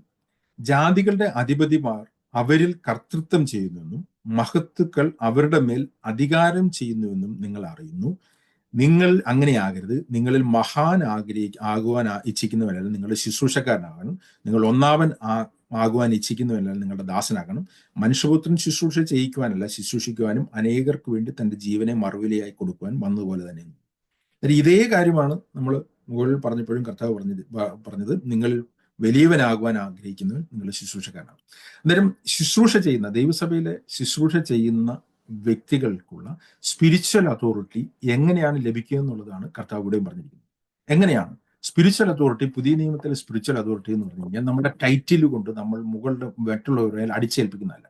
ജാതികളുടെ അധിപതിമാർ അവരിൽ കർത്തൃത്വം ചെയ്യുന്നുവെന്നും മഹത്തുക്കൾ അവരുടെ മേൽ അധികാരം ചെയ്യുന്നുവെന്നും നിങ്ങൾ അറിയുന്നു. നിങ്ങൾ അങ്ങനെയാകരുത്. നിങ്ങളിൽ മഹാൻ ആകുവാൻ ഇച്ഛിക്കുന്നവരല്ല നിങ്ങളുടെ ശുശ്രൂഷക്കാരനാകണം. നിങ്ങൾ ഒന്നാമൻ ആകുവാൻ ഇച്ഛിക്കുന്നവരല്ല നിങ്ങളുടെ ദാസനാകണം. മനുഷ്യപുത്രൻ ശുശ്രൂഷ ചെയ്യിക്കുവാനല്ല, ശുശ്രൂഷിക്കുവാനും അനേകർക്ക് വേണ്ടി തന്റെ ജീവനെ മറുവിലയായി കൊടുക്കുവാൻ വന്നതുപോലെ തന്നെ. ഇതേ കാര്യമാണ് നമ്മൾ മുകളിൽ പറഞ്ഞപ്പോഴും കർത്താവ് പറഞ്ഞത് നിങ്ങൾ വലിയവനാകുവാൻ ആഗ്രഹിക്കുന്നവൻ നിങ്ങളുടെ ശുശ്രൂഷക്കാരനാണ്. അന്നേരം ശുശ്രൂഷ ചെയ്യുന്ന ദൈവസഭയിലെ ശുശ്രൂഷ ചെയ്യുന്ന വ്യക്തികൾക്കുള്ള സ്പിരിച്വൽ അതോറിറ്റി എങ്ങനെയാണ് ലഭിക്കുക എന്നുള്ളതാണ് കർത്താവ് ഇവിടെയും പറഞ്ഞിരിക്കുന്നത്. എങ്ങനെയാണ് സ്പിരിച്വൽ അതോറിറ്റി? പുതിയ നിയമത്തിലെ സ്പിരിച്വൽ അതോറിറ്റി എന്ന് പറഞ്ഞു കഴിഞ്ഞാൽ നമ്മുടെ ടൈറ്റിൽ കൊണ്ട് നമ്മൾ മുകളുടെ മറ്റുള്ളവരുടെ മേൽ അടിച്ചേൽപ്പിക്കുന്നതല്ല,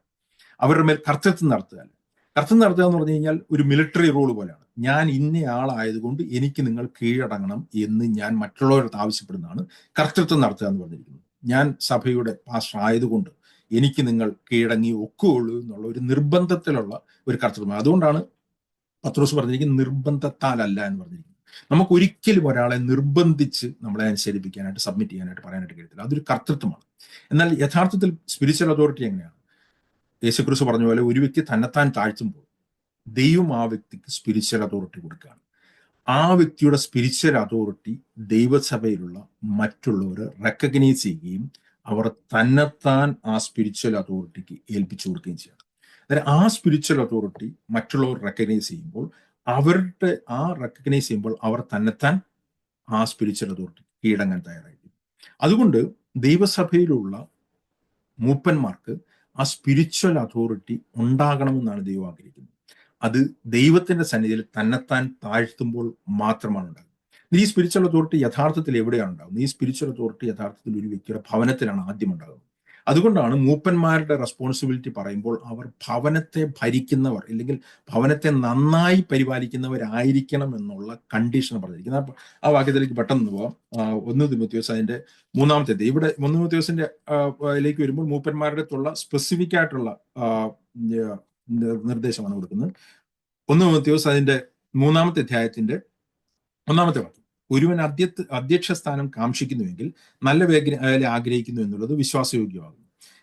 അവരുടെ മേൽ കർത്തൃത്വം നടത്തുകയല്ല. കർത്തൃത്വം നടത്തുക എന്ന് പറഞ്ഞു കഴിഞ്ഞാൽ ഒരു മിലിറ്ററി റൂൾ പോലെയാണ്. ഞാൻ ഇന്നയാളായതുകൊണ്ട് എനിക്ക് നിങ്ങൾ കീഴടങ്ങണം എന്ന് ഞാൻ മറ്റുള്ളവരുടെ ആവശ്യപ്പെടുന്നതാണ് കർത്തൃത്വം നടത്തുക എന്ന് പറഞ്ഞിരിക്കുന്നത്. ഞാൻ സഭയുടെ പാസ്റ്റർ ആയതുകൊണ്ട് എനിക്ക് നിങ്ങൾ കീഴടങ്ങി ഒക്കുകയുള്ളൂ എന്നുള്ള ഒരു നിർബന്ധത്തിലുള്ള ഒരു കർത്തൃത്വം. അതുകൊണ്ടാണ് പത്രോസ് പറഞ്ഞിരിക്കുന്നത് നിർബന്ധത്താലല്ല എന്ന് പറഞ്ഞിരിക്കുന്നത്. നമുക്ക് ഒരിക്കലും ഒരാളെ നിർബന്ധിച്ച് നമ്മളെ അനുസരിപ്പിക്കാനായിട്ട് സബ്മിറ്റ് ചെയ്യാനായിട്ട് പറയാനായിട്ട് കഴിയത്തില്ല. അതൊരു കർത്തൃത്വമാണ്. എന്നാൽ യഥാർത്ഥത്തിൽ സ്പിരിച്വൽ അതോറിറ്റി എങ്ങനെയാണ്? യേശുക്രിസ്തു പറഞ്ഞ പോലെ ഒരു വ്യക്തി തന്നെത്താൻ താഴ്ത്തുമ്പോൾ ദൈവം ആ വ്യക്തിക്ക് സ്പിരിച്വൽ അതോറിറ്റി കൊടുക്കുകയാണ്. ആ വ്യക്തിയുടെ സ്പിരിച്വൽ അതോറിറ്റി ദൈവസഭയിലുള്ള മറ്റുള്ളവർ റെക്കഗ്നൈസ് ചെയ്യുകയും അവർ തന്നെത്താൻ ആ സ്പിരിച്വൽ അതോറിറ്റിക്ക് ഏൽപ്പിച്ചു കൊടുക്കുകയും ചെയ്യണം. അതായത് ആ സ്പിരിച്വൽ അതോറിറ്റി മറ്റുള്ളവർ റെക്കഗ്നൈസ് ചെയ്യുമ്പോൾ അവർ തന്നെത്താൻ ആ സ്പിരിച്വൽ അതോറിറ്റി കീഴടങ്ങാൻ തയ്യാറായിരിക്കും. അതുകൊണ്ട് ദൈവസഭയിലുള്ള മൂപ്പന്മാർക്ക് ആ സ്പിരിച്വൽ അതോറിറ്റി ഉണ്ടാകണമെന്നാണ് ദൈവം ആഗ്രഹിക്കുന്നത്. അത് ദൈവത്തിന്റെ സന്നിധിയിൽ തന്നെത്താൻ താഴ്ത്തുമ്പോൾ മാത്രമാണ് ഉണ്ടാകുന്നത്. ഈ സ്പിരിച്വൽ അതോറിറ്റി യഥാർത്ഥത്തിൽ എവിടെയാണ് ഉണ്ടാകുന്നത്? ഈ സ്പിരിച്വൽ അതോറിറ്റി യഥാർത്ഥത്തിൽ ഒരു വ്യക്തിയുടെ ഭവനത്തിലാണ് ആദ്യം ഉണ്ടാകുന്നത്. അതുകൊണ്ടാണ് മൂപ്പന്മാരുടെ റെസ്പോൺസിബിലിറ്റി പറയുമ്പോൾ അവർ ഭവനത്തെ ഭരിക്കുന്നവർ അല്ലെങ്കിൽ ഭവനത്തെ നന്നായി പരിപാലിക്കുന്നവരായിരിക്കണം എന്നുള്ള കണ്ടീഷൻ പറഞ്ഞിരിക്കുന്നത്. ആ വാക്യത്തിലേക്ക് പെട്ടെന്ന് പോവാം. 1 തിമോഥെയോസ് അതിന്റെ 3-ാമത്തെ ഇവിടെ 1 തിമോഥെയോസിന്റെ ലേക്ക് വരുമ്പോൾ മൂപ്പന്മാരുടെ അടുത്തുള്ള സ്പെസിഫിക് ആയിട്ടുള്ള നിർദ്ദേശമാണ് കൊടുക്കുന്നത്. 1 തിമോഥെയോസ് അതിന്റെ 3-ാമത്തെ അധ്യായത്തിന്റെ 1-ാമത്തെ വാക്യം. ഒരുവൻ അധ്യക്ഷ സ്ഥാനം കാക്ഷിക്കുന്നുവെങ്കിൽ നല്ല വേല ആഗ്രഹിക്കുന്നു എന്നുള്ളത് വിശ്വാസയോഗ്യമാകുന്നു.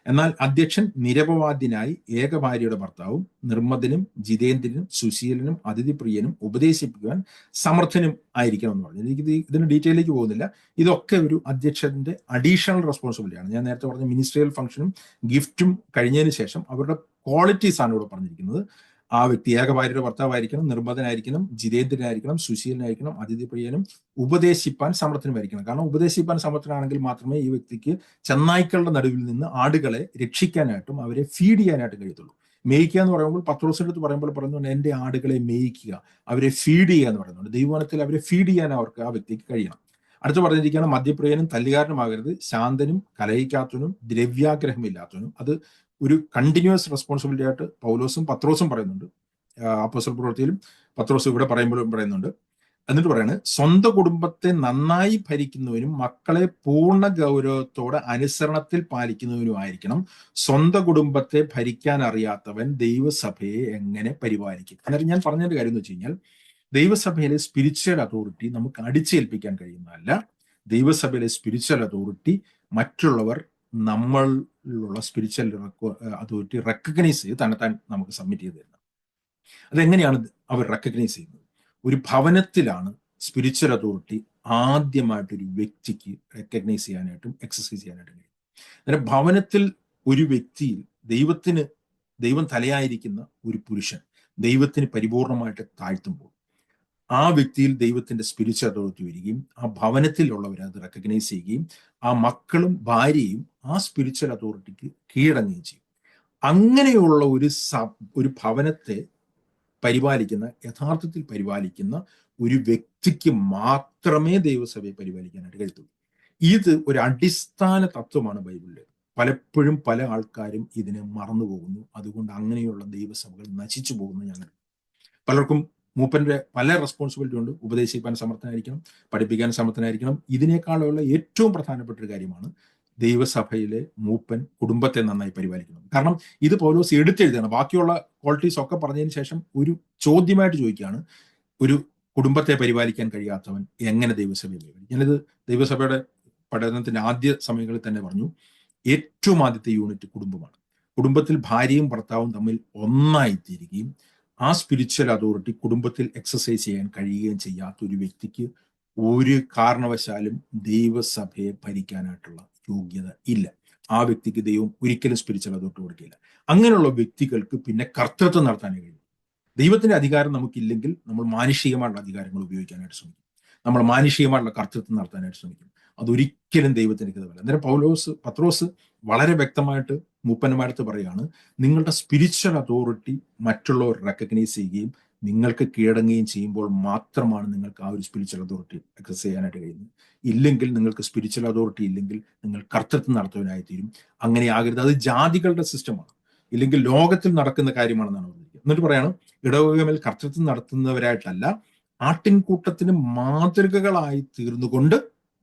എന്നാൽ അധ്യക്ഷൻ നിരപവാദ്യനായി ഏകഭാര്യയുടെ ഭർത്താവും നിർമ്മതനും ജിതേന്ദ്രനും സുശീലനും അതിഥിപ്രിയനും ഉപദേശിപ്പിക്കുവാൻ സമർത്ഥനും ആയിരിക്കണം എന്ന് പറഞ്ഞു. എനിക്ക് ഇതിന് ഡീറ്റെയിലേക്ക് പോകുന്നില്ല. ഇതൊക്കെ ഒരു അധ്യക്ഷന്റെ അഡീഷണൽ റെസ്പോൺസിബിലിറ്റിയാണ്. ഞാൻ നേരത്തെ പറഞ്ഞ മിനിസ്ട്രിയൽ ഫംഗ്ഷനും ഗിഫ്റ്റും കഴിഞ്ഞതിന് ശേഷം അവരുടെ ക്വാളിറ്റീസ് ആണ് ഇവിടെ പറഞ്ഞിരിക്കുന്നത്. ആ വ്യക്തി ഏകഭാര്യയുടെ ഭർത്താവായിരിക്കണം, നിർമ്മതനായിരിക്കണം, ജിതേന്ദ്രനായിരിക്കണം, സുശീലനായിരിക്കണം, അതിഥിപ്രിയനും ഉപദേശിപ്പാൻ സമർത്ഥനുമായിരിക്കണം. കാരണം ഉപദേശിപ്പാൻ സമർത്ഥനാണെങ്കിൽ മാത്രമേ ഈ വ്യക്തിക്ക് ചെന്നായ്ക്കളുടെ നടുവിൽ നിന്ന് ആടുകളെ രക്ഷിക്കാനായിട്ടും അവരെ ഫീഡ് ചെയ്യാനായിട്ടും കഴിയത്തുള്ളൂ. മേയിക്കുക എന്ന് പറയുമ്പോൾ പത്രോസിന്റെ അടുത്ത് പറയുന്നുണ്ട് എൻ്റെ ആടുകളെ മേയിക്കുക, അവരെ ഫീഡ് ചെയ്യുക എന്ന് പറയുന്നുണ്ട്. ദൈവവനത്തിൽ അവരെ ഫീഡ് ചെയ്യാൻ അവർക്ക് ആ വ്യക്തിക്ക് കഴിയണം. അടുത്ത് പറഞ്ഞിരിക്കുകയാണ് മദ്യപ്രിയനും തല്ലുകാരനുമാകരുത്, ശാന്തനും കലഹിക്കാത്തവനും ദ്രവ്യാഗ്രഹമില്ലാത്തവനും. അത് ഒരു കണ്ടിന്യൂസ് റെസ്പോൺസിബിലിറ്റി ആയിട്ട് പൗലോസും പത്രോസും പറയുന്നുണ്ട്. അപ്പോസ്തല പ്രവൃത്തിയിലും പത്രോസ് ഇവിടെ പറയുമ്പോഴും പറയുന്നുണ്ട്. എന്നിട്ട് പറയാണ് സ്വന്തം കുടുംബത്തെ നന്നായി ഭരിക്കുന്നവനും മക്കളെ പൂർണ്ണ ഗൗരവത്തോടെ അനുസരണത്തിൽ പാലിക്കുന്നവനുമായിരിക്കണം. സ്വന്തം കുടുംബത്തെ ഭരിക്കാൻ അറിയാത്തവൻ ദൈവസഭയെ എങ്ങനെ പരിപാലിക്കും? അന്നേരം ഞാൻ പറഞ്ഞതിന്റെ കാര്യം എന്ന് വെച്ച് കഴിഞ്ഞാൽ ദൈവസഭയിലെ സ്പിരിച്വൽ അതോറിറ്റി നമുക്ക് അടിച്ചേൽപ്പിക്കാൻ കഴിയുന്നതല്ല. ദൈവസഭയിലെ സ്പിരിച്വൽ അതോറിറ്റി മറ്റുള്ളവർ നമ്മളിലുള്ള സ്പിരിച്വൽ അതോറിറ്റി റെക്കഗ്നൈസ് ചെയ്ത് തന്നെത്താൻ നമുക്ക് സബ്മിറ്റ് ചെയ്ത് തരുന്നത്. അതെങ്ങനെയാണ് അവർ റെക്കഗ്നൈസ് ചെയ്യുന്നത്? ഒരു ഭവനത്തിലാണ് സ്പിരിച്വൽ അതോറിറ്റി ആദ്യമായിട്ടൊരു വ്യക്തിക്ക് റെക്കഗ്നൈസ് ചെയ്യാനായിട്ടും എക്സസൈസ് ചെയ്യാനായിട്ടും കഴിയും. അന്നേരം ഭവനത്തിൽ ഒരു വ്യക്തിയിൽ ദൈവം തലയായിരിക്കുന്ന ഒരു പുരുഷൻ ദൈവത്തിന് പരിപൂർണമായിട്ട് താഴ്ത്തുമ്പോൾ ആ വ്യക്തിയിൽ ദൈവത്തിന്റെ സ്പിരിച്വൽ അതോറിറ്റി വരികയും ആ ഭവനത്തിലുള്ളവർ അത് റെക്കഗ്നൈസ് ചെയ്യുകയും ആ മക്കളും ഭാര്യയും ആ സ്പിരിച്വൽ അതോറിറ്റിക്ക് കീഴടങ്ങുകയും ചെയ്യും. അങ്ങനെയുള്ള ഒരു ഭവനത്തെ യഥാർത്ഥത്തിൽ പരിപാലിക്കുന്ന ഒരു വ്യക്തിക്ക് മാത്രമേ ദൈവസഭയെ പരിപാലിക്കാനായിട്ട് കഴിയത്തുള്ളൂ. ഇത് ഒരു അടിസ്ഥാന തത്വമാണ് ബൈബിളിൽ. പലപ്പോഴും പല ആൾക്കാരും ഇതിനെ മറന്നുപോകുന്നു. അതുകൊണ്ട് അങ്ങനെയുള്ള ദൈവസഭകൾ നശിച്ചു പോകുന്നു. ഞങ്ങൾ പലർക്കും മൂപ്പന്റെ പല റെസ്പോൺസിബിലിറ്റി ഉണ്ട്. ഉപദേശിക്കാൻ സമർത്ഥനായിരിക്കണം, പഠിപ്പിക്കാൻ സമർത്ഥനായിരിക്കണം. ഇതിനേക്കാളുള്ള ഏറ്റവും പ്രധാനപ്പെട്ട ഒരു കാര്യമാണ് ദൈവസഭയിലെ മൂപ്പൻ കുടുംബത്തെ നന്നായി പരിപാലിക്കണം. കാരണം ഇത് പൗലോസ് എടുത്തെഴുതുകയാണ്. ബാക്കിയുള്ള ക്വാളിറ്റീസ് ഒക്കെ പറഞ്ഞതിന് ശേഷം ഒരു ചോദ്യമായിട്ട് ചോദിക്കുകയാണ്, ഒരു കുടുംബത്തെ പരിപാലിക്കാൻ കഴിയാത്തവൻ എങ്ങനെ ദൈവസഭയെ പരിപാലിക്കും? ഞാനിത് ദൈവസഭയുടെ പഠനത്തിന്റെ ആദ്യ സമയങ്ങളിൽ തന്നെ പറഞ്ഞു, ഏറ്റവും ആദ്യത്തെ യൂണിറ്റ് കുടുംബമാണ്. കുടുംബത്തിൽ ഭാര്യയും ഭർത്താവും തമ്മിൽ ഒന്നായിത്തീരുകയും ആ സ്പിരിച്വൽ അതോറിറ്റി കുടുംബത്തിൽ എക്സസൈസ് ചെയ്യാൻ കഴിയുകയും ചെയ്യാത്ത ഒരു വ്യക്തിക്ക് ഒരു കാരണവശാലും ദൈവസഭയെ ഭരിക്കാനായിട്ടുള്ള യോഗ്യത ഇല്ല. ആ വ്യക്തിക്ക് ദൈവം ഒരിക്കലും സ്പിരിച്വൽ അതോറിറ്റി കൊടുക്കില്ല. അങ്ങനെയുള്ള വ്യക്തികൾക്ക് പിന്നെ കർത്തൃത്വം നടത്താനേ കഴിയും. ദൈവത്തിന്റെ അധികാരം നമുക്കില്ലെങ്കിൽ നമ്മൾ മാനുഷികമായിട്ടുള്ള അധികാരങ്ങൾ ഉപയോഗിക്കാനായിട്ട് ശ്രമിക്കും. നമ്മൾ മാനുഷികമായിട്ടുള്ള കർത്തൃത്വം നടത്താനായിട്ട് ശ്രമിക്കും. അതൊരിക്കലും ദൈവത്തിന് ഹിതമല്ല. അന്നേരം പത്രോസ് വളരെ വ്യക്തമായിട്ട് മൂപ്പന്മാരടുത്ത് പറയുകയാണ്, നിങ്ങളുടെ സ്പിരിച്വൽ അതോറിറ്റി മറ്റുള്ളവർ റെക്കഗ്നൈസ് ചെയ്യുകയും നിങ്ങൾക്ക് കീഴടങ്ങുകയും ചെയ്യുമ്പോൾ മാത്രമാണ് നിങ്ങൾക്ക് ആ ഒരു സ്പിരിച്വൽ അതോറിറ്റി എക്സസ് ചെയ്യാനായിട്ട് കഴിയുന്നത്. ഇല്ലെങ്കിൽ നിങ്ങൾക്ക് സ്പിരിച്വൽ അതോറിറ്റി ഇല്ലെങ്കിൽ നിങ്ങൾ കർത്തൃത്വം നടത്തുവാനായി തീരും. അങ്ങനെ ആകരുത്. അത് ജാതികളുടെ സിസ്റ്റമാണ്, ഇല്ലെങ്കിൽ ലോകത്തിൽ നടക്കുന്ന കാര്യമാണെന്നാണ് പറഞ്ഞിരിക്കുന്നത്. എന്നിട്ട് പറയാണ്, ഇടവകമേൽ കർത്തൃത്വം നടത്തുന്നവരായിട്ടല്ല, ആട്ടിൻകൂട്ടത്തിന് മാതൃകകളായി തീർന്നുകൊണ്ട്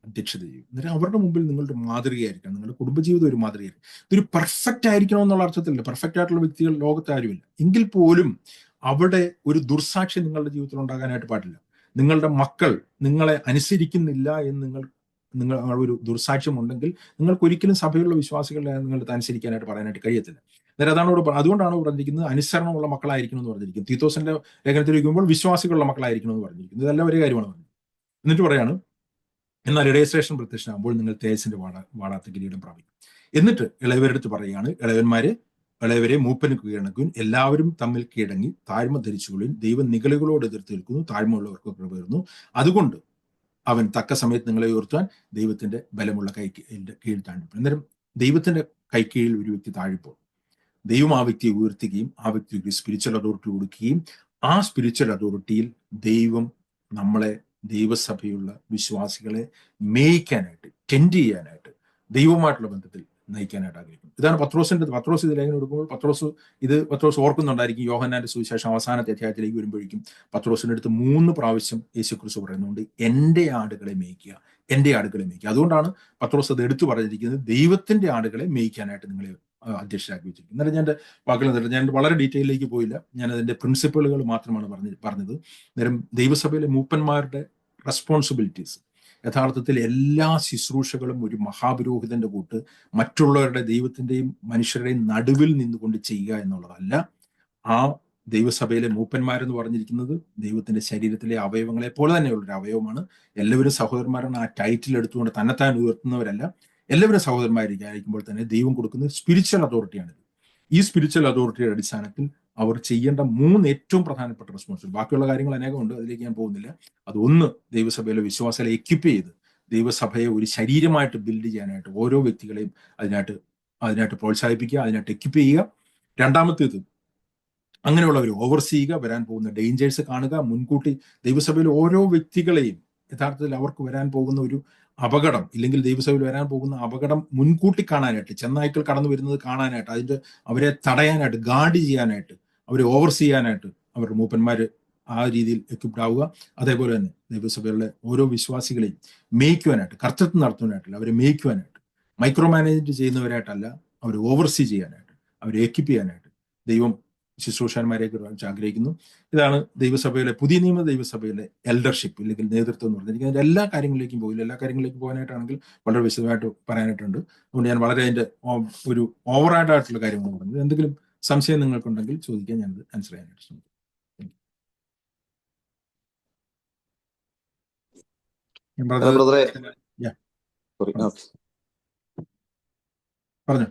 അധ്യക്ഷത ചെയ്യും. എന്നിട്ട് അവരുടെ മുമ്പിൽ നിങ്ങളുടെ മാതൃകയായിരിക്കണം. നിങ്ങളുടെ കുടുംബജീവിതം ഒരു മാതൃകയായിരിക്കും. ഇതൊരു പെർഫെക്റ്റ് ആയിരിക്കണം എന്നുള്ള അർത്ഥത്തിലല്ല. പെർഫെക്റ്റ് ആയിട്ടുള്ള വ്യക്തികൾ ലോകത്ത് ആരുമില്ല. എങ്കിൽ പോലും അവിടെ ഒരു ദുർസാക്ഷി നിങ്ങളുടെ ജീവിതത്തിൽ ഉണ്ടാകാനായിട്ട് പാടില്ല. നിങ്ങളുടെ മക്കൾ നിങ്ങളെ അനുസരിക്കുന്നില്ല എന്ന് നിങ്ങൾ ഒരു ദുർസാക്ഷ്യം ഉണ്ടെങ്കിൽ നിങ്ങൾക്ക് ഒരിക്കലും സഭയിലുള്ള വിശ്വാസികളെ നിങ്ങൾക്ക് അനുസരിക്കാനായിട്ട് പറയാനായിട്ട് കഴിയത്തില്ല. അതാണ് അതുകൊണ്ടാണ് പറഞ്ഞിരിക്കുന്നത് അനുസരണമുള്ള മക്കളായിരിക്കണം എന്ന് പറഞ്ഞിരിക്കുന്നത്. തീത്തോസിന്റെ ലേഖനത്തിൽ ഇരിക്കുമ്പോൾ വിശ്വാസികളുള്ള മക്കളായിരിക്കണം എന്ന് പറഞ്ഞിരിക്കുന്നത്. ഇതെല്ലാം ഒരേ കാര്യമാണ് പറഞ്ഞത്. എന്നിട്ട് പറയാണ്, എന്നാൽ ഇടയശ്രേഷ്ഠൻ പ്രത്യക്ഷനാകുമ്പോൾ നിങ്ങൾ തേജസ്സിന്റെ വാടാത്ത കിരീടം പ്രാപിക്കും. എന്നിട്ട് ഇളയവരെടുത്ത് പറയുകയാണ്, ഇളയവരെ മൂപ്പന് കീഴടക്കും, എല്ലാവരും തമ്മിൽ കീഴടങ്ങി താഴ്മ ധരിച്ചുകൊള്ളിൻ. ദൈവം നിഗളികളോട് എതിർത്ത് നിൽക്കുന്നു, താഴ്മയുള്ളവർക്ക് കൃപ വരുന്നു. അതുകൊണ്ട് അവൻ തക്ക സമയത്ത് നിങ്ങളെ ഉയർത്താൻ ദൈവത്തിന്റെ ബലമുള്ള കീഴിൽ താഴ്ന്നു. അന്നേരം ദൈവത്തിന്റെ കൈക്കീഴിൽ ഒരു വ്യക്തി താഴിപ്പോൾ ദൈവം ആ വ്യക്തിയെ ഉയർത്തുകയും ആ വ്യക്തിക്ക് സ്പിരിച്വൽ അതോറിറ്റി കൊടുക്കുകയും ആ സ്പിരിച്വൽ അതോറിറ്റിയിൽ ദൈവം നമ്മളെ ദൈവസഭയുള്ള വിശ്വാസികളെ മേയിക്കാനായിട്ട്, ടെൻഡ് ചെയ്യാനായിട്ട്, ദൈവവുമായിട്ടുള്ള ബന്ധത്തിൽ നയിക്കാനായിട്ട് ആഗ്രഹിക്കും. ഇതാണ് പത്രോസ് ഇത് ലേഖനം എടുക്കുമ്പോൾ പത്രോസ് ഓർക്കുന്നുണ്ടായിരിക്കും. യോഹന്നാന്റെ സുവിശേഷം അവസാനത്തെ അധ്യായത്തിലേക്ക് വരുമ്പോഴേക്കും പത്രോസിന്റെ അടുത്ത് 3 പ്രാവശ്യം യേശുക്രിസ്തു പറയുന്നുണ്ട്, എൻ്റെ ആടുകളെ മേയ്ക്കുക, എൻ്റെ ആടുകളെ മേയ്ക്കുക. അതുകൊണ്ടാണ് പത്രോസ് അത് എടുത്തു പറഞ്ഞിരിക്കുന്നത്, ദൈവത്തിന്റെ ആടുകളെ മേയ്ക്കാനായിട്ട് നിങ്ങളെ അധ്യക്ഷരാക്കി വെച്ചിരിക്കും. എന്നാലും ഞാൻ വാക്കുകൾ ഞാൻ വളരെ ഡീറ്റെയിലേക്ക് പോയില്ല. ഞാൻ അതിന്റെ പ്രിൻസിപ്പിളുകൾ മാത്രമാണ് പറഞ്ഞത്. നേരം ദൈവസഭയിലെ മൂപ്പന്മാരുടെ റെസ്പോൺസിബിലിറ്റീസ്, യഥാർത്ഥത്തിൽ എല്ലാ ശുശ്രൂഷകളും ഒരു മഹാപുരോഹിതന്റെ കൂട്ട് മറ്റുള്ളവരുടെ ദൈവത്തിന്റെയും മനുഷ്യരുടെയും നടുവിൽ നിന്നുകൊണ്ട് ചെയ്യുക എന്നുള്ളതല്ല. ആ ദൈവസഭയിലെ മൂപ്പന്മാരെന്ന് പറഞ്ഞിരിക്കുന്നത് ദൈവത്തിന്റെ ശരീരത്തിലെ അവയവങ്ങളെ പോലെ തന്നെയുള്ളൊരു അവയവമാണ്. എല്ലാവരും സഹോദരന്മാരാണ്. ആ ടൈറ്റിൽ എടുത്തുകൊണ്ട് തന്നെത്താൻ ഉയർത്തുന്നവരല്ല. എല്ലാവരും സഹോദരന്മാരായിരിക്കുമ്പോൾ തന്നെ ദൈവം കൊടുക്കുന്ന സ്പിരിച്വൽ അതോറിറ്റിയാണിത്. ഈ സ്പിരിച്വൽ അതോറിറ്റിയുടെ അടിസ്ഥാനത്തിൽ അവർ ചെയ്യേണ്ട 3 ഏറ്റവും പ്രധാനപ്പെട്ട റെസ്പോൺസിബിലിറ്റി, ബാക്കിയുള്ള കാര്യങ്ങൾ അനേകമുണ്ട്, അതിലേക്ക് ഞാൻ പോകുന്നില്ല. അതൊന്ന്, ദൈവസഭയിലെ വിശ്വാസികളെ എക്വിപ്പ് ചെയ്ത് ദൈവസഭയെ ഒരു ശരീരമായിട്ട് ബിൽഡ് ചെയ്യാനായിട്ട് ഓരോ വ്യക്തികളെയും അതിനായിട്ട് പ്രോത്സാഹിപ്പിക്കുക, അതിനായിട്ട് എക്വിപ്പ് ചെയ്യുക. രണ്ടാമത്തേത്, അങ്ങനെയുള്ളവർ ഓവർസീ ചെയ്യുക, വരാൻ പോകുന്ന ഡേഞ്ചേഴ്സ് കാണുക, മുൻകൂട്ടി ദൈവസഭയിലെ ഓരോ വ്യക്തികളെയും യഥാർത്ഥത്തിൽ അവർക്ക് വരാൻ പോകുന്ന ഒരു അപകടം, ഇല്ലെങ്കിൽ ദൈവസഭയിൽ വരാൻ പോകുന്ന അപകടം മുൻകൂട്ടി കാണാനായിട്ട്, ചെന്നായ്ക്കൾ കടന്നു വരുന്നത് കാണാനായിട്ട്, അവരെ തടയാനായിട്ട്, ഗാർഡ് ചെയ്യാനായിട്ട്, അവരെ ഓവർസീ ചെയ്യാനായിട്ട് അവരുടെ മൂപ്പന്മാര് ആ രീതിയിൽ എക്വിപ്ഡ് ആവുക. അതേപോലെ തന്നെ ദൈവസഭയിലെ ഓരോ വിശ്വാസികളെയും മേയ്ക്കുവാനായിട്ട്, കർത്തൃത്വം നടത്തുവാനായിട്ടല്ല, അവരെ മേയ്ക്കുവാനായിട്ട്, മൈക്രോ മാനേജ് ചെയ്യുന്നവരായിട്ടല്ല, അവരെ ഓവർസീ ചെയ്യാനായിട്ട്, അവരെ എക്വിപ്പ് ചെയ്യാനായിട്ട് ദൈവം ശുശ്രൂഷന്മാരെ കുറിച്ച് ആഗ്രഹിക്കുന്നു. ഇതാണ് പുതിയ നിയമ ദൈവസഭയിലെ എൽഡർഷിപ്പ്, ഇല്ലെങ്കിൽ നേതൃത്വം എന്ന് പറഞ്ഞിരിക്കുന്നത്. അതിന്റെ എല്ലാ കാര്യങ്ങളിലേക്കും പോയില്ല. എല്ലാ കാര്യങ്ങളിലേക്കും പോകാനായിട്ടാണെങ്കിൽ വളരെ വിശദമായിട്ട് പറയാനായിട്ടുണ്ട്. അതുകൊണ്ട് ഞാൻ വളരെ അതിന്റെ ഒരു ഓവറായിട്ടുള്ള കാര്യങ്ങൾ പറഞ്ഞത്. എന്തെങ്കിലും സംശയം നിങ്ങൾക്കുണ്ടെങ്കിൽ ചോദിക്കാൻ ഞാനത് ആൻസർ ചെയ്യാനായിട്ട് ശ്രമിക്കും. പറഞ്ഞു.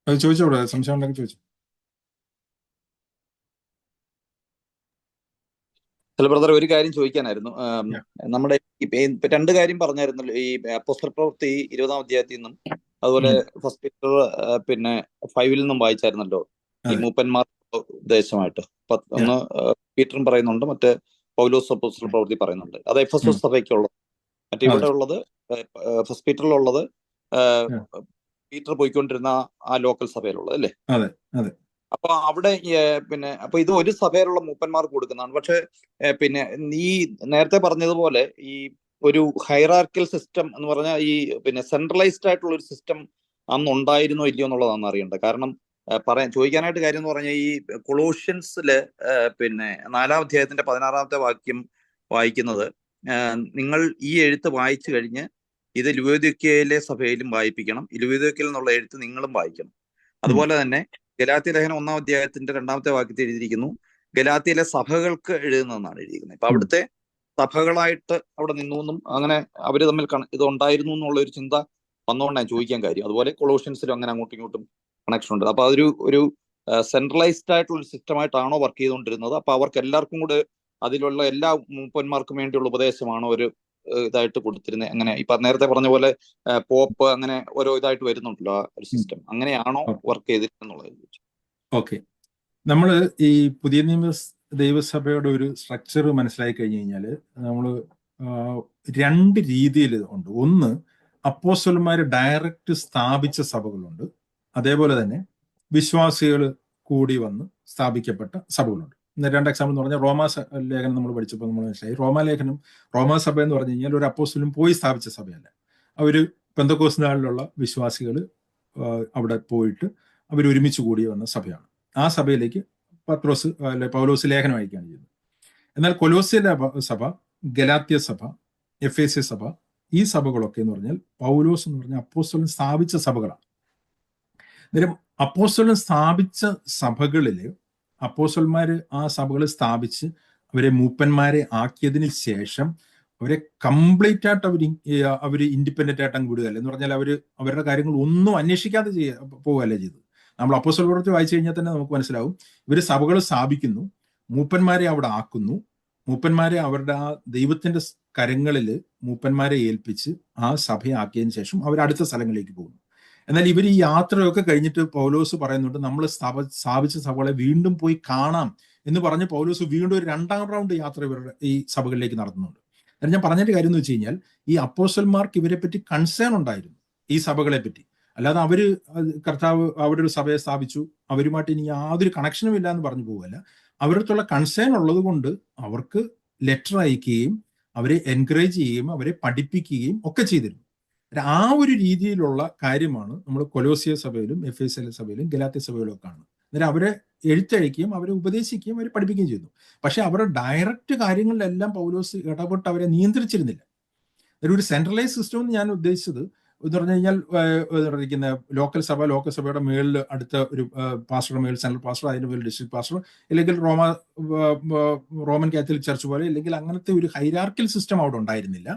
അത് ചോദിച്ചോളൂ, സംശയം ഉണ്ടെങ്കിൽ ചോദിച്ചു. അല്ല ബ്രദർ, ഒരു കാര്യം ചോദിക്കാനായിരുന്നു. നമ്മുടെ 2 കാര്യം പറഞ്ഞായിരുന്നല്ലോ, ഈ അപ്പോസ്തല പ്രവൃത്തി 20-ാം അധ്യായത്തിൽ നിന്നും അതുപോലെ ഫസ്റ്റ് പീറ്റർ 5-ൽ നിന്നും വായിച്ചായിരുന്നല്ലോ ഈ മൂപ്പന്മാർ ഉദ്ദേശമായിട്ട്. ഒന്ന് പീറ്ററും പറയുന്നുണ്ട്, മറ്റേ പൗലോസ് അപ്പോസ്തല പ്രവൃത്തി പറയുന്നുണ്ട്. അത് എഫെസോസ് സഭയ്ക്കുള്ളത്. മറ്റേ ഇവിടെ ഉള്ളത് ഫസ്റ്റ് പീറ്ററിലുള്ളത് പീറ്റർ പോയിക്കൊണ്ടിരുന്ന ആ ലോക്കൽ സഭയിലുള്ളത് അല്ലേ? അതെ. അപ്പൊ അവിടെ പിന്നെ അപ്പൊ ഇത് ഒരു സഭയിലുള്ള മൂപ്പന്മാർക്ക് കൊടുക്കുന്നതാണ്. പക്ഷെ പിന്നെ ഈ നേരത്തെ പറഞ്ഞതുപോലെ ഈ ഒരു ഹൈറാർക്കൽ സിസ്റ്റം എന്ന് പറഞ്ഞാൽ ഈ പിന്നെ സെൻട്രലൈസ്ഡ് ആയിട്ടുള്ള ഒരു സിസ്റ്റം അന്ന് ഉണ്ടായിരുന്നോ ഇല്ലയോ എന്നുള്ളതാണ് അറിയേണ്ടത്. കാരണം ചോദിക്കാനായിട്ട് കാര്യം എന്ന് പറഞ്ഞാൽ ഈ കൊളോഷ്യൻസില് പിന്നെ 4-ാം അധ്യായത്തിന്റെ 16-ാമത്തെ വാക്യം വായിക്കുന്നത്, നിങ്ങൾ ഈ എഴുത്ത് വായിച്ചു കഴിഞ്ഞ് ഇത് ലൂയോദിക്കയിലെ സഭയിലും വായിപ്പിക്കണം, ലൂയോദിക്കയിൽ നിന്നുള്ള എഴുത്ത് നിങ്ങളും വായിക്കണം. അതുപോലെ തന്നെ ഗലാത്യ ലേഖനം 1-ാം അധ്യായത്തിന്റെ 2-ാമത്തെ വാക്യത്തിൽ എഴുതിയിരിക്കുന്നു, ഗലാത്യയിലെ സഭകൾക്ക് എഴുതുന്നതെന്നാണ് എഴുതിയിരിക്കുന്നത്. ഇപ്പൊ അവിടുത്തെ സഭകളായിട്ട് അവിടെ നിന്നു എന്നും അങ്ങനെ അവര് തമ്മിൽ ഇത് ഉണ്ടായിരുന്നു എന്നുള്ള ഒരു ചിന്ത വന്നുകൊണ്ടാണ് ചോദിക്കാൻ കാര്യം. അതുപോലെ കൊളോഷ്യൻസിലും അങ്ങനെ അങ്ങോട്ടും ഇങ്ങോട്ടും കണക്ഷൻ ഉണ്ട്. അപ്പൊ അതൊരു സെൻട്രലൈസ്ഡ് ആയിട്ടുള്ള ഒരു സിസ്റ്റമായിട്ടാണോ വർക്ക് ചെയ്തുകൊണ്ടിരുന്നത്? അപ്പൊ അവർക്ക് എല്ലാവർക്കും കൂടെ അതിലുള്ള എല്ലാ മൂപ്പന്മാർക്കും വേണ്ടിയുള്ള ഉപദേശമാണോ ഒരു ഇതായിട്ട് കൊടുത്തിരുന്നത്? അങ്ങനെ ഇപ്പൊ നേരത്തെ പറഞ്ഞ പോലെ പോപ്പ് അങ്ങനെ ഓരോ ഇതായിട്ട് വരുന്നുണ്ടല്ലോ ആ ഒരു സിസ്റ്റം, അങ്ങനെയാണോ വർക്ക് ചെയ്തിരുന്നുള്ളത്? ഓക്കെ, നമ്മൾ ഈ പുതിയ നിയമ ദൈവസഭയുടെ ഒരു സ്ട്രക്ചർ മനസ്സിലാക്കി കഴിഞ്ഞു കഴിഞ്ഞാൽ നമ്മൾ 2 രീതിയിൽ ഉണ്ട്. ഒന്ന്, അപ്പോസ്തലന്മാർ ഡയറക്റ്റ് സ്ഥാപിച്ച സഭകളുണ്ട്. അതേപോലെ തന്നെ വിശ്വാസികൾ കൂടി വന്ന് സ്ഥാപിക്കപ്പെട്ട സഭകളുണ്ട്. 2 എക്സാമ്പിൾ എന്ന് പറഞ്ഞാൽ ലേഖനം നമ്മൾ പഠിച്ചപ്പോൾ നമ്മൾ മനസ്സിലായി. റോമാ സഭ എന്ന് പറഞ്ഞു കഴിഞ്ഞാൽ ഒരു അപ്പോസ്തലൻ പോയി സ്ഥാപിച്ച സഭയല്ല. അവര് പെന്തക്കോസ്ത് നാളിലുള്ള വിശ്വാസികൾ അവിടെ പോയിട്ട് അവർ ഒരുമിച്ച് കൂടി വന്ന സഭയാണ്. ആ സഭയിലേക്ക് പൗലോസ് ലേഖനം അയക്കുകയാണ് ചെയ്യുന്നത്. എന്നാൽ കൊലോസ്യ സഭ, ഗലാത്യ സഭ, എഫേസ്യ സഭ, ഈ സഭകളൊക്കെ എന്ന് പറഞ്ഞാൽ പൗലോസ് എന്ന് പറഞ്ഞാൽ അപ്പോസ്തലൻ സ്ഥാപിച്ച സഭകളാണ്. അന്നേരം അപ്പോസ്തലൻ സ്ഥാപിച്ച സഭകളില് അപ്പോസ്തലന്മാര് ആ സഭകൾ സ്ഥാപിച്ച് അവരെ മൂപ്പന്മാരെ ആക്കിയതിന് ശേഷം അവരെ കംപ്ലീറ്റ് ആയിട്ട് അവര് ഇൻഡിപെൻഡന്റ് ആയിട്ട് അങ്ങ് വിടുകയല്ല. എന്ന് പറഞ്ഞാൽ അവരുടെ കാര്യങ്ങൾ ഒന്നും അന്വേഷിക്കാതെ പോവുകയല്ല ചെയ്തത്. നമ്മൾ അപ്പോസ്തല പ്രവൃത്തി വായിച്ചു കഴിഞ്ഞാൽ തന്നെ നമുക്ക് മനസ്സിലാവും. ഇവര് സഭകൾ സ്ഥാപിക്കുന്നു, മൂപ്പന്മാരെ അവിടെ ആക്കുന്നു, മൂപ്പന്മാരെ അവരുടെ ആ ദൈവത്തിന്റെ കരങ്ങളിൽ മൂപ്പന്മാരെ ഏൽപ്പിച്ച് ആ സഭയെ ആക്കിയതിനു ശേഷം അവർ അടുത്ത സ്ഥലങ്ങളിലേക്ക് പോകുന്നു. എന്നാൽ ഇവർ ഈ യാത്രയൊക്കെ കഴിഞ്ഞിട്ട് പൗലോസ് പറയുന്നുണ്ട്, നമ്മൾ സ്ഥാപിച്ച സഭകളെ വീണ്ടും പോയി കാണാം എന്ന് പറഞ്ഞ് പൗലോസ് വീണ്ടും ഒരു 2ാം റൗണ്ട് യാത്ര ഇവരുടെ ഈ സഭകളിലേക്ക് നടത്തുന്നുണ്ട്. ഞാൻ പറഞ്ഞതിന്റെ കാര്യം എന്ന് വെച്ച് കഴിഞ്ഞാൽ ഈ അപ്പോസ്തലന്മാർക്ക് ഇവരെ പറ്റി കൺസേൺ ഉണ്ടായിരുന്നു, ഈ സഭകളെ പറ്റി. അല്ലാതെ അവര് കർത്താവ് അവിടെ ഒരു സഭയെ സ്ഥാപിച്ചു, അവരുമായിട്ട് ഇനി യാതൊരു കണക്ഷനും ഇല്ല എന്ന് പറഞ്ഞു പോവുകയല്ല. അവരുടെ കൺസേൺ ഉള്ളത് കൊണ്ട് അവർക്ക് ലെറ്റർ അയക്കുകയും അവരെ എൻകറേജ് ചെയ്യുകയും അവരെ പഠിപ്പിക്കുകയും ഒക്കെ ചെയ്തിരുന്നു. ആ ഒരു രീതിയിലുള്ള കാര്യമാണ് നമ്മൾ കൊലോസിയ സഭയിലും എഫേസ്യ സഭയിലും ഗലാത്യ സഭയിലും ഒക്കെ കാണുന്നത്. അന്നേരം അവരെ എഴുത്തയക്കുകയും അവരെ ഉപദേശിക്കുകയും അവരെ പഠിപ്പിക്കുകയും ചെയ്തു. പക്ഷെ അവരുടെ ഡയറക്റ്റ് കാര്യങ്ങളിലെല്ലാം പൗലോസ് ഇടപെട്ട് അവരെ നിയന്ത്രിച്ചിരുന്നില്ല. ഒരു സെൻട്രലൈസ് സിസ്റ്റം എന്ന് ഞാൻ ഉദ്ദേശിച്ചത് എന്ന് പറഞ്ഞു കഴിഞ്ഞാൽ ലോക്കൽ സഭയുടെ മേളിൽ അടുത്ത ഒരു പാസ്റ്ററുടെ മേളിൽ സെൻട്രൽ പാസ്റ്റർ, അതിന്റെ മേളിൽ ഡിസ്ട്രിക്ട് പാസ്റ്റർ, അല്ലെങ്കിൽ റോമൻ കാത്തലിക് ചർച്ച് പോലെ, അല്ലെങ്കിൽ അങ്ങനത്തെ ഒരു ഹൈറാർക്കൽ സിസ്റ്റം അവിടെ ഉണ്ടായിരുന്നില്ല.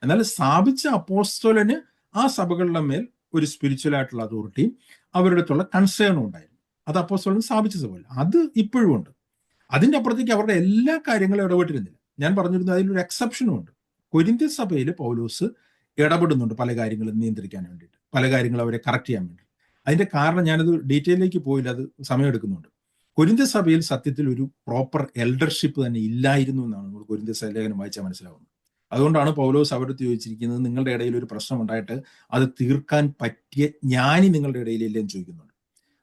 എന്നാൽ സ്ഥാപിച്ച അപ്പോസ്തലന് ആ സഭകളുടെ മേൽ ഒരു സ്പിരിച്വൽ ആയിട്ടുള്ള അതോറിറ്റിയും അവരുടെ അടുത്തുള്ള കൺസേണും ഉണ്ടായിരുന്നു. അത് അപ്പോസ്തലൻ സ്ഥാപിച്ച സഭ, അത് ഇപ്പോഴും ഉണ്ട്. അതിന്റെ അപ്പുറത്തേക്ക് അവരുടെ എല്ലാ കാര്യങ്ങളും ഇടപെട്ടിരുന്നില്ല. ഞാൻ പറഞ്ഞിരുന്നു അതിലൊരു എക്സെപ്ഷനും ഉണ്ട്. കൊരിന്ത്യ സഭയിൽ പൗലോസ് ഇടപെടുന്നുണ്ട് പല കാര്യങ്ങളും നിയന്ത്രിക്കാൻ വേണ്ടിയിട്ട്, പല കാര്യങ്ങളും അവരെ കറക്റ്റ് ചെയ്യാൻ വേണ്ടി. അതിന്റെ കാരണം ഞാനത് ഡീറ്റെയിലേക്ക് പോയില്ല, അത് സമയമെടുക്കുന്നുണ്ട്. കൊരിന്ത്യ സഭയിൽ സത്യത്തിൽ ഒരു പ്രോപ്പർ എൽഡർഷിപ്പ് തന്നെ ഇല്ലായിരുന്നു എന്നാണ് നമ്മൾ കൊരിന്ത്യ ലേഖനം വായിച്ചാൽ മനസ്സിലാവുന്നത്. അതുകൊണ്ടാണ് പൗലോസ് അവരുടെ ചോദിച്ചിരിക്കുന്നത്, നിങ്ങളുടെ ഇടയിൽ ഒരു പ്രശ്നം ഉണ്ടായിട്ട് അത് തീർക്കാൻ പറ്റിയ ജ്ഞാനി നിങ്ങളുടെ ഇടയിൽ ഇല്ലെന്ന് ചോദിക്കുന്നുണ്ട്.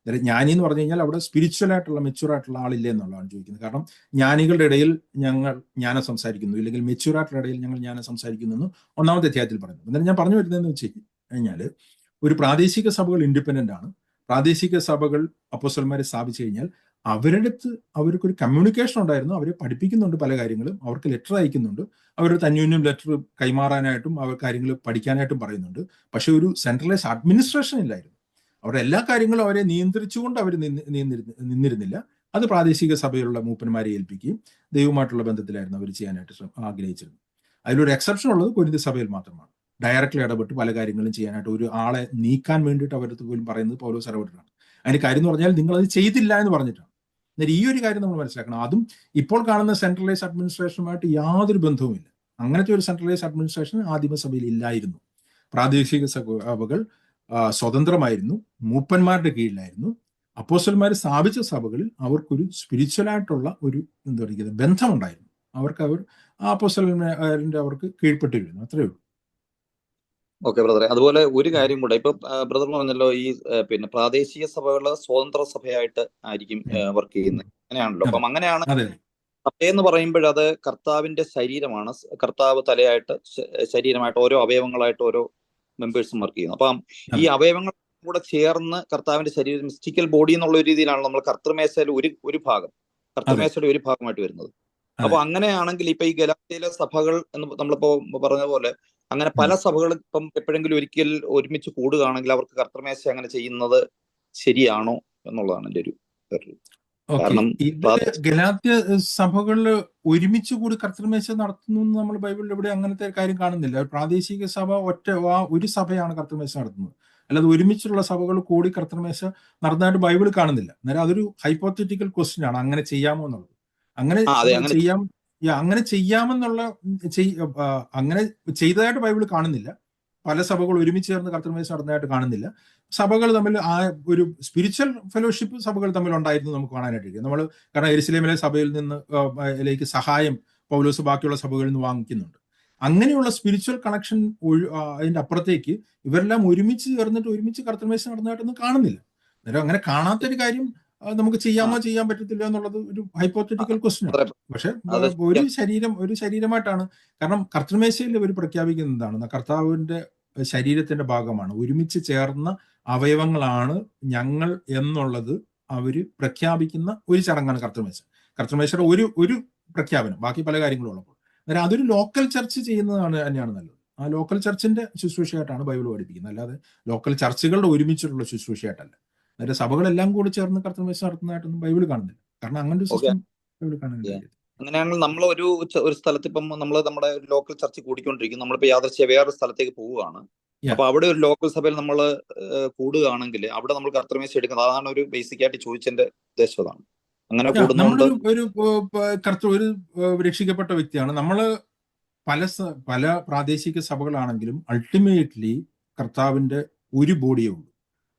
ജ്ഞാനി എന്ന് പറഞ്ഞു കഴിഞ്ഞാൽ അവിടെ സ്പിരിച്വൽ ആയിട്ടുള്ള മെച്യൂർ ആയിട്ടുള്ള ആളില്ലേ എന്നുള്ളതാണ് ചോദിക്കുന്നത്. കാരണം ജ്ഞാനികളുടെ ഇടയിൽ ഞങ്ങൾ ജ്ഞാനം സംസാരിക്കുന്നു, ഇല്ലെങ്കിൽ മെച്യൂർ ആയിട്ടുള്ള ഇടയിൽ ഞങ്ങൾ ജ്ഞാനം സംസാരിക്കുന്നു എന്ന് 1-ാമത്തെ അധ്യായത്തിൽ പറയുന്നു. എന്നാലും ഞാൻ പറഞ്ഞു വരുന്നതെന്ന് വെച്ച് കഴിഞ്ഞാൽ ഒരു പ്രാദേശിക സഭകൾ ഇൻഡിപെൻഡന്റ് ആണ്. പ്രാദേശിക സഭകൾ അപ്പോസ്തലന്മാരെ സ്ഥാപിച്ചു കഴിഞ്ഞാൽ അവരുടെ അടുത്ത് അവർക്കൊരു കമ്മ്യൂണിക്കേഷൻ ഉണ്ടായിരുന്നു, അവരെ പഠിപ്പിക്കുന്നുണ്ട്, പല കാര്യങ്ങളും അവർക്ക് ലെറ്റർ അയക്കുന്നുണ്ട്, അവരുടെ അന്യോന്യം ലെറ്റർ കൈമാറാനായിട്ടും അവർ കാര്യങ്ങൾ പഠിക്കാനായിട്ടും പറയുന്നുണ്ട്. പക്ഷെ ഒരു സെൻട്രലൈസ് അഡ്മിനിസ്ട്രേഷൻ ഇല്ലായിരുന്നു. അവരുടെ എല്ലാ കാര്യങ്ങളും അവരെ നിയന്ത്രിച്ചുകൊണ്ട് അവർ നിന്നിരുന്നില്ല. അത് പ്രാദേശിക സഭയിലുള്ള മൂപ്പന്മാരെ ഏൽപ്പിക്കുകയും ദൈവമായിട്ടുള്ള ബന്ധത്തിലായിരുന്നു അവർ ചെയ്യാനായിട്ട് ആഗ്രഹിച്ചിരുന്നത്. അതിലൊരു എക്സെപ്ഷൻ ഉള്ളത് കൊരിന്ത്യ സഭയിൽ മാത്രമാണ്. ഡയറക്റ്റ്ലി ഇടപെട്ട് പല കാര്യങ്ങളും ചെയ്യാനായിട്ട് ഒരു ആളെ നീക്കാൻ വേണ്ടിയിട്ട് അവരടുത്ത് പോലും പറയുന്നത് പൗലോസ് ഇടപെട്ടിട്ടാണ്. അതിന്റെ കാര്യം എന്ന് പറഞ്ഞാൽ നിങ്ങൾ അത് ചെയ്തില്ല എന്ന് പറഞ്ഞിട്ടാണ്. എന്നാൽ ഈ ഒരു കാര്യം നമ്മൾ മനസ്സിലാക്കണം, അതും ഇപ്പോൾ കാണുന്ന സെൻട്രലൈസ് അഡ്മിനിസ്ട്രേഷനുമായിട്ട് യാതൊരു ബന്ധവുമില്ല. അങ്ങനത്തെ ഒരു സെൻട്രലൈസ് അഡ്മിനിസ്ട്രേഷൻ ആദിമസഭയിൽ ഇല്ലായിരുന്നു. പ്രാദേശിക സഭകൾ സ്വതന്ത്രമായിരുന്നു, മൂപ്പന്മാരുടെ കീഴിലായിരുന്നു. അപ്പോസ്തലന്മാർ സ്ഥാപിച്ച സഭകളിൽ അവർക്കൊരു സ്പിരിച്വലായിട്ടുള്ള ഒരു എന്താ പറയുക ബന്ധമുണ്ടായിരുന്നു. അവർ ആ അപ്പോസ്തലന്മാരിന്റെ അവർക്ക് കീഴ്പ്പെട്ടിരുന്നു, അത്രയേ ഉള്ളൂ. ഓക്കെ ബ്രദറെ. അതുപോലെ ഒരു കാര്യം കൂടെ, ഇപ്പൊ ബ്രദർ പറഞ്ഞല്ലോ ഈ പിന്നെ പ്രാദേശിക സഭകള് സ്വതന്ത്ര സഭയായിട്ട് ആയിരിക്കും വർക്ക് ചെയ്യുന്നത്, അങ്ങനെയാണല്ലോ. അതെ അപ്പം അങ്ങനെയാണ് അതെ സഭയെന്ന് പറയുമ്പോഴത് കർത്താവിന്റെ ശരീരമാണ്. കർത്താവ് തലയായിട്ട് ശരീരമായിട്ട് ഓരോ അവയവങ്ങളായിട്ട് ഓരോ മെമ്പേഴ്സും വർക്ക് ചെയ്യുന്നു. അപ്പം ഈ അതെ അവയവങ്ങൾ കൂടെ ചേർന്ന് കർത്താവിന്റെ ശരീരം, മിസ്റ്റിക്കൽ ബോഡി എന്നുള്ള ഒരു രീതിയിലാണ് നമ്മൾ കർത്തൃമേശയിൽ ഒരു ഭാഗം, അതെ കർത്തൃമേശയുടെ ഒരു ഭാഗമായിട്ട് വരുന്നത്. അപ്പൊ അതെ അങ്ങനെയാണെങ്കിൽ ഇപ്പൊ ഈ ഗലാത്യയിലെ സഭകൾ എന്ന് നമ്മളിപ്പോ പറഞ്ഞ പോലെ അങ്ങനെ പല സഭകളും ഇപ്പം എപ്പോഴെങ്കിലും ഒരിക്കൽ ഒരുമിച്ച് കൂടുകയാണെങ്കിൽ അവർക്ക് കർത്തൃമേശ അങ്ങനെ ചെയ്യുന്നത് ശരിയാണോ എന്നുള്ളതാണ് എൻ്റെ ഒരു ഓക്കെ. കാരണം. ഇത് ഗലാത്യ സഭകളിൽ ഒരുമിച്ച് കൂടി കർത്തൃമേശ നടത്തുന്നു എന്ന് നമ്മൾ ബൈബിളിൽ ഇവിടെ അങ്ങനത്തെ കാര്യം കാണുന്നില്ല. പ്രാദേശിക സഭ ഒരു സഭയാണ് കർത്തൃമേശ നടത്തുന്നത്, അല്ലാതെ ഒരുമിച്ചുള്ള സഭകൾ കൂടി കർത്തൃമേശ നടന്നതായിട്ട് ബൈബിൾ കാണുന്നില്ല. അന്നേരം അതൊരു ഹൈപ്പോത്തറ്റിക്കൽ ക്വസ്റ്റ്യൻ ആണ്, അങ്ങനെ ചെയ്യാമോ എന്നുള്ളത്. അങ്ങനെ അതെ, അങ്ങനെ ചെയ്യാം, അങ്ങനെ ചെയ്യാമെന്നുള്ള അങ്ങനെ ചെയ്തതായിട്ട് ബൈബിൾ കാണുന്നില്ല. പല സഭകൾ ഒരുമിച്ച് ചേർന്ന് കർത്തൃമേശ നടന്നതായിട്ട് കാണുന്നില്ല. സഭകൾ തമ്മിൽ ഒരു സ്പിരിച്വൽ ഫെലോഷിപ്പ് സഭകൾ തമ്മിൽ ഉണ്ടായിരുന്നു നമുക്ക് കാണാനായിട്ട്. നമ്മൾ കാരണം യെരുശലേമിലെ സഭയിൽ നിന്ന് ലേക്ക് സഹായം പൗലോസ് ബാക്കിയുള്ള സഭകളിൽ നിന്ന് വാങ്ങിക്കുന്നുണ്ട്. അങ്ങനെയുള്ള സ്പിരിച്വൽ കണക്ഷൻ അതിന്റെ അപ്പുറത്തേക്ക് ഇവരെല്ലാം ഒരുമിച്ച് ചേർന്നിട്ട് ഒരുമിച്ച് കർത്തൃമേശ നടന്നതായിട്ടൊന്നും കാണുന്നില്ല. അന്നേരം അങ്ങനെ കാണാത്തൊരു കാര്യം നമുക്ക് ചെയ്യാമോ ചെയ്യാൻ പറ്റത്തില്ല എന്നുള്ളത് ഒരു ഹൈപ്പോത്തറ്റിക്കൽ ക്വസ്റ്റ്യൻ ആണ്. പക്ഷെ ഒരു ശരീരമായിട്ടാണ്. കാരണം കർത്തൃമേശയിൽ ഇവർ പ്രഖ്യാപിക്കുന്നത് എന്താണ്? കർത്താവിന്റെ ശരീരത്തിന്റെ ഭാഗമാണ്, ഒരുമിച്ച് ചേർന്ന അവയവങ്ങളാണ് ഞങ്ങൾ എന്നുള്ളത് അവര് പ്രഖ്യാപിക്കുന്ന ഒരു ചടങ്ങാണ് കർത്തൃമേശ. കർത്തൃമേശയുടെ ഒരു പ്രഖ്യാപനം, ബാക്കി പല കാര്യങ്ങളും ഉള്ളപ്പോൾ അന്നേരം അതൊരു ലോക്കൽ ചർച്ച് ചെയ്യുന്നതാണ് തന്നെയാണ് നല്ലത്. ആ ലോക്കൽ ചർച്ചിന്റെ ശുശ്രൂഷയായിട്ടാണ് ബൈബിൾ പഠിപ്പിക്കുന്നത്, അല്ലാതെ ലോക്കൽ ചർച്ചുകളുടെ ഒരുമിച്ചുള്ള ശുശ്രൂഷയായിട്ടല്ല. അന്നേരം സഭകളെല്ലാം കൂടി ചേർന്ന് കർത്തൃമേശ നടത്തുന്നതായിട്ടൊന്നും ബൈബിൾ കാണുന്നില്ല. കാരണം അങ്ങനെ ഒരു സിസ്റ്റം ബൈബിൾ കാണുന്നില്ല. അങ്ങനെയാണെങ്കിൽ നമ്മൾ ഒരു സ്ഥലത്ത് ഇപ്പം നമ്മൾ നമ്മുടെ ലോക്കൽ ചർച്ച് കൂടിക്കൊണ്ടിരിക്കും, നമ്മളിപ്പോ യാദൃശ്ചിക വേറൊരു സ്ഥലത്തേക്ക് പോവുകയാണ്. അപ്പൊ അവിടെ ഒരു ലോക്കൽ സഭയിൽ നമ്മൾ കൂടുകയാണെങ്കിൽ അവിടെ നമ്മൾ കർത്തൃമേശ എടുക്കുന്നത്, അതാണ് ഒരു ബേസിക് ആയിട്ട് ചോദിച്ചതിന്റെ ഉദ്ദേശം അതാണ്. അങ്ങനെ കൂടുന്നുണ്ട്. ഒരു രക്ഷിക്കപ്പെട്ട വ്യക്തിയാണ് നമ്മള്. പല പ്രാദേശിക സഭകളാണെങ്കിലും അൾട്ടിമേറ്റ്ലി കർത്താവിന്റെ ഒരു ബോഡിയേ ഉള്ളൂ.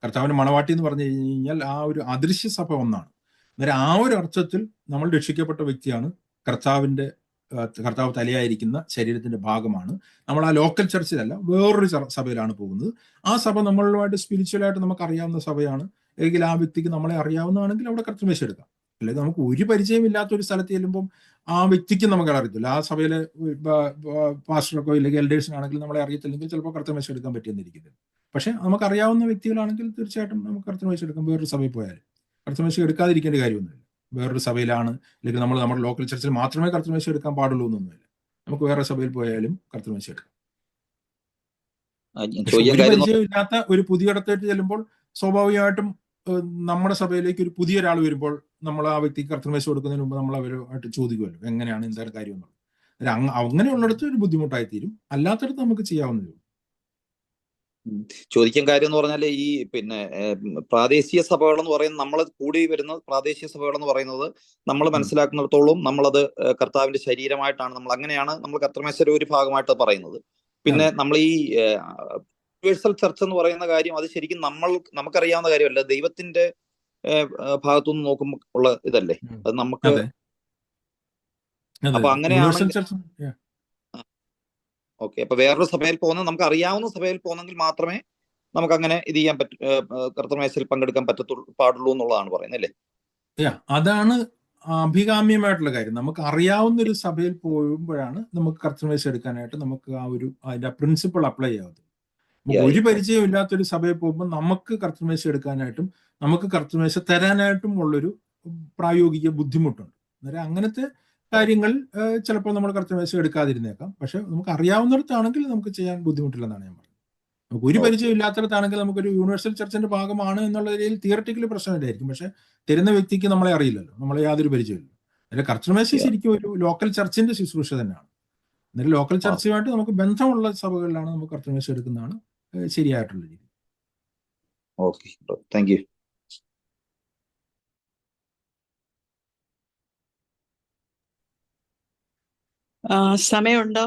കർത്താവിന്റെ മണവാട്ടി എന്ന് പറഞ്ഞു കഴിഞ്ഞാൽ ആ ഒരു അദൃശ്യ സഭ ഒന്നാണ്. അന്നേരം ആ ഒരു അർത്ഥത്തിൽ നമ്മൾ രക്ഷിക്കപ്പെട്ട വ്യക്തിയാണ്. കർത്താവ് തലയായിരിക്കുന്ന ശരീരത്തിന്റെ ഭാഗമാണ്. നമ്മൾ ആ ലോക്കൽ ചർച്ചിലല്ല, വേറൊരു സഭയിലാണ് പോകുന്നത്. ആ സഭ നമ്മളുമായിട്ട് സ്പിരിച്വലായിട്ട് നമുക്ക് അറിയാവുന്ന സഭയാണ് എങ്കിൽ ആ വ്യക്തിക്ക് നമ്മളെ അറിയാവുന്നതാണെങ്കിൽ അവിടെ കർത്തൃമേശ എടുക്കാം. അല്ലെങ്കിൽ നമുക്ക് ഒരു പരിചയമില്ലാത്ത ഒരു സ്ഥലത്ത് ചെല്ലുമ്പം ആ വ്യക്തിക്ക് നമുക്ക് അറിയത്തില്ല, ആ സഭയിലെ പാസ്റ്റർക്കോ ഇല്ലെങ്കിൽ എൽഡേഴ്സിനാണെങ്കിൽ നമ്മളെ അറിയത്തില്ലെങ്കിൽ ചിലപ്പോൾ കർത്തൃമേശ എടുക്കാൻ പറ്റിയെന്നിരിക്കുന്നത്. പക്ഷെ നമുക്ക് അറിയാവുന്ന വ്യക്തികളാണെങ്കിൽ തീർച്ചയായിട്ടും നമുക്ക് കർത്തൃമേശ എടുക്കാം. വേറൊരു സഭയിൽ പോയാലും കർത്തൃമേശ എടുക്കാതിരിക്കേണ്ട കാര്യമൊന്നുമില്ല. വേറൊരു സഭയിലാണ് അല്ലെങ്കിൽ നമ്മൾ നമ്മുടെ ലോക്കൽ ചർച്ചിൽ മാത്രമേ കർത്തൃമേശ എടുക്കാൻ പാടുള്ളൂ എന്നൊന്നുമില്ല. നമുക്ക് വേറെ സഭയിൽ പോയാലും കർത്തൃമേശ എടുക്കാം. ഒരു പരിചയമില്ലാത്ത ഒരു പുതിയ ഇടത്തേക്ക് ചെല്ലുമ്പോൾ സ്വാഭാവികമായിട്ടും നമ്മുടെ സഭയിലേക്ക് ഒരു പുതിയ ഒരാൾ വരുമ്പോൾ നമ്മൾ ആ വ്യക്തിക്ക് കർത്തൃമേശ കൊടുക്കുന്നതിന് മുമ്പ് നമ്മൾ അവരുമായിട്ട് ചോദിക്കുമല്ലോ എങ്ങനെയാണ് എന്താണ് കാര്യം എന്നുള്ളത്. അങ്ങനെയുള്ളിടത്ത് ഒരു ബുദ്ധിമുട്ടായി തീരും, അല്ലാത്തടത്ത് നമുക്ക് ചെയ്യാവുന്നതേ. ചോദിക്കാൻ കാര്യം എന്ന് പറഞ്ഞാൽ ഈ പിന്നെ പ്രാദേശിക സഭകൾ എന്ന് പറയുന്നത്, നമ്മൾ കൂടി വരുന്ന പ്രാദേശിക സഭകൾ എന്ന് പറയുന്നത് നമ്മൾ മനസ്സിലാക്കുന്നിടത്തോളം നമ്മളത് കർത്താവിന്റെ ശരീരമായിട്ടാണ്, നമ്മൾ അങ്ങനെയാണ് നമ്മൾ കർത്തൃമേശയുടെ ഒരു ഭാഗമായിട്ട് പറയുന്നത്. പിന്നെ നമ്മൾ ഈ യൂണിവേഴ്സൽ ചർച്ച് എന്ന് പറയുന്ന കാര്യം അത് ശരിക്കും നമുക്കറിയാവുന്ന കാര്യമല്ല, ദൈവത്തിന്റെ ഭാഗത്തുനിന്ന് നോക്കുമ്പോൾ ഉള്ള ഇതല്ലേ അത് നമുക്ക്. അപ്പൊ അങ്ങനെയാണെങ്കിൽ ഓക്കെ, അപ്പൊ വേറൊരു സഭയിൽ പോകുന്ന നമുക്ക് അറിയാവുന്ന സഭയിൽ പോകുന്നെങ്കിൽ മാത്രമേ നമുക്ക് അങ്ങനെ ഇത് ചെയ്യാൻ കർത്തൃമേശയിൽ പങ്കെടുക്കാൻ പാടുള്ളൂ എന്നുള്ളതാണ് പറയുന്നത് അല്ലേ? അതാണ് അഭികാമ്യമായിട്ടുള്ള കാര്യം. നമുക്ക് അറിയാവുന്ന ഒരു സഭയിൽ പോകുമ്പോഴാണ് നമുക്ക് കർത്തൃമേശ എടുക്കാനായിട്ട് നമുക്ക് അതിന്റെ പ്രിൻസിപ്പിൾ അപ്ലൈ ചെയ്യാവുന്നത്. ഒരു പരിചയം ഇല്ലാത്തൊരു സഭയിൽ പോകുമ്പോൾ നമുക്ക് കർത്തൃമേശ എടുക്കാനായിട്ടും നമുക്ക് കർത്തൃമേശ തരാനായിട്ടും ഉള്ളൊരു പ്രായോഗിക ബുദ്ധിമുട്ടുണ്ട്. അന്നേരം അങ്ങനത്തെ കാര്യങ്ങൾ ചിലപ്പോൾ നമ്മൾ കർത്തൃമേശ എടുക്കാതിരുന്നേക്കാം. പക്ഷെ നമുക്ക് അറിയാവുന്നിടത്താണെങ്കിൽ നമുക്ക് ചെയ്യാൻ ബുദ്ധിമുട്ടില്ലെന്നാണ് ഞാൻ പറയുന്നത്. നമുക്ക് ഒരു പരിചയം ഇല്ലാത്തിടത്താണെങ്കിൽ നമുക്കൊരു യൂണിവേഴ്സൽ ചർച്ചിന്റെ ഭാഗമാണ് എന്നുള്ള രീതിയിൽ തിയററ്റിക്കലി പ്രശ്നമില്ലായിരിക്കും. പക്ഷെ തരുന്ന വ്യക്തിക്ക് നമ്മളെ അറിയില്ലല്ലോ, നമ്മളെ യാതൊരു പരിചയമില്ല. അതിന്റെ കർത്തൃമേശ ശരിക്കും ഒരു ലോക്കൽ ചർച്ചിന്റെ ശുശ്രൂഷ തന്നെയാണ്. എന്നിട്ട് ലോക്കൽ ചർച്ചുമായിട്ട് നമുക്ക് ബന്ധമുള്ള സഭകളിലാണ് നമുക്ക് കർത്തൃമേശ എടുക്കുന്നതാണ് ശരിയായിട്ടുള്ള രീതി. Okay, thank you. സമയമുണ്ടോ?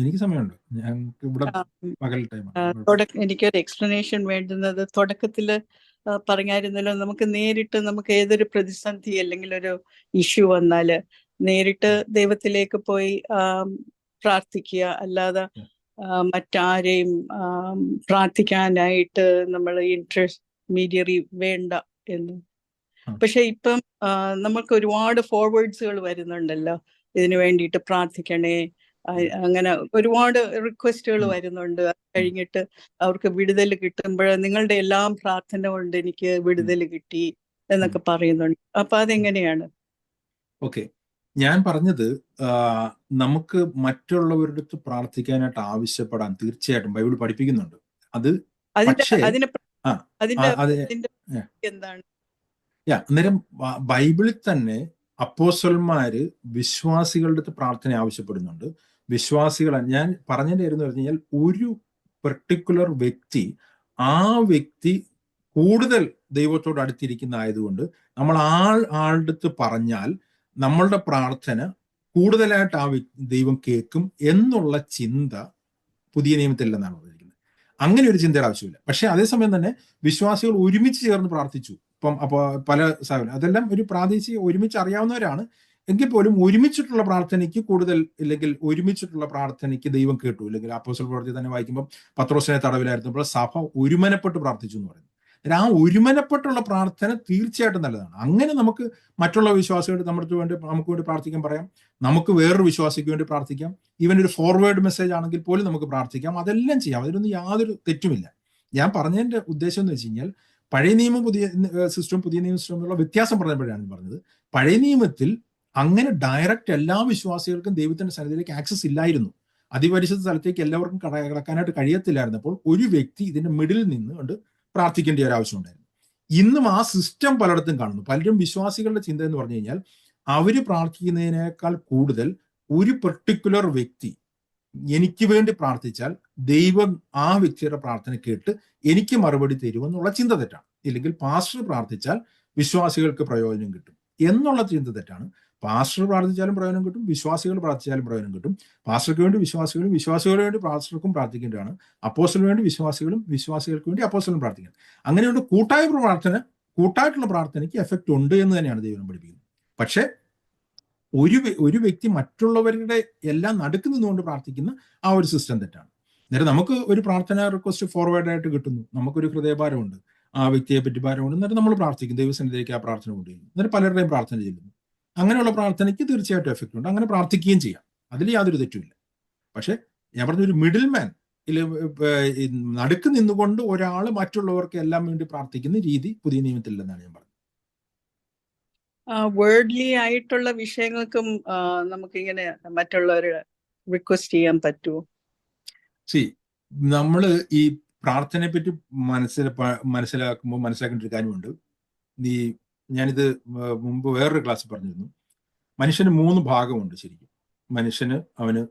എനിക്ക് സമയമുണ്ട്. ഞങ്ങൾക്ക് ഇവിടെ പകൽ ടൈമാണ്. എനിക്കൊരു എക്സ്പ്ലനേഷൻ വേണ്ടുന്നത്, തുടക്കത്തില് പറഞ്ഞായിരുന്നല്ലോ, നമുക്ക് ഏതൊരു പ്രതിസന്ധി അല്ലെങ്കിൽ ഒരു ഇഷ്യൂ വന്നാല് നേരിട്ട് ദൈവത്തിലേക്ക് പോയി പ്രാർത്ഥിക്കുക, അല്ലാതെ മറ്റാരെയും പ്രാർത്ഥിക്കാനായിട്ട് നമ്മൾ ഇന്റർമീഡിയറി വേണ്ട എന്ന്. പക്ഷെ ഇപ്പം നമുക്ക് ഒരുപാട് ഫോർവേഡ്സുകൾ വരുന്നുണ്ടല്ലോ, ഇതിനു വേണ്ടിയിട്ട് പ്രാർത്ഥിക്കണേ, അങ്ങനെ ഒരുപാട് റിക്വസ്റ്റുകൾ വരുന്നുണ്ട്. അത് കഴിഞ്ഞിട്ട് അവർക്ക് വിടുതൽ കിട്ടുമ്പോൾ നിങ്ങളുടെ എല്ലാം പ്രാർത്ഥന കൊണ്ട് എനിക്ക് വിടുതൽ കിട്ടി എന്നൊക്കെ പറയുന്നുണ്ട്. അപ്പൊ അതെങ്ങനെയാണ്? ഓക്കെ, ഞാൻ പറഞ്ഞത് നമുക്ക് മറ്റുള്ളവരുടെ അടുത്ത് പ്രാർത്ഥിക്കാനായിട്ട് ആവശ്യപ്പെടാൻ തീർച്ചയായിട്ടും ബൈബിൾ പഠിപ്പിക്കുന്നുണ്ട്. അത് പക്ഷേ എന്താണ്? അന്നേരം ബൈബിളിൽ തന്നെ അപ്പോസ്തലന്മാര് വിശ്വാസികളുടെ അടുത്ത് പ്രാർത്ഥന ആവശ്യപ്പെടുന്നുണ്ട്. വിശ്വാസികൾ, ഞാൻ പറഞ്ഞതിന്റെ കാര്യം എന്ന് പറഞ്ഞു കഴിഞ്ഞാൽ, ഒരു പെർട്ടിക്കുലർ വ്യക്തി, ആ വ്യക്തി കൂടുതൽ ദൈവത്തോട് അടുത്തിരിക്കുന്ന ആയതുകൊണ്ട് നമ്മൾ ആളുടെ അടുത്ത് പറഞ്ഞാൽ നമ്മളുടെ പ്രാർത്ഥന കൂടുതലായിട്ട് ആ ദൈവം കേൾക്കും എന്നുള്ള ചിന്ത പുതിയ നിയമത്തിലെന്നാണ് പറഞ്ഞിരിക്കുന്നത്. അങ്ങനെ ഒരു ചിന്തയുടെ ആവശ്യമില്ല. പക്ഷെ അതേസമയം തന്നെ വിശ്വാസികൾ ഒരുമിച്ച് ചേർന്ന് പ്രാർത്ഥിച്ചു. അപ്പോൾ പല സാഹചര്യം അതെല്ലാം ഒരു പ്രാദേശിക ഒരുമിച്ച് അറിയാവുന്നവരാണ് എങ്കിൽ പോലും ഒരുമിച്ചിട്ടുള്ള പ്രാർത്ഥനയ്ക്ക് കൂടുതൽ, ഇല്ലെങ്കിൽ ഒരുമിച്ചിട്ടുള്ള പ്രാർത്ഥനയ്ക്ക് ദൈവം കേട്ടു. ഇല്ലെങ്കിൽ അപ്പോസ്തല പ്രവൃത്തി തന്നെ വായിക്കുമ്പോൾ പത്രോസിനെ തടവിലായിരുന്നപ്പോൾ സഭ ഒരുമനപ്പെട്ട് പ്രാർത്ഥിച്ചു എന്ന് പറയുന്നു. ആ ഒരുമനപ്പെട്ടുള്ള പ്രാർത്ഥന തീർച്ചയായിട്ടും നല്ലതാണ്. അങ്ങനെ നമുക്ക് മറ്റുള്ള വിശ്വാസികളുടെ നമുക്ക് വേണ്ടി പ്രാർത്ഥിക്കാൻ പറയാം, നമുക്ക് വേറൊരു വിശ്വാസിക്ക് വേണ്ടി പ്രാർത്ഥിക്കാം, ഈവൻ ഒരു ഫോർവേഡ് മെസ്സേജ് ആണെങ്കിൽ പോലും നമുക്ക് പ്രാർത്ഥിക്കാം, അതെല്ലാം ചെയ്യാം. അതിലൊന്നും യാതൊരു തെറ്റുമില്ല. ഞാൻ പറഞ്ഞതിന്റെ ഉദ്ദേശം എന്ന് വെച്ച് കഴിഞ്ഞാൽ, പഴയ നിയമം പുതിയ സിസ്റ്റവും പുതിയ നിയമ സിസ്റ്റമുള്ള വ്യത്യാസം പറഞ്ഞപ്പോഴാണ് പറഞ്ഞത്. പഴയ നിയമത്തിൽ അങ്ങനെ ഡയറക്റ്റ് എല്ലാ വിശ്വാസികൾക്കും ദൈവത്തിന്റെ സന്നിധിയിലേക്ക് ആക്സസ് ഇല്ലായിരുന്നു. അതിപരിശുദ്ധ സ്ഥലത്തേക്ക് എല്ലാവർക്കും കടക്കാനായിട്ട് കഴിയത്തില്ലായിരുന്നപ്പോൾ ഒരു വ്യക്തി ഇതിന്റെ മിഡിൽ നിന്ന് കൊണ്ട് പ്രാർത്ഥിക്കേണ്ട ഒരു ആവശ്യം ഉണ്ടായിരുന്നു. ഇന്നും ആ സിസ്റ്റം പലയിടത്തും കാണുന്നു. പലരും വിശ്വാസികളുടെ ചിന്ത എന്ന് പറഞ്ഞു കഴിഞ്ഞാൽ, അവര് പ്രാർത്ഥിക്കുന്നതിനേക്കാൾ കൂടുതൽ ഒരു പെർട്ടിക്കുലർ വ്യക്തി എനിക്ക് വേണ്ടി പ്രാർത്ഥിച്ചാൽ ദൈവം ആ വ്യക്തിയുടെ പ്രാർത്ഥന കേട്ട് എനിക്ക് മറുപടി തരുമെന്നുള്ള ചിന്ത തെറ്റാണ്. ഇല്ലെങ്കിൽ പാസ്റ്റർ പ്രാർത്ഥിച്ചാൽ വിശ്വാസികൾക്ക് പ്രയോജനം കിട്ടും എന്നുള്ള ചിന്ത തെറ്റാണ്. പാസ്റ്റർ പ്രാർത്ഥിച്ചാലും പ്രയോജനം കിട്ടും, വിശ്വാസികൾ പ്രാർത്ഥിച്ചാലും പ്രയോജനം കിട്ടും. പാസ്റ്റർക്ക് വേണ്ടി വിശ്വാസികളും, വിശ്വാസികൾക്ക് വേണ്ടി പാസ്റ്റർക്കും പ്രാർത്ഥിക്കേണ്ടതാണ്. അപ്പോസ്തലന് വേണ്ടി വിശ്വാസികളും, വിശ്വാസികൾക്ക് വേണ്ടി അപ്പോസ്തലനും പ്രാർത്ഥിക്കണം. അങ്ങനെയുള്ള കൂട്ടായിട്ടുള്ള പ്രാർത്ഥനയ്ക്ക് എഫക്റ്റ് ഉണ്ട് എന്ന് തന്നെയാണ് ദൈവം പഠിപ്പിക്കുന്നത്. പക്ഷെ ഒരു വ്യക്തി മറ്റുള്ളവരുടെ എല്ലാം നടുക്ക് നിന്നുകൊണ്ട് പ്രാർത്ഥിക്കുന്ന ആ ഒരു സിസ്റ്റം തെറ്റാണ്. നേരെ നമുക്ക് ഒരു പ്രാർത്ഥന റിക്വസ്റ്റ് ഫോർവേഡായിട്ട് കിട്ടുന്നു, നമുക്കൊരു ഹൃദയഭാരമുണ്ട്, ആ വ്യക്തിയെ പറ്റി ഭാരമുണ്ട്, എന്നിട്ട് നമ്മൾ പ്രാർത്ഥിക്കും, ദൈവസന്നിധിയിലേക്ക് ആ പ്രാർത്ഥന കൊണ്ടുവരും, എന്നിട്ട് പലരുടെയും പ്രാർത്ഥന ചെല്ലുന്നു. അങ്ങനെയുള്ള പ്രാർത്ഥനയ്ക്ക് തീർച്ചയായിട്ടും എഫക്റ്റ് ഉണ്ട്. അങ്ങനെ പ്രാർത്ഥിക്കുകയും ചെയ്യാം, അതിൽ യാതൊരു തെറ്റുമില്ല. പക്ഷെ ഞാൻ പറഞ്ഞ ഒരു മിഡിൽ മാൻ നടുക്ക് നിന്നുകൊണ്ട് ഒരാൾ മറ്റുള്ളവർക്ക് എല്ലാം വേണ്ടി പ്രാർത്ഥിക്കുന്ന രീതി പുതിയ നിയമത്തിലെന്നാണ് ഞാൻ പറഞ്ഞത്. വേർഡ്ലി ആയിട്ടുള്ള വിഷയങ്ങൾക്കും നമുക്കിങ്ങനെ മറ്റുള്ളവരെ റിക്വസ്റ്റ് ചെയ്യാൻ പറ്റുമോ? നമ്മള് ഈ പ്രാർത്ഥനയെ പറ്റി മനസ്സിലാക്കുമ്പോൾ മനസ്സിലാക്കേണ്ട ഒരു കാര്യമുണ്ട്. ഞാനിത് മുമ്പ് വേറൊരു ക്ലാസ്സിൽ പറഞ്ഞിരുന്നു. മനുഷ്യന് 3 ഭാഗമുണ്ട് ശരിക്കും. മനുഷ്യന് അവന്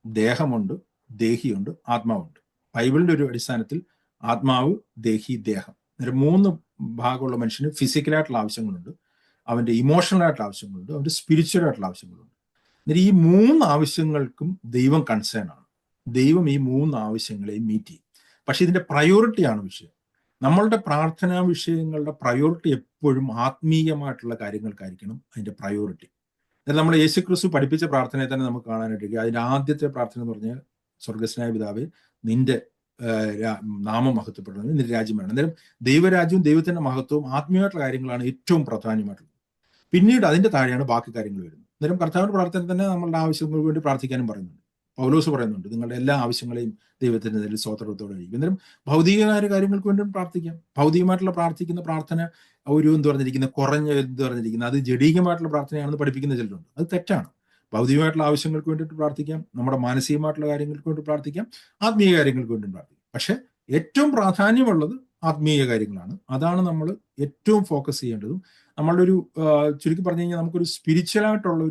ദേഹമുണ്ട്, ദേഹിയുണ്ട്, ആത്മാവുണ്ട്. ബൈബിളിന്റെ ഒരു അടിസ്ഥാനത്തിൽ ആത്മാവ്, ദേഹി, ദേഹം, 3 ഭാഗമുള്ള മനുഷ്യന് ഫിസിക്കലായിട്ടുള്ള ആവശ്യങ്ങളുണ്ട്, അവന്റെ ഇമോഷണൽ ആയിട്ടുള്ള ആവശ്യങ്ങളുണ്ട്, അവന്റെ സ്പിരിച്വൽ ആയിട്ടുള്ള ആവശ്യങ്ങളുണ്ട്. എന്നിട്ട് ഈ 3 ആവശ്യങ്ങൾക്കും ദൈവം കൺസേൺ ആണ്. ദൈവം ഈ 3 ആവശ്യങ്ങളെയും മീറ്റ് ചെയ്യും. പക്ഷെ ഇതിന്റെ പ്രയോറിറ്റിയാണ് വിഷയം. നമ്മളുടെ പ്രാർത്ഥനാ വിഷയങ്ങളുടെ പ്രയോറിറ്റി എപ്പോഴും ആത്മീയമായിട്ടുള്ള കാര്യങ്ങൾക്കായിരിക്കണം അതിന്റെ പ്രയോറിറ്റി. നമ്മൾ യേശുക്രിസ്തു പഠിപ്പിച്ച പ്രാർത്ഥനയെ തന്നെ നമുക്ക് കാണാനായിട്ട് അതിന്റെ ആദ്യത്തെ പ്രാർത്ഥന എന്ന് പറഞ്ഞാൽ, സ്വർഗസ്നായ പിതാവേ, നിന്റെ നാമം മഹത്വപ്പെടണം, നിന്റെ രാജ്യം വേണം. അന്നേരം ദൈവരാജ്യവും ദൈവത്തിന്റെ മഹത്വവും ആത്മീയമായിട്ടുള്ള കാര്യങ്ങളാണ് ഏറ്റവും പ്രധാനമായിട്ടുള്ളത്. പിന്നീട് അതിന്റെ താഴെയാണ് ബാക്കി കാര്യങ്ങൾ വരുന്നത്. അന്നേരം കർത്താവിന്റെ പ്രാർത്ഥന തന്നെ നമ്മളുടെ ആവശ്യങ്ങൾക്ക് വേണ്ടി പ്രാർത്ഥിക്കാനും പറയുന്നുണ്ട്. പൗലോസ് പറയുന്നുണ്ട്, നിങ്ങളുടെ എല്ലാ ആവശ്യങ്ങളെയും ദൈവത്തിന്റെ നേരിൽ സ്തോത്രത്തോടെ കഴിയും. അന്നേരം ഭൗതികമായ കാര്യങ്ങൾക്ക് വേണ്ടി പ്രാർത്ഥിക്കാം. ഭൗതികമായിട്ടുള്ള പ്രാർത്ഥിക്കുന്ന പ്രാർത്ഥന ഒരു പറഞ്ഞിരിക്കുന്ന അത് ജഡീകമായിട്ടുള്ള പ്രാർത്ഥനയാണെന്ന് പഠിപ്പിക്കുന്ന ചിലരുണ്ട്. അത് തെറ്റാണ്. ഭൗതികമായിട്ടുള്ള ആവശ്യങ്ങൾക്ക് വേണ്ടിയിട്ട് പ്രാർത്ഥിക്കാം, നമ്മുടെ മാനസികമായിട്ടുള്ള കാര്യങ്ങൾക്ക് വേണ്ടി പ്രാർത്ഥിക്കാം, ആത്മീയ കാര്യങ്ങൾക്ക് വേണ്ടി പ്രാർത്ഥിക്കാം. പക്ഷെ ഏറ്റവും പ്രാധാന്യമുള്ളത് ആത്മീയ കാര്യങ്ങളാണ്. അതാണ് നമ്മൾ ഏറ്റവും ഫോക്കസ് ചെയ്യേണ്ടതും. നമ്മളുടെ ഒരു ചുരുക്കി പറഞ്ഞു കഴിഞ്ഞാൽ നമുക്കൊരു സ്പിരിച്വലായിട്ടുള്ള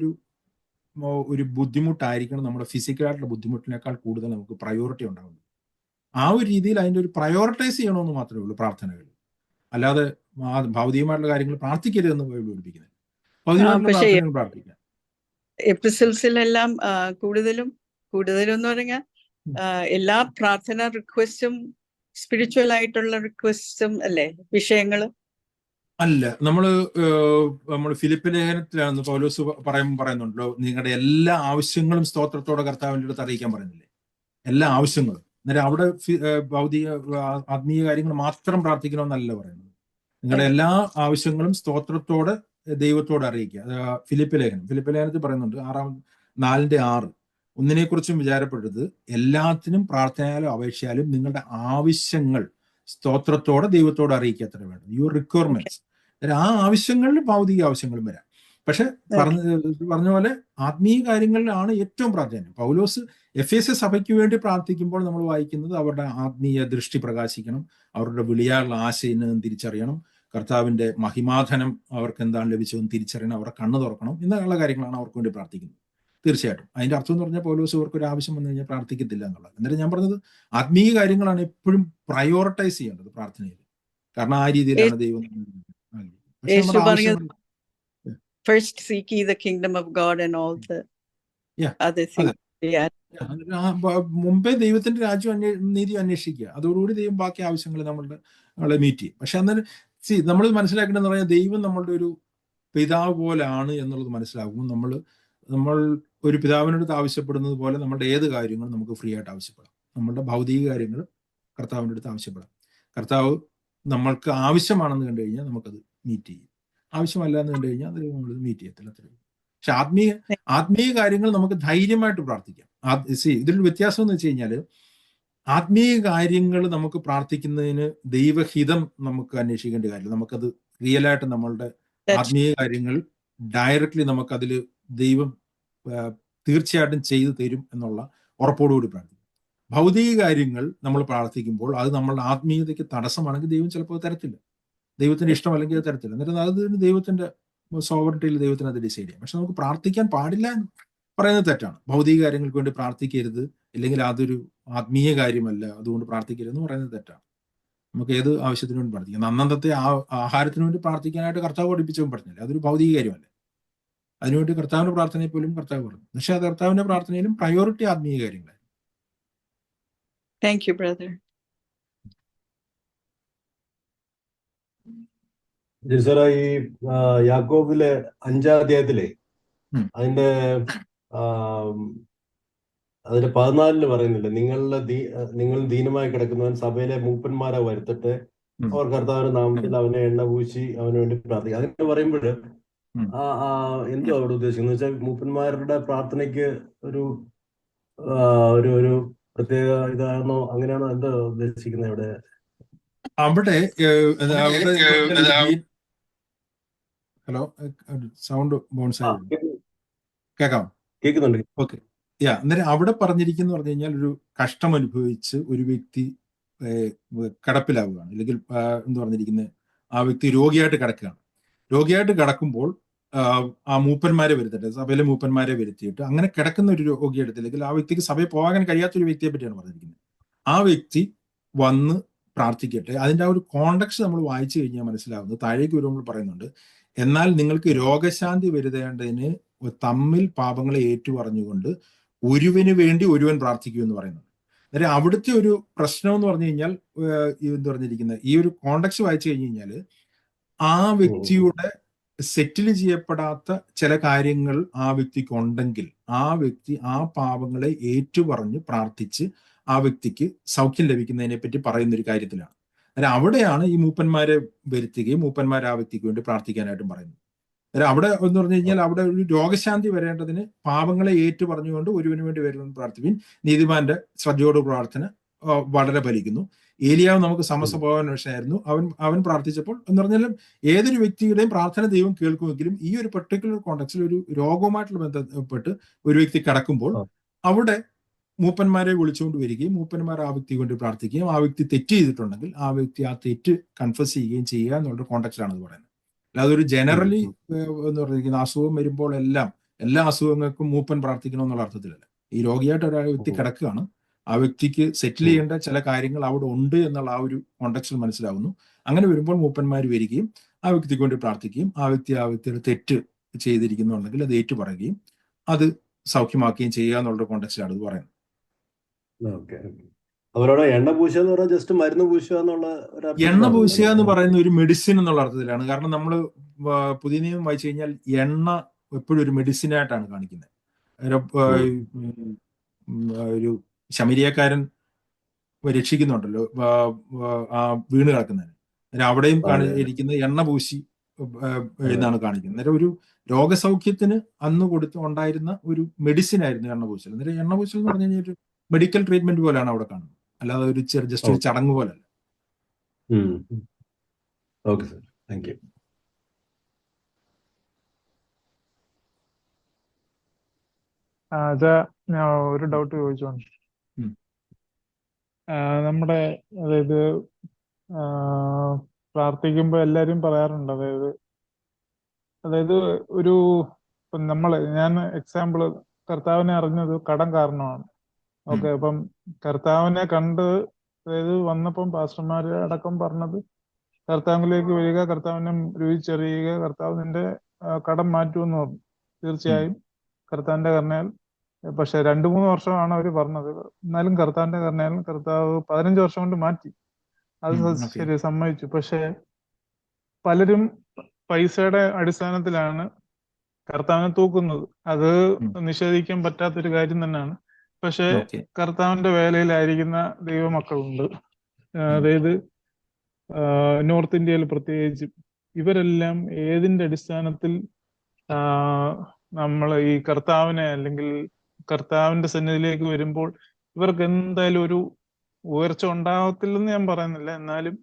ഒരു ബുദ്ധിമുട്ടായിരിക്കണം നമ്മുടെ ഫിസിക്കലായിട്ടുള്ള ബുദ്ധിമുട്ടിനേക്കാൾ കൂടുതൽ നമുക്ക് പ്രയോറിറ്റി ഉണ്ടാകുന്നത്. ആ ഒരു രീതിയിൽ അതിൻ്റെ ഒരു പ്രയോറിറ്റൈസ് ചെയ്യണമെന്ന് മാത്രമേ ഉള്ളൂ പ്രാർത്ഥനകൾ. അല്ലാതെ ഭൗതികമായിട്ടുള്ള കാര്യങ്ങൾ പ്രാർത്ഥിക്കരുതെന്ന് പഠിപ്പിക്കുന്നത്. ഭൗതികമായിട്ടുള്ള പ്രാർത്ഥനകൾ പ്രാർത്ഥിക്കാം. എപ്പിസോഡ്സിലെല്ലാം കൂടുതലും എന്ന് പറഞ്ഞാൽ എല്ലാ പ്രാർത്ഥന റിക്വസ്റ്റും സ്പിരിച്വൽ ആയിട്ടുള്ള റിക്വസ്റ്റും അല്ലേ വിഷയങ്ങള്? അല്ല, നമ്മൾ ഫിലിപ്പ് ലേഖനത്തിലാണെന്ന് പൗലോസ് പറയുന്നുണ്ടല്ലോ, നിങ്ങളുടെ എല്ലാ ആവശ്യങ്ങളും സ്തോത്രത്തോടെ കർത്താവിൻ്റെ അടുത്ത് അറിയിക്കാൻ പറയുന്നില്ലേ? എല്ലാ ആവശ്യങ്ങളും. അന്നേരം അവിടെ ഭൗതിക ആത്മീയ കാര്യങ്ങൾ മാത്രം പ്രാർത്ഥിക്കണമെന്നല്ല പറയുന്നത്. നിങ്ങളുടെ എല്ലാ ആവശ്യങ്ങളും സ്തോത്രത്തോടെ ദൈവത്തോട് അറിയിക്കുക. ഫിലിപ്പ് ലേഖനത്തിൽ പറയുന്നുണ്ട് 4:6 ഒന്നിനെക്കുറിച്ചും വിചാരപ്പെടരുത്, എല്ലാത്തിനും പ്രാർത്ഥനയാലും അപേക്ഷയാലും നിങ്ങളുടെ ആവശ്യങ്ങൾ സ്തോത്രത്തോടെ ദൈവത്തോട് അറിയിക്കുക അത്ര വേണം. Your requirements. ആ ആവശ്യങ്ങളിൽ ഭൗതിക ആവശ്യങ്ങളും വരാം. പക്ഷെ പറഞ്ഞ പോലെ ആത്മീയ കാര്യങ്ങളിലാണ് ഏറ്റവും പ്രാധാന്യം. പൗലോസ് എഫേസ്യ സഭയ്ക്ക് വേണ്ടി പ്രാർത്ഥിക്കുമ്പോൾ നമ്മൾ വായിക്കുന്നത് അവരുടെ ആത്മീയ ദൃഷ്ടി പ്രകാശിക്കണം, അവരുടെ വിളിയാനുള്ള ആശയം തിരിച്ചറിയണം, കർത്താവിന്റെ മഹിമാധനം അവർക്ക് എന്താണ് ലഭിച്ചതെന്ന് തിരിച്ചറിയണം, അവരുടെ കണ്ണ് തുറക്കണം എന്നുള്ള കാര്യങ്ങളാണ് അവർക്ക് വേണ്ടി പ്രാർത്ഥിക്കുന്നത്. തീർച്ചയായിട്ടും അതിന്റെ അർത്ഥം എന്ന് പറഞ്ഞാൽ പൗലോസ് അവർക്ക് ഒരു ആവശ്യം വന്നു കഴിഞ്ഞാൽ പ്രാർത്ഥിക്കത്തില്ല എന്നുള്ളത്. എന്നിട്ട് ഞാൻ പറഞ്ഞത് ആത്മീയ കാര്യങ്ങളാണ് എപ്പോഴും പ്രയോറിറ്റൈസ് ചെയ്യേണ്ടത് പ്രാർത്ഥനയിൽ. കാരണം ആ രീതിയിലാണ് ദൈവം. പക്ഷെ നമ്മുടെ ആവശ്യങ്ങൾ First seek ye the kingdom of God and all the other things. മുമ്പേ ദൈവത്തിന്റെ രാജ്യം നീതി അന്വേഷിക്കുക, അതോടുകൂടി ദൈവം ബാക്കി ആവശ്യങ്ങൾ നമ്മളെ മീറ്റ് ചെയ്യും. പക്ഷെ അന്നേരം നമ്മൾ മനസ്സിലാക്കേണ്ടതെന്ന് പറഞ്ഞാൽ ദൈവം നമ്മളുടെ ഒരു പിതാവ് പോലാണ് എന്നുള്ളത് മനസ്സിലാകും. നമ്മൾ ഒരു പിതാവിനടുത്ത് ആവശ്യപ്പെടുന്നത് പോലെ നമ്മുടെ ഏത് കാര്യങ്ങളും നമുക്ക് ഫ്രീ ആയിട്ട് ആവശ്യപ്പെടാം. നമ്മളുടെ ഭൗതിക കാര്യങ്ങൾ കർത്താവിൻ്റെ അടുത്ത് ആവശ്യപ്പെടാം. കർത്താവ് നമ്മൾക്ക് ആവശ്യമാണെന്ന് കണ്ടു കഴിഞ്ഞാൽ നമുക്കത് മീറ്റ് ചെയ്യും, ആവശ്യമല്ല എന്ന് കണ്ടു കഴിഞ്ഞാൽ അത് നമ്മൾ മീറ്റ് ചെയ്യത്തില്ല. അത്രയും. പക്ഷെ ആത്മീയ കാര്യങ്ങൾ നമുക്ക് ധൈര്യമായിട്ട് പ്രാർത്ഥിക്കാം. ഇതിൽ വ്യത്യാസം എന്ന് വെച്ച് കഴിഞ്ഞാൽ ആത്മീയ കാര്യങ്ങൾ നമുക്ക് പ്രാർത്ഥിക്കുന്നതിന് ദൈവഹിതം നമുക്ക് അന്വേഷിക്കേണ്ട കാര്യമില്ല. നമുക്കത് റിയലായിട്ട് നമ്മളുടെ ആത്മീയ കാര്യങ്ങൾ ഡയറക്റ്റ്ലി നമുക്കതിൽ ദൈവം തീർച്ചയായിട്ടും ചെയ്തു തരും എന്നുള്ള ഉറപ്പോടുകൂടി പ്രാർത്ഥിക്കും. ഭൗതിക കാര്യങ്ങൾ നമ്മൾ പ്രാർത്ഥിക്കുമ്പോൾ അത് നമ്മളുടെ ആത്മീയതയ്ക്ക് തടസ്സമാണെങ്കിൽ ദൈവം ചിലപ്പോൾ തരത്തില്ല, ദൈവത്തിന് ഇഷ്ടമല്ലെങ്കിൽ അത് തരത്തില്ല. എന്നിട്ട് അത് ദൈവത്തിന്റെ സോവറിറ്റിയിൽ ദൈവത്തിന് അത് ഡിസൈഡ് ചെയ്യാം. പക്ഷെ നമുക്ക് പ്രാർത്ഥിക്കാൻ പാടില്ല എന്ന് പറയുന്നത് തെറ്റാണ്. ഭൗതിക കാര്യങ്ങൾക്ക് വേണ്ടി പ്രാർത്ഥിക്കരുത്, അല്ലെങ്കിൽ അതൊരു ആത്മീയ കാര്യമല്ല അതുകൊണ്ട് പ്രാർത്ഥിക്കരുത് എന്ന് പറയുന്നത് തെറ്റാണ്. നമുക്ക് ഏത് ആവശ്യത്തിനു വേണ്ടി പ്രാർത്ഥിക്കാം. അന്നത്തെ ആഹാരത്തിന് വേണ്ടി പ്രാർത്ഥിക്കാനായിട്ട് കർത്താവ് പഠിപ്പിച്ചവൻ പറഞ്ഞില്ല, അതൊരു ഭൗതിക കാര്യമല്ല. അതിനുവേണ്ടി കർത്താവിന്റെ പ്രാർത്ഥനയിൽ പോലും കർത്താവ് പറഞ്ഞു. പക്ഷെ ആ കർത്താവിന്റെ പ്രാർത്ഥനയിലും പ്രയോറിറ്റി ആത്മീയ കാര്യങ്ങളായിരുന്നു. Thank you, brother. ജിൽസറ, ഈ യാക്കോബിലെ 5-ാം അധ്യായത്തിലെ അതിന്റെ 14 പറയുന്നില്ല, നിങ്ങൾ ദീനമായി കിടക്കുന്നവൻ സഭയിലെ മൂപ്പന്മാരെ വരുത്തട്ടെ, അവർ കർത്താവിന്റെ നാമത്തിൽ അവനെ എണ്ണ പൂശി അവന് വേണ്ടി പ്രാർത്ഥിക്കും. അതിന് പറയുമ്പോൾ എന്തോ അവിടെ ഉദ്ദേശിക്കുന്നത് വെച്ചാൽ മൂപ്പന്മാരുടെ പ്രാർത്ഥനയ്ക്ക് ഒരു ഒരു പ്രത്യേക ഇതാണോ, അങ്ങനെയാണോ, എന്താ ഉദ്ദേശിക്കുന്നത് അവിടെ? ഹലോ, സൗണ്ട് ബൗൺസ് കേൾക്കാം? കേൾക്കുന്നുണ്ട്. ഓക്കെ. അന്നേരം അവിടെ പറഞ്ഞിരിക്കുന്നു പറഞ്ഞു കഴിഞ്ഞാൽ ഒരു കഷ്ടം അനുഭവിച്ച് ഒരു വ്യക്തി കിടപ്പിലാവുകയാണ്, അല്ലെങ്കിൽ എന്താ പറഞ്ഞിരിക്കുന്നത്, ആ വ്യക്തി രോഗിയായിട്ട് കിടക്കുകയാണ്. രോഗിയായിട്ട് കിടക്കുമ്പോൾ ആ മൂപ്പന്മാരെ വരുത്തട്ടെ, സഭയിലെ മൂപ്പന്മാരെ വരുത്തിയിട്ട് അങ്ങനെ കിടക്കുന്ന ഒരു രോഗിയെടുത്ത്, അല്ലെങ്കിൽ ആ വ്യക്തിക്ക് സഭയിൽ പോകാൻ കഴിയാത്ത ഒരു വ്യക്തിയെ പറ്റിയാണ് പറഞ്ഞിരിക്കുന്നത്. ആ വ്യക്തി വന്ന് പ്രാർത്ഥിക്കട്ടെ. അതിന്റെ ആ ഒരു കോണ്ടക്സ്റ്റ് നമ്മൾ വായിച്ചു കഴിഞ്ഞാൽ മനസ്സിലാവുന്നത്, താഴേക്ക് വരുമ്പോൾ പറയുന്നുണ്ട്, എന്നാൽ നിങ്ങൾക്ക് രോഗശാന്തി വരുത്തേണ്ടതിന് തമ്മിൽ പാപങ്ങളെ ഏറ്റുപറഞ്ഞുകൊണ്ട് ഒരുവന് വേണ്ടി ഒരുവൻ പ്രാർത്ഥിക്കൂ എന്ന് പറയുന്നുണ്ട്. അന്നേരം അവിടുത്തെ ഒരു പ്രശ്നം എന്ന് പറഞ്ഞു കഴിഞ്ഞാൽ എന്ത് പറഞ്ഞിരിക്കുന്നത്, ഈ ഒരു കോണ്ടക്സ്റ്റ് വായിച്ചു കഴിഞ്ഞു കഴിഞ്ഞാൽ ആ വ്യക്തിയുടെ സെറ്റിൽ ചെയ്യപ്പെടാത്ത ചില കാര്യങ്ങൾ ആ വ്യക്തിക്ക് ഉണ്ടെങ്കിൽ ആ വ്യക്തി ആ പാപങ്ങളെ ഏറ്റുപറഞ്ഞ് പ്രാർത്ഥിച്ച് ആ വ്യക്തിക്ക് സൗഖ്യം ലഭിക്കുന്നതിനെ പറ്റി പറയുന്ന ഒരു കാര്യത്തിലാണ്. അന്നേരം അവിടെയാണ് ഈ മൂപ്പന്മാരെ വരുത്തുകയും മൂപ്പന്മാരെ ആ വ്യക്തിക്ക് വേണ്ടി പ്രാർത്ഥിക്കാനായിട്ടും പറയുന്നത്. അന്നേരം അവിടെ എന്ന് പറഞ്ഞു കഴിഞ്ഞാൽ അവിടെ ഒരു രോഗശാന്തി വരേണ്ടതിന് പാപങ്ങളെ ഏറ്റുപറഞ്ഞുകൊണ്ട് ഒരുവന് വേണ്ടി വരുമെന്ന് പ്രാർത്ഥിപ്പിൻ, നീതിമാന്റെ ശ്രദ്ധയോട് പ്രാർത്ഥന വളരെ ഫലിക്കുന്നു. ഏലിയാവ് നമുക്ക് സമസ്വഭാവൻ വിഷയമായിരുന്നു. അവൻ പ്രാർത്ഥിച്ചപ്പോൾ എന്ന് പറഞ്ഞാലും ഏതൊരു വ്യക്തിയുടെയും പ്രാർത്ഥന ദൈവം കേൾക്കുമെങ്കിലും ഈ ഒരു പെർട്ടിക്കുലർ കോണ്ടക്സ്റ്റിൽ ഒരു രോഗവുമായിട്ടുള്ള ബന്ധപ്പെട്ട് ഒരു വ്യക്തി കിടക്കുമ്പോൾ അവിടെ മൂപ്പന്മാരെ വിളിച്ചുകൊണ്ട് വരികയും മൂപ്പന്മാർ ആ വ്യക്തി കൊണ്ട് പ്രാർത്ഥിക്കുകയും ആ വ്യക്തി തെറ്റ് ചെയ്തിട്ടുണ്ടെങ്കിൽ ആ വ്യക്തി ആ തെറ്റ് കൺഫസ് ചെയ്യുകയും ചെയ്യുക എന്നുള്ള കോണ്ടക്സ്റ്റിലാണ് ഇത് പറയുന്നത്. അല്ലാതെ ഒരു ജനറലി എന്ന് പറഞ്ഞിരിക്കുന്ന അസുഖം വരുമ്പോൾ എല്ലാ അസുഖങ്ങൾക്കും മൂപ്പൻ പ്രാർത്ഥിക്കണം എന്നുള്ള അർത്ഥത്തിലല്ല. ഈ രോഗിയായിട്ട് ഒരാൾ വ്യക്തി കിടക്കുകയാണ്, ആ വ്യക്തിക്ക് സെറ്റിൽ ചെയ്യേണ്ട ചില കാര്യങ്ങൾ അവിടെ ഉണ്ട് എന്നുള്ള ആ ഒരു കോണ്ടക്സ്റ്റിൽ മനസ്സിലാവുന്നു. അങ്ങനെ വരുമ്പോൾ മൂപ്പന്മാർ വരികയും ആ വ്യക്തിക്ക് വേണ്ടി പ്രാർത്ഥിക്കുകയും ആ വ്യക്തിയുടെ തെറ്റ് ചെയ്തിരിക്കുന്നുണ്ടെങ്കിൽ അത് ഏറ്റുപറയുകയും അത് സൗഖ്യമാക്കുകയും ചെയ്യുക എന്നുള്ള കോണ്ടക്സ്റ്റിലാണ് ഇത് പറയുന്നത്. അവരോട് എണ്ണ പൂശുക എന്ന് പറഞ്ഞാൽ ജസ്റ്റ് മരുന്ന് പൂശുക എന്നുള്ള എണ്ണ പൂശുക എന്ന് പറയുന്ന ഒരു മെഡിസിൻ എന്നുള്ള അർത്ഥത്തിലാണ്. കാരണം നമ്മൾ പുതിയ നിയമം വായിച്ചു കഴിഞ്ഞാൽ എണ്ണ എപ്പോഴും ഒരു മെഡിസിനായിട്ടാണ് കാണിക്കുന്നത്. ഒരു ശമരിയക്കാരൻ രക്ഷിക്കുന്നുണ്ടല്ലോ ആ വീണ് കിടക്കുന്നതിന്. അന്നേരം അവിടെയും അതെ ഇരിക്കുന്ന എണ്ണ പൂശി എന്നാണ് കാണിക്കുന്നത്. അന്നേരം ഒരു രോഗസൗഖ്യത്തിന് അന്ന് ഉണ്ടായിരുന്ന ഒരു മെഡിസിൻ ആയിരുന്നു എണ്ണ പൂശൽ. അന്നേരം എണ്ണ പൂശൽ എന്ന് പറഞ്ഞു കഴിഞ്ഞാൽ ഒരു മെഡിക്കൽ ട്രീറ്റ്മെന്റ് പോലെയാണ് അവിടെ കാണുന്നത്, അല്ലാതെ ഒരു ജസ്റ്റ് ഒരു ചടങ്ങ് പോലല്ല. Okay sir, thank you. അത് ഞാൻ ഒരു ഡൗട്ട് ചോദിച്ചോണ്ട്, നമ്മുടെ അതായത് പ്രാർത്ഥിക്കുമ്പോൾ എല്ലാരും പറയാറുണ്ട്, അതായത് ഒരു ഇപ്പം ഞാൻ എക്സാമ്പിള് കർത്താവിനെ അറിഞ്ഞത് കടം കാരണമാണ്. ഓക്കെ, അപ്പം കർത്താവിനെ കണ്ട്, അതായത് വന്നപ്പം പാസ്റ്റർമാര് അടക്കം പറഞ്ഞത് കർത്താവിലേക്ക് വരിക, കർത്താവിനെ രുചിച്ചറിയുക, കർത്താവ് നിന്റെ കടം മാറ്റുമെന്ന് പറഞ്ഞു. തീർച്ചയായും കർത്താവിന്റെ കരുണയാൽ. പക്ഷെ 2-3 വർഷമാണ് അവർ പറഞ്ഞത്. എന്നാലും കർത്താവിന്റെ കരുണയാൽ കർത്താവ് 15 വർഷം കൊണ്ട് മാറ്റി. അത് ശരി, സമ്മതിച്ചു. പക്ഷെ പലരും പൈസയുടെ അടിസ്ഥാനത്തിലാണ് കർത്താവിനെ തൂക്കുന്നത്. അത് നിഷേധിക്കാൻ പറ്റാത്തൊരു കാര്യം തന്നെയാണ്. പക്ഷെ കർത്താവിന്റെ വേലയിലായിരിക്കുന്ന ദൈവമക്കളുണ്ട്, അതായത് നോർത്ത് ഇന്ത്യയിൽ പ്രത്യേകിച്ചും. ഇവരെല്ലാം ഏതിന്റെ അടിസ്ഥാനത്തിൽ നമ്മൾ ഈ കർത്താവിനെ അല്ലെങ്കിൽ കർത്താവിന്റെ സന്നിധിയിലേക്ക് വരുമ്പോൾ ഇവർക്ക് എന്തായാലും ഒരു ഉയർച്ച ഉണ്ടാവത്തില്ലെന്ന് ഞാൻ പറയുന്നില്ല, എന്നാലും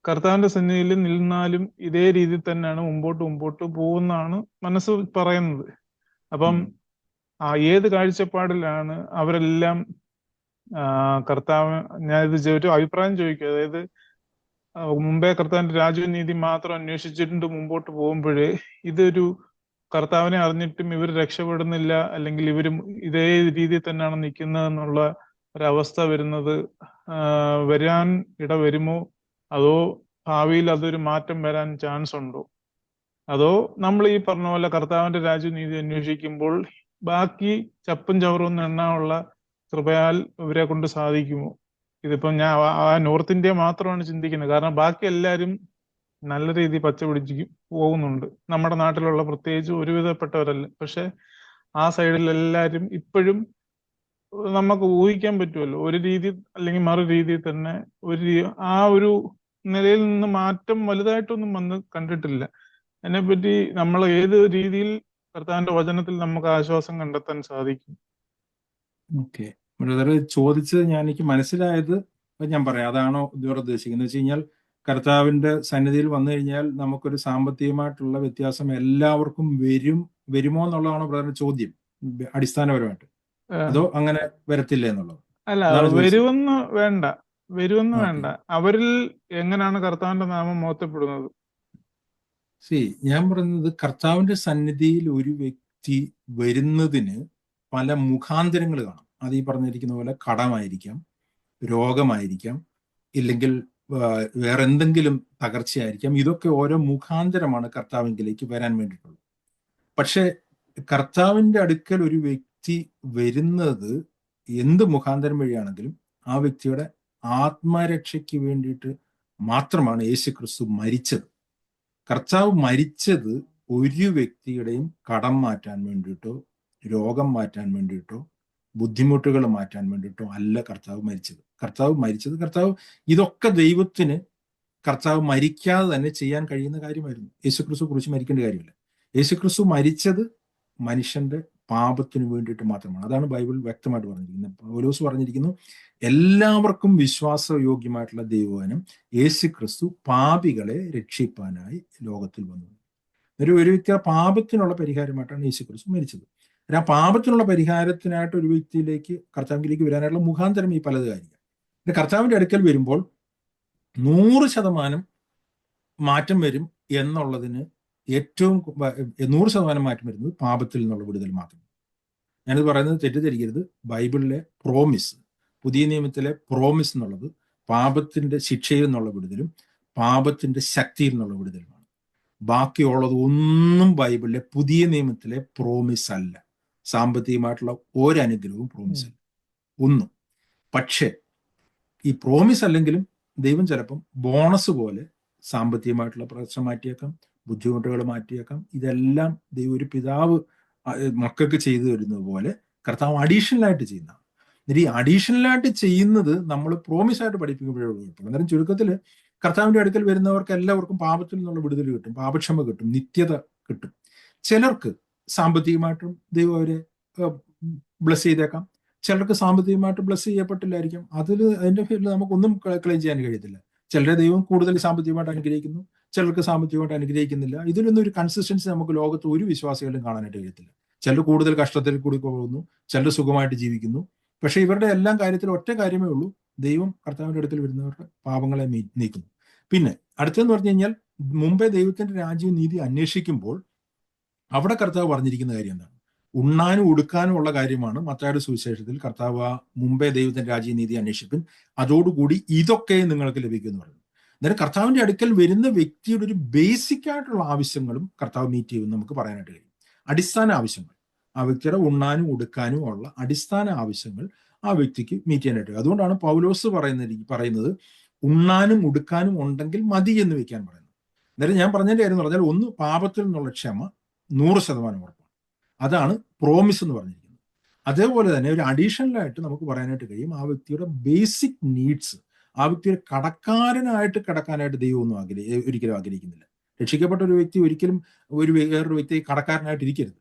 കർത്താവിന്റെ സന്നിധിയിൽ നിന്നാലും ഇതേ രീതിയിൽ തന്നെയാണ് മുമ്പോട്ട് പോകുന്നതാണ് മനസ്സ് പറയുന്നത്. അപ്പം ഏത് കാഴ്ചപ്പാടിലാണ് അവരെല്ലാം കർത്താവ്, ഞാനിത് ഒരു അഭിപ്രായം ചോദിക്കുക, അതായത് മുമ്പേ കർത്താവിന്റെ രാജ്യനീതി മാത്രം അന്വേഷിച്ചിട്ട് മുമ്പോട്ട് പോകുമ്പോഴേ ഇതൊരു കർത്താവിനെ അറിഞ്ഞിട്ടും ഇവർ രക്ഷപ്പെടുന്നില്ല, അല്ലെങ്കിൽ ഇവരും ഇതേ രീതിയിൽ തന്നെയാണ് നിൽക്കുന്നത് എന്നുള്ള ഒരവസ്ഥ വരാൻ ഇടവരുമോ? അതോ ഭാവിയിൽ അതൊരു മാറ്റം വരാൻ ചാൻസ് ഉണ്ടോ? അതോ നമ്മൾ ഈ പറഞ്ഞ പോലെ കർത്താവിന്റെ രാജ്യനീതി അന്വേഷിക്കുമ്പോൾ ബാക്കി ചപ്പും ചവറും എണ്ണാനുള്ള കൃപയാൽ ഇവരെ കൊണ്ട് സാധിക്കുമോ? ഇതിപ്പം ഞാൻ നോർത്ത് ഇന്ത്യ മാത്രമാണ് ചിന്തിക്കുന്നത്, കാരണം ബാക്കി എല്ലാവരും നല്ല രീതിയിൽ പച്ച പിടിച്ച് പോകുന്നുണ്ട്, നമ്മുടെ നാട്ടിലുള്ള പ്രത്യേകിച്ച് ഒരുവിധപ്പെട്ടവരല്ല. പക്ഷെ ആ സൈഡിൽ എല്ലാവരും ഇപ്പോഴും നമുക്ക് ഊഹിക്കാൻ പറ്റുമല്ലോ, ഒരു രീതി അല്ലെങ്കിൽ മറു രീതിയിൽ തന്നെ ആ ഒരു നിലയിൽ നിന്ന് മാറ്റം വലുതായിട്ടൊന്നും വന്ന് കണ്ടിട്ടില്ല. അതിനെപ്പറ്റി നമ്മൾ ഏത് രീതിയിൽ കർത്താവിന്റെ വചനത്തിൽ നമുക്ക് ആശ്വാസം കണ്ടെത്താൻ സാധിക്കും? ഓക്കെ, ബ്രദർ ചോദിച്ചത് എനിക്ക് മനസ്സിലായത് ഞാൻ പറയാം. അതാണോ ഇതുവരെ ഉദ്ദേശിക്കുന്നത് വെച്ച് കഴിഞ്ഞാൽ, കർത്താവിന്റെ സന്നിധിയിൽ വന്നു കഴിഞ്ഞാൽ നമുക്കൊരു സാമ്പത്തികമായിട്ടുള്ള വ്യത്യാസം എല്ലാവർക്കും വരുമോ എന്നുള്ളതാണോ ബ്രദറിന്റെ ചോദ്യം അടിസ്ഥാനപരമായിട്ട്? അതോ അങ്ങനെ വരത്തില്ല എന്നുള്ളത്? അല്ല, വരുമെന്ന് വേണ്ട, അവരിൽ എങ്ങനെയാണ് കർത്താവിന്റെ നാമം മോത്തപ്പെടുന്നത്? ഞാൻ പറയുന്നത്, കർത്താവിന്റെ സന്നിധിയിൽ ഒരു വ്യക്തി വരുന്നതിന് പല മുഖാന്തരങ്ങൾ കാണാം. അത് ഈ പറഞ്ഞിരിക്കുന്ന പോലെ കടമായിരിക്കാം, രോഗമായിരിക്കാം, ഇല്ലെങ്കിൽ വേറെ എന്തെങ്കിലും തകർച്ചയായിരിക്കാം. ഇതൊക്കെ ഓരോ മുഖാന്തരമാണ് കർത്താവിലേക്ക് വരാൻ വേണ്ടിയിട്ടുള്ളത്. പക്ഷെ കർത്താവിന്റെ അടുക്കൽ ഒരു വ്യക്തി വരുന്നത് എന്ത് മുഖാന്തരം വഴിയാണെങ്കിലും ആ വ്യക്തിയുടെ ആത്മരക്ഷയ്ക്ക് വേണ്ടിയിട്ട് മാത്രമാണ് യേശുക്രിസ്തു മരിച്ചത്. കർത്താവ് മരിച്ചത് ഒരു വ്യക്തിയുടെയും കടം മാറ്റാൻ വേണ്ടിയിട്ടോ രോഗം മാറ്റാൻ വേണ്ടിയിട്ടോ ബുദ്ധിമുട്ടുകൾ മാറ്റാൻ വേണ്ടിയിട്ടോ അല്ല കർത്താവ് മരിച്ചത്. കർത്താവ് ഇതൊക്കെ ദൈവത്തിന് കർത്താവ് മരിക്കാതെ തന്നെ ചെയ്യാൻ കഴിയുന്ന കാര്യമായിരുന്നു. യേശുക്രിസ്തു കുറിച്ച് മരിക്കേണ്ട കാര്യമില്ല. യേശുക്രിസ്തു മരിച്ചത് മനുഷ്യന്റെ പാപത്തിന് വേണ്ടിയിട്ട് മാത്രമാണ്. അതാണ് ബൈബിൾ വ്യക്തമായിട്ട് പറഞ്ഞിരിക്കുന്നത്. പൗലോസ് പറഞ്ഞിരിക്കുന്നു, എല്ലാവർക്കും വിശ്വാസയോഗ്യമായിട്ടുള്ള ദൈവവചനം യേശുക്രിസ്തു പാപികളെ രക്ഷിപ്പാനായി ലോകത്തിൽ വന്നു. ഒരു വ്യക്തി പാപത്തിനുള്ള പരിഹാരമായിട്ടാണ് യേശുക്രിസ്തു മരിച്ചത്. ആ പാപത്തിനുള്ള പരിഹാരത്തിനായിട്ട് ഒരു വ്യക്തിയിലേക്ക് കർത്താവിലേക്ക് വരാനായിട്ടുള്ള മുഖാന്തരം ഈ പലത് കാര്യങ്ങൾ. പിന്നെ കർത്താവിന്റെ അടുക്കൽ വരുമ്പോൾ 100% മാറ്റം വരും എന്നുള്ളതിന് ഏറ്റവും 100% മാറ്റം വരുന്നത് പാപത്തിൽ നിന്നുള്ള വിടുതൽ മാത്രം. ഞാനിത് പറയുന്നത് തെറ്റിദ്ധരിക്കരുത്. ബൈബിളിലെ പ്രോമിസ്, പുതിയ നിയമത്തിലെ പ്രോമിസ് എന്നുള്ളത് പാപത്തിന്റെ ശിക്ഷയിൽ നിന്നുള്ള വിടുതലും പാപത്തിന്റെ ശക്തിയിൽ നിന്നുള്ള വിടുതലുമാണ്. ബാക്കിയുള്ളത് ഒന്നും ബൈബിളിലെ പുതിയ നിയമത്തിലെ പ്രോമിസ് അല്ല. സാമ്പത്തികമായിട്ടുള്ള ഒരനുഗ്രഹവും പ്രോമിസ് അല്ല ഒന്നും. പക്ഷെ ഈ പ്രോമിസ് അല്ലെങ്കിലും ദൈവം ചിലപ്പം ബോണസ് പോലെ സാമ്പത്തികമായിട്ടുള്ള പ്രശ്നം മാറ്റിയേക്കാം, ബുദ്ധിമുട്ടുകൾ മാറ്റിയേക്കാം. ഇതെല്ലാം ദൈവം ഒരു പിതാവ് മക്കൾക്ക് ചെയ്തു തരുന്നത് പോലെ കർത്താവ് അഡീഷണൽ ആയിട്ട് ചെയ്യുന്നതാണ്. എന്നിട്ട് ഈ അഡീഷണലായിട്ട് ചെയ്യുന്നത് നമ്മൾ പ്രോമിസ് ആയിട്ട് പഠിപ്പിക്കുമ്പോഴേ ഉള്ളൂ. അന്നേരം ചുരുക്കത്തിൽ കർത്താവിന്റെ അടുക്കൽ വരുന്നവർക്ക് എല്ലാവർക്കും പാപത്തിൽ നിന്നുള്ള വിടുതൽ കിട്ടും, പാപക്ഷമ കിട്ടും, നിത്യത കിട്ടും. ചിലർക്ക് സാമ്പത്തികമായിട്ടും ദൈവം അവരെ ബ്ലസ് ചെയ്തേക്കാം, ചിലർക്ക് സാമ്പത്തികമായിട്ട് ബ്ലസ് ചെയ്യപ്പെട്ടില്ലായിരിക്കും. അതിന്റെ പേരിൽ നമുക്കൊന്നും ക്ലെയിം ചെയ്യാൻ കഴിയത്തില്ല. ചിലരെ ദൈവം കൂടുതൽ സാമ്പത്തികമായിട്ട് അനുഗ്രഹിക്കുന്നു, ചിലർക്ക് സാമ്പത്തികമായിട്ട് അനുഗ്രഹിക്കുന്നില്ല. ഇതിലൊന്നും ഒരു കൺസിസ്റ്റൻസി നമുക്ക് ലോകത്ത് ഒരു വിശ്വാസികളും കാണാനായിട്ട് കഴിയത്തില്ല. ചിലർ കൂടുതൽ കഷ്ടത്തിൽ കൂടി പോകുന്നു, ചിലർ സുഖമായിട്ട് ജീവിക്കുന്നു. പക്ഷെ ഇവരുടെ എല്ലാം കാര്യത്തിൽ ഒറ്റ കാര്യമേ ഉള്ളൂ, ദൈവം കർത്താവിന്റെ അടുക്കൽ വരുന്നവരുടെ പാപങ്ങളെ നീക്കുന്നു. പിന്നെ അടുത്തെന്ന് പറഞ്ഞു കഴിഞ്ഞാൽ, മുമ്പേ ദൈവത്തിന്റെ രാജ്യവും നീതി അന്വേഷിക്കുമ്പോൾ അവിടെ കർത്താവ് പറഞ്ഞിരിക്കുന്ന കാര്യം എന്താണ്? ഉണ്ണാനും ഉടുക്കാനും ഉള്ള കാര്യമാണ് മത്തായിയുടെ സുവിശേഷത്തിൽ കർത്താവ് മുമ്പേ ദൈവത്തിന്റെ രാജ്യവും നീതി അന്വേഷിപ്പിൻ, അതോടുകൂടി ഇതൊക്കെ നിങ്ങൾക്ക് ലഭിക്കുമെന്ന് പറയുന്നു. അന്നേരം കർത്താവിന്റെ അടുക്കൽ വരുന്ന വ്യക്തിയുടെ ഒരു ബേസിക് ആയിട്ടുള്ള ആവശ്യങ്ങളും കർത്താവ് മീറ്റ് ചെയ്യുമെന്ന് നമുക്ക് പറയാനായിട്ട് കഴിയും. അടിസ്ഥാന ആവശ്യങ്ങൾ, ആ വ്യക്തിയുടെ ഉണ്ണാനും ഉടുക്കാനും ഉള്ള അടിസ്ഥാന ആവശ്യങ്ങൾ ആ വ്യക്തിക്ക് മീറ്റ് ചെയ്യാനായിട്ട്. അതുകൊണ്ടാണ് പൗലോസ് പറയുന്നത് ഉണ്ണാനും ഉടുക്കാനും ഉണ്ടെങ്കിൽ മതി എന്ന് വെക്കാൻ പറയുന്നത്. അന്നേരം ഞാൻ പറഞ്ഞതിന്റെ കാര്യം എന്ന് പറഞ്ഞാൽ, ഒന്ന് പാപത്തിൽ നിന്നുള്ള ക്ഷമ 100% ഉറപ്പാണ്. അതാണ് പ്രോമിസ് എന്ന് പറഞ്ഞിരിക്കുന്നത്. അതേപോലെ തന്നെ ഒരു അഡീഷണലായിട്ട് നമുക്ക് പറയാനായിട്ട് കഴിയും, ആ വ്യക്തിയുടെ ബേസിക് നീഡ്സ്, ആ വ്യക്തിയുടെ കടക്കാരനായിട്ട് കിടക്കാനായിട്ട് ദൈവം ഒന്നും ഒരിക്കലും ആഗ്രഹിക്കുന്നില്ല. രക്ഷിക്കപ്പെട്ട ഒരു വ്യക്തി ഒരിക്കലും വേറൊരു വ്യക്തി കടക്കാരനായിട്ട് ഇരിക്കരുത്.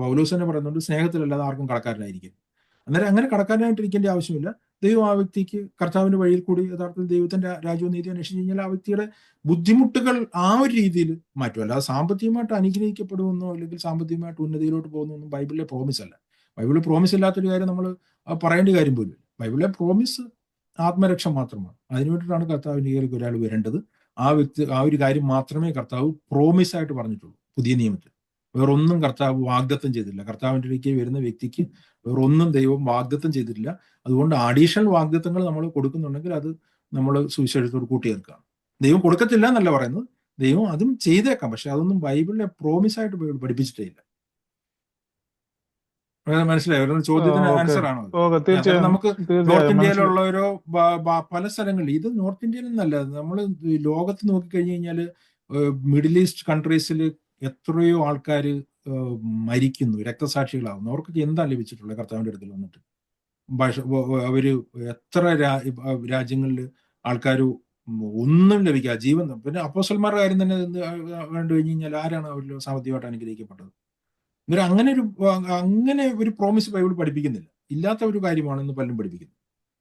പൗലോസ് തന്നെ പറയുന്നുണ്ട്, സ്നേഹത്തിലല്ലാതെ ആർക്കും കടക്കാരനായിരിക്കും. അന്നേരം അങ്ങനെ കടക്കാരനായിട്ടിരിക്കേണ്ട ആവശ്യമില്ല. ദൈവം ആ വ്യക്തിക്ക് കർത്താവിന്റെ വഴിയിൽ കൂടി യഥാർത്ഥത്തിൽ ദൈവത്തിന്റെ രാജ്യവും നീതി അന്വേഷിച്ച് കഴിഞ്ഞാൽ ആ വ്യക്തിയുടെ ബുദ്ധിമുട്ടുകൾ ആ ഒരു രീതിയിൽ മാറ്റും. അല്ലാതെ സാമ്പത്തികമായിട്ട് അനുഗ്രഹിക്കപ്പെടുമെന്നോ അല്ലെങ്കിൽ സാമ്പത്തികമായിട്ട് ഉന്നതിയിലോട്ട് പോകുന്നൊന്നും ബൈബിളിലെ പ്രോമിസ് അല്ല. ബൈബിളിൽ പ്രോമിസ് ഇല്ലാത്തൊരു കാര്യം നമ്മൾ പറയേണ്ട കാര്യം പോലും. ബൈബിളിലെ പ്രോമിസ് ആത്മരക്ഷ മാത്രമാണ്. അതിനു വേണ്ടിയിട്ടാണ് കർത്താവിന്റെ കയ്യിലേക്ക് ഒരാൾ വരേണ്ടത്. ആ ഒരു കാര്യം മാത്രമേ കർത്താവ് പ്രോമിസ് ആയിട്ട് പറഞ്ഞിട്ടുള്ളൂ പുതിയ നിയമത്തിൽ. വേറൊന്നും കർത്താവ് വാഗ്ദത്തം ചെയ്തിട്ടില്ല. കർത്താവിൻ്റെ ഇടയ്ക്ക് വരുന്ന വ്യക്തിക്ക് വേറൊന്നും ദൈവം വാഗ്ദത്തം ചെയ്തിട്ടില്ല. അതുകൊണ്ട് അഡീഷണൽ വാഗ്ദത്തങ്ങൾ നമ്മൾ കൊടുക്കുന്നുണ്ടെങ്കിൽ അത് നമ്മൾ സുവിശേഷത്തോട് കൂട്ടിയേർക്കുക. ദൈവം കൊടുക്കത്തില്ല എന്നല്ല പറയുന്നത്, ദൈവം അതും ചെയ്തേക്കാം. പക്ഷെ അതൊന്നും ബൈബിളിലെ പ്രോമിസ് ആയിട്ട് പഠിപ്പിച്ചിട്ടേ ഇല്ല. മനസ്സിലായോ? ചോദ്യത്തിന് ആൻസർ ആണോ? നമുക്ക് നോർത്ത് ഇന്ത്യയിലുള്ളവരോ പല സ്ഥലങ്ങളിൽ, ഇത് നോർത്ത് ഇന്ത്യയിൽ നിന്നല്ല, നമ്മൾ ലോകത്ത് നോക്കിക്കഴിഞ്ഞു കഴിഞ്ഞാൽ മിഡിൽ ഈസ്റ്റ് കൺട്രീസിൽ എത്രയോ ആൾക്കാർ മരിക്കുന്നു, രക്തസാക്ഷികളാവുന്നു. അവർക്ക് എന്താ ലഭിച്ചിട്ടുള്ളത് കർത്താവിന്റെ അടുക്കൽ വന്നിട്ട്? അവര് എത്ര രാജ്യങ്ങളിൽ ആൾക്കാർ ഒന്നും ലഭിക്കുക ജീവൻ. പിന്നെ അപ്പോസ്തലന്മാരുടെ കാര്യം തന്നെ കണ്ടു കഴിഞ്ഞു കഴിഞ്ഞാൽ ആരാണ് അവരിൽ സാമ്പത്തികമായിട്ട് അനുഗ്രഹിക്കപ്പെട്ടത്? അങ്ങനെ ഒരു പ്രോമിസ് ബൈബിൾ പഠിപ്പിക്കുന്നില്ല. ഇല്ലാത്ത ഒരു കാര്യമാണെന്ന് പലരും പഠിപ്പിക്കുന്നു.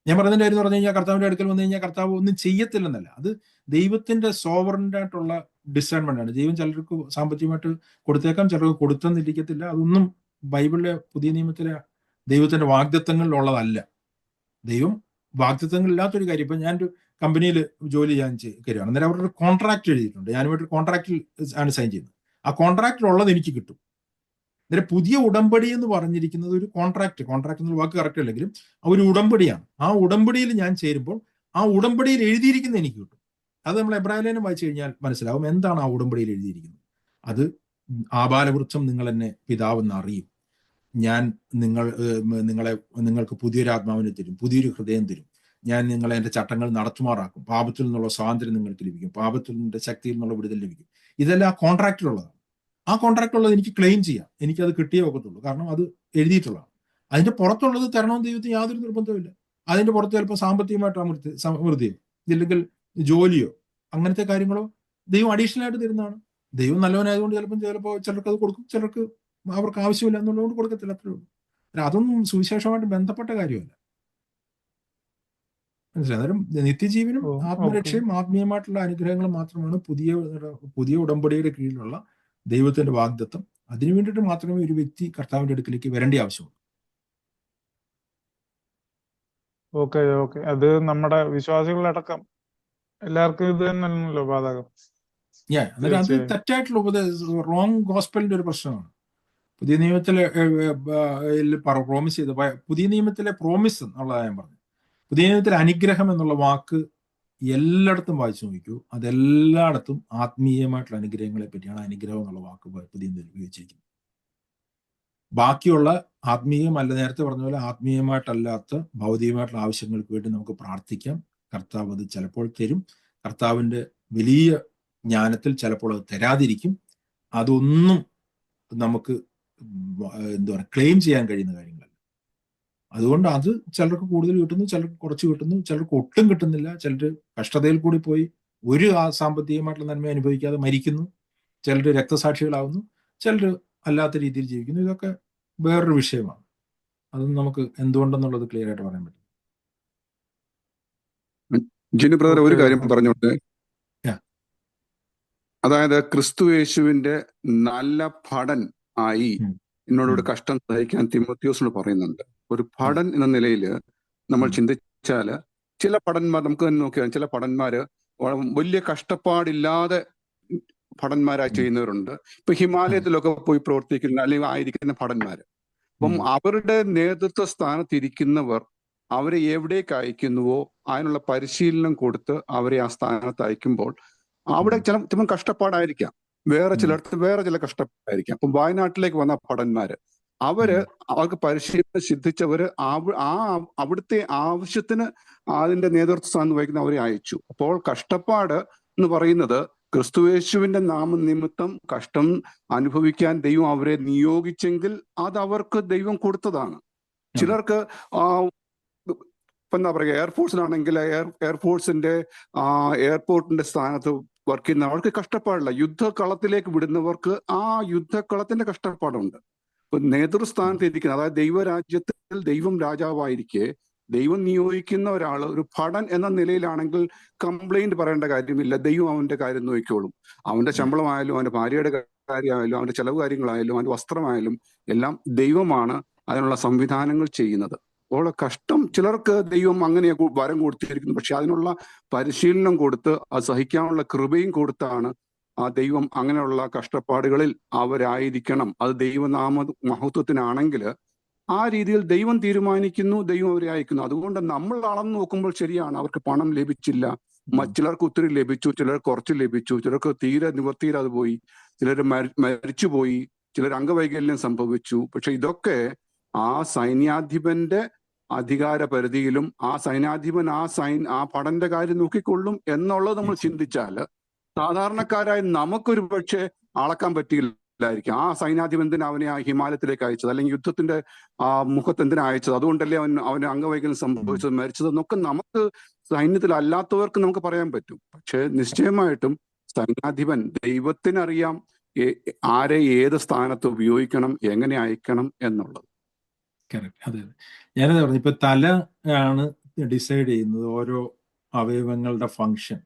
ഞാൻ പറഞ്ഞതിന്റെ കാര്യം എന്ന് പറഞ്ഞു കഴിഞ്ഞാൽ, കർത്താവിന്റെ അടുക്കൽ വന്നു കഴിഞ്ഞാൽ കർത്താവ് ഒന്നും ചെയ്യത്തില്ലെന്നല്ല, അത് ദൈവത്തിന്റെ സോവറന്റ് ആയിട്ടുള്ള ഡിസൈൻമെന്റ് ആണ്. ദൈവം ചിലർക്ക് സാമ്പത്തികമായിട്ട് കൊടുത്തേക്കാം, ചിലർക്ക് കൊടുത്തെന്നിരിക്കത്തില്ല. അതൊന്നും ബൈബിളിലെ പുതിയ നിയമത്തിലെ ദൈവത്തിന്റെ വാഗ്ദത്തങ്ങളിലുള്ളതല്ല. ദൈവം വാഗ്ദത്തങ്ങൾ ഇല്ലാത്തൊരു കാര്യം. ഇപ്പൊ ഞാനൊരു കമ്പനിയിൽ ജോലി ചെയ്യാൻ കയറുകയാണ്. അന്നേരം അവരുടെ കോൺട്രാക്ട് എഴുതിയിട്ടുണ്ട്, ഞാനുമായിട്ട് കോൺട്രാക്റ്റിൽ ആണ് സൈൻ ചെയ്യുന്നത്. ആ കോൺട്രാക്റ്റിലുള്ളത് എനിക്ക് കിട്ടും. അന്നേരം പുതിയ ഉടമ്പടി എന്ന് പറഞ്ഞിരിക്കുന്നത് ഒരു കോൺട്രാക്ട് എന്നുള്ള വാക്ക് കറക്റ്റ് അല്ലെങ്കിലും ഒരു ഉടമ്പടിയാണ്. ആ ഉടമ്പടിയിൽ ഞാൻ ചേരുമ്പോൾ ആ ഉടമ്പടിയിൽ എഴുതിയിരിക്കുന്നത് എനിക്ക് കിട്ടും. അത് നമ്മൾ എബ്രായലേഖനം വായിച്ചു കഴിഞ്ഞാൽ മനസ്സിലാവും എന്താണ് ആ ഉടമ്പടിയിൽ എഴുതിയിരിക്കുന്നത്. അത് ആബാലവൃക്ഷം നിങ്ങൾ എന്നെ പിതാവെന്ന് അറിയും, ഞാൻ നിങ്ങൾക്ക് പുതിയൊരു ആത്മാവിനെ തരും, പുതിയൊരു ഹൃദയം തരും, ഞാൻ നിങ്ങളെ എൻ്റെ ചട്ടങ്ങൾ നടത്തുമാറാക്കും, പാപത്തിൽ നിന്നുള്ള സ്വാതന്ത്ര്യം നിങ്ങൾക്ക് ലഭിക്കും, പാപത്തിന്റെ ശക്തിയിൽ നിന്നുള്ള വിടുതൽ ലഭിക്കും. ഇതെല്ലാം ആ കോൺട്രാക്റ്റിലുള്ളതാണ്. ആ കോൺട്രാക്റ്റുള്ളത് എനിക്ക് ക്ലെയിം ചെയ്യാം, എനിക്കത് കിട്ടിയേ ഒക്കത്തുള്ളൂ, കാരണം അത് എഴുതിയിട്ടുള്ളതാണ്. അതിന്റെ പുറത്തുള്ളത് തരണമെന്ന് ദൈവത്തിന് യാതൊരു നിർബന്ധമില്ല. അതിന്റെ പുറത്ത് ചിലപ്പോൾ സാമ്പത്തികമായിട്ട് സമൃദ്ധിയോ ഇല്ലെങ്കിൽ ജോലിയോ അങ്ങനത്തെ കാര്യങ്ങളോ ദൈവം അഡീഷണൽ ആയിട്ട് തരുന്നതാണ്. ദൈവം നല്ലവനായതുകൊണ്ട് ചിലപ്പോൾ ചിലർക്ക് അത് കൊടുക്കും, ചിലർക്ക് അവർക്ക് ആവശ്യമില്ല എന്നുള്ളതുകൊണ്ട് കൊടുക്കത്തില്ല. അത്രേ ഉള്ളൂ. അതൊന്നും സുവിശേഷമായിട്ട് ബന്ധപ്പെട്ട കാര്യമല്ല. മനസ്സിലായി? അന്നേരം നിത്യജീവനും ആത്മരക്ഷയും ആത്മീയമായിട്ടുള്ള അനുഗ്രഹങ്ങളും മാത്രമാണ് പുതിയ ഉടമ്പടിയുടെ കീഴിലുള്ള ദൈവത്തിന്റെ വാഗ്ദത്തം. അതിനു വേണ്ടിയിട്ട് മാത്രമേ ഒരു വ്യക്തി കർത്താവിന്റെ അടുക്കിലേക്ക് വരേണ്ട ആവശ്യമുള്ളൂ. ഓക്കെ. അത് നമ്മുടെ വിശ്വാസികളടക്കം എല്ലാവർക്കും ഇത് തന്നെയാണല്ലോ ബാധകം. അന്നേരം അത് തെറ്റായിട്ടുള്ള റോങ് ഗോസ്പലിന്റെ ഒരു പ്രശ്നമാണ്. പുതിയ നിയമത്തിലെ പ്രോമിസ് ചെയ്ത്, പുതിയ നിയമത്തിലെ പ്രോമിസ് എന്നുള്ളതാണ് ഞാൻ പറഞ്ഞത്. പുതിയ നിയമത്തിലെ അനുഗ്രഹം എന്നുള്ള വാക്ക് എല്ലായിടത്തും വായിച്ചു നോക്കൂ, അതെല്ലായിടത്തും ആത്മീയമായിട്ടുള്ള അനുഗ്രഹങ്ങളെ പറ്റിയാണ് അനുഗ്രഹം എന്നുള്ള വാക്ക് പുതിയ ഉപയോഗിച്ചിരിക്കുന്നത്. ബാക്കിയുള്ള ആത്മീയമല്ല, നേരത്തെ പറഞ്ഞ പോലെ ആത്മീയമായിട്ടല്ലാത്ത ഭൗതികമായിട്ടുള്ള ആവശ്യങ്ങൾക്ക് വേണ്ടി നമുക്ക് പ്രാർത്ഥിക്കാം. കർത്താവ് അത് ചിലപ്പോൾ തരും. കർത്താവിന്റെ വലിയ ജ്ഞാനത്തിൽ ചിലപ്പോൾ അത് തരാതിരിക്കും. അതൊന്നും നമുക്ക് ക്ലെയിം ചെയ്യാൻ കഴിയുന്ന കാര്യങ്ങളല്ല. അതുകൊണ്ട് അത് ചിലർക്ക് കൂടുതൽ കിട്ടുന്നു, ചിലർക്ക് കുറച്ച് കിട്ടുന്നു, ചിലർക്ക് ഒട്ടും കിട്ടുന്നില്ല, ചിലർ കഷ്ടതയിൽ കൂടി പോയി ഒരു സാമ്പത്തികമായിട്ടുള്ള നന്മ അനുഭവിക്കാതെ മരിക്കുന്നു, ചിലർ രക്തസാക്ഷികളാവുന്നു, ചിലർ അല്ലാത്ത രീതിയിൽ ജീവിക്കുന്നു. ഇതൊക്കെ വേറൊരു വിഷയമാണ്. അതൊന്നും നമുക്ക് എന്തുകൊണ്ടെന്നുള്ളത് ക്ലിയർ ആയിട്ട് പറയാൻ പറ്റും. ജിനു ബ്രദർ ഒരു കാര്യം പറഞ്ഞോട്ടെ. Yeah. അതായത് ക്രിസ്തു യേശുവിന്റെ നല്ല ഭടൻ ആയി എന്നോടൊരു കഷ്ടം സഹിക്കാൻ തിമോത്തിയോസിനോട് പറയുന്നുണ്ട്. ഒരു ഭടൻ എന്ന നിലയിൽ നമ്മൾ ചിന്തിച്ചാല് ചില ഭടന്മാർ നമുക്ക് തന്നെ നോക്കിയാൽ ചില ഭടന്മാര് വലിയ കഷ്ടപ്പാടില്ലാതെ ഭടന്മാരായി ചെയ്യുന്നവരുണ്ട്. ഇപ്പൊ ഹിമാലയത്തിലൊക്കെ പോയി പ്രവർത്തിക്കുന്ന അല്ലെങ്കിൽ ആയിരിക്കുന്ന ഭടന്മാര്. അപ്പം അവരുടെ നേതൃത്വ സ്ഥാനത്തിരിക്കുന്നവർ അവരെ എവിടേക്ക് അയക്കുന്നുവോ അതിനുള്ള പരിശീലനം കൊടുത്ത് അവരെ ആ സ്ഥാനത്ത് അയക്കുമ്പോൾ അവിടെ ചിലപ്പോൾ കഷ്ടപ്പാടായിരിക്കാം, വേറെ ചിലർക്ക് വേറെ ചില കഷ്ടപ്പാടായിരിക്കാം. അപ്പം വയനാട്ടിലേക്ക് വന്ന ഭടന്മാര് അവർക്ക് പരിശീലനം സിദ്ധിച്ചവര് അവിടുത്തെ ആവശ്യത്തിന് അതിന്റെ നേതൃത്വ സ്ഥാനം വഹിക്കുന്ന അവരെ അയച്ചു. അപ്പോൾ കഷ്ടപ്പാട് എന്ന് പറയുന്നത് ക്രിസ്തുയേശുവിന്റെ നാമനിമിത്തം കഷ്ടം അനുഭവിക്കാൻ ദൈവം അവരെ നിയോഗിച്ചെങ്കിൽ അത് അവർക്ക് ദൈവം കൊടുത്തതാണ്. ചിലർക്ക് എന്താ പറയുക, എയർഫോഴ്സിലാണെങ്കിൽ എയർഫോഴ്സിന്റെ എയർപോർട്ടിന്റെ സ്ഥാനത്ത് വർക്ക് ചെയ്യുന്ന അവർക്ക് കഷ്ടപ്പാടില്ല. യുദ്ധകളത്തിലേക്ക് വിടുന്നവർക്ക് ആ യുദ്ധകളത്തിന്റെ കഷ്ടപ്പാടുണ്ട്. ഇപ്പൊ നേതൃസ്ഥാനത്ത് ഇരിക്കുന്ന, അതായത് ദൈവരാജ്യത്തിൽ ദൈവം രാജാവായിരിക്കെ ദൈവം നിയോഗിക്കുന്ന ഒരാൾ ഒരു ഭടൻ എന്ന നിലയിലാണെങ്കിൽ കംപ്ലൈന്റ് പറയേണ്ട കാര്യമില്ല. ദൈവം അവന്റെ കാര്യം നോക്കിക്കോളും. അവന്റെ ശമ്പളമായാലും അവന്റെ ഭാര്യയുടെ കാര്യമായാലും അവന്റെ ചെലവ് കാര്യങ്ങളായാലും അവന്റെ വസ്ത്രമായാലും എല്ലാം ദൈവമാണ് അതിനുള്ള സംവിധാനങ്ങൾ ചെയ്യുന്നത്. അപ്പോൾ കഷ്ടം ചിലർക്ക് ദൈവം അങ്ങനെ വരം കൊടുത്തിരിക്കുന്നു. പക്ഷെ അതിനുള്ള പരിശീലനം കൊടുത്ത് അത് സഹിക്കാനുള്ള കൃപയും കൊടുത്താണ് ആ ദൈവം അങ്ങനെയുള്ള കഷ്ടപ്പാടുകളിൽ അവരായിരിക്കണം. അത് ദൈവനാമ മഹത്വത്തിനാണെങ്കിൽ ആ രീതിയിൽ ദൈവം തീരുമാനിക്കുന്നു, ദൈവം അവരെ അയക്കുന്നു. അതുകൊണ്ട് നമ്മൾ അളന്ന് നോക്കുമ്പോൾ ശരിയാണ്, അവർക്ക് പണം ലഭിച്ചില്ല, ചിലർക്ക് ഒത്തിരി ലഭിച്ചു, ചിലർ കുറച്ച് ലഭിച്ചു, ചിലർക്ക് തീരെ നിവർത്തിയില്ലാതെ പോയി, ചിലർ മരിച്ചുപോയി, ചിലർ അംഗവൈകല്യം സംഭവിച്ചു. പക്ഷെ ഇതൊക്കെ ആ സൈന്യാധിപന്റെ അധികാര പരിധിയിലും ആ സൈന്യാധിപൻ ആ ഭടന്റെ കാര്യം നോക്കിക്കൊള്ളും എന്നുള്ളത് നമ്മൾ ചിന്തിച്ചാൽ സാധാരണക്കാരായ നമുക്കൊരു പക്ഷേ അളക്കാൻ പറ്റിയില്ലായിരിക്കും. ആ സൈന്യാധിപൻ അവനെ ആ ഹിമാലയത്തിലേക്ക് അയച്ചത്, അല്ലെങ്കിൽ യുദ്ധത്തിന്റെ മുഖത്ത് എന്തിനാ അയച്ചത്, അതുകൊണ്ടല്ലേ അവന് അംഗവൈകല്യം സംഭവിച്ചത്, മരിച്ചതെന്നൊക്കെ നമുക്ക് സൈന്യത്തിലല്ലാത്തവർക്ക് നമുക്ക് പറയാൻ പറ്റും. പക്ഷെ നിശ്ചയമായിട്ടും സൈന്യാധിപൻ ദൈവത്തിനറിയാം ആരെ ഏത് സ്ഥാനത്ത് ഉപയോഗിക്കണം, എങ്ങനെ അയക്കണം എന്നുള്ളത്. കറക്റ്റ്. അതെ അതെ, ഞാനത് പറഞ്ഞു. ഇപ്പൊ തല ആണ് ഡിസൈഡ് ചെയ്യുന്നത് ഓരോ അവയവങ്ങളുടെ ഫങ്ഷൻ.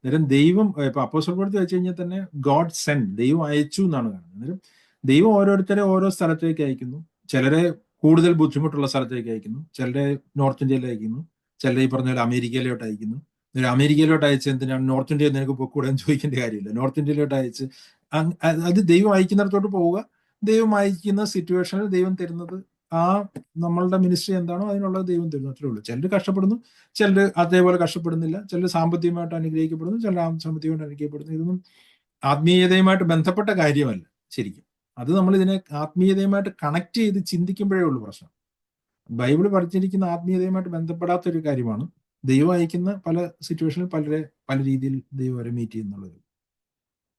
അന്നേരം ദൈവം ഇപ്പൊ അപ്പോസ്തല പ്രവൃത്തി വെച്ച് കഴിഞ്ഞാൽ തന്നെ ഗോഡ് സെൻഡ്, ദൈവം അയച്ചു എന്നാണ് കാണുന്നത്. അന്നേരം ദൈവം ഓരോരുത്തരെ ഓരോ സ്ഥലത്തേക്ക് അയക്കുന്നു. ചിലരെ കൂടുതൽ ബുദ്ധിമുട്ടുള്ള സ്ഥലത്തേക്ക് അയക്കുന്നു, ചിലരെ നോർത്ത് ഇന്ത്യയിൽ അയക്കുന്നു, ചിലരെ ഈ പറഞ്ഞ പോലെ അമേരിക്കയിലോട്ട് അയക്കുന്നു. അമേരിക്കയിലോട്ട് അയച്ച് എന്തിനാണ് നോർത്ത് ഇന്ത്യയിൽ നിനക്ക് പൊക്കൂടെ എന്ന് ചോദിക്കേണ്ട കാര്യമില്ല. നോർത്ത് ഇന്ത്യയിലോട്ട് അയച്ച് അത് ദൈവം അയക്കുന്നിടത്തോട്ട് പോവുക. ദൈവം അയക്കുന്ന സിറ്റുവേഷനിൽ ദൈവം തരുന്നത് ആ നമ്മളുടെ മിനിസ്ട്രി എന്താണോ അതിനുള്ളത് ദൈവം തരുന്നു, അത്രേ ഉള്ളൂ. ചിലർ കഷ്ടപ്പെടുന്നു, ചിലർ അതേപോലെ കഷ്ടപ്പെടുന്നില്ല, ചിലർ സാമ്പത്തികമായിട്ട് അനുഗ്രഹിക്കപ്പെടുന്നു, ചിലർ സാമ്പത്തികമായിട്ട് അനുഗ്രഹിക്കപ്പെടുന്നു. ഇതൊന്നും ആത്മീയതയുമായിട്ട് ബന്ധപ്പെട്ട കാര്യമല്ല ശരിക്കും. അത് നമ്മൾ ഇതിനെ ആത്മീയതയുമായിട്ട് കണക്ട് ചെയ്ത് ചിന്തിക്കുമ്പോഴേ ഉള്ളൂ പ്രശ്നം. ബൈബിൾ പഠിച്ചിരിക്കുന്ന ആത്മീയതയുമായിട്ട് ബന്ധപ്പെടാത്ത ഒരു കാര്യമാണ്. ദൈവം അയക്കുന്ന പല സിറ്റുവേഷനിൽ പല രീതിയിൽ ദൈവം അവരെ മീറ്റ് ചെയ്യുന്നുള്ളത്.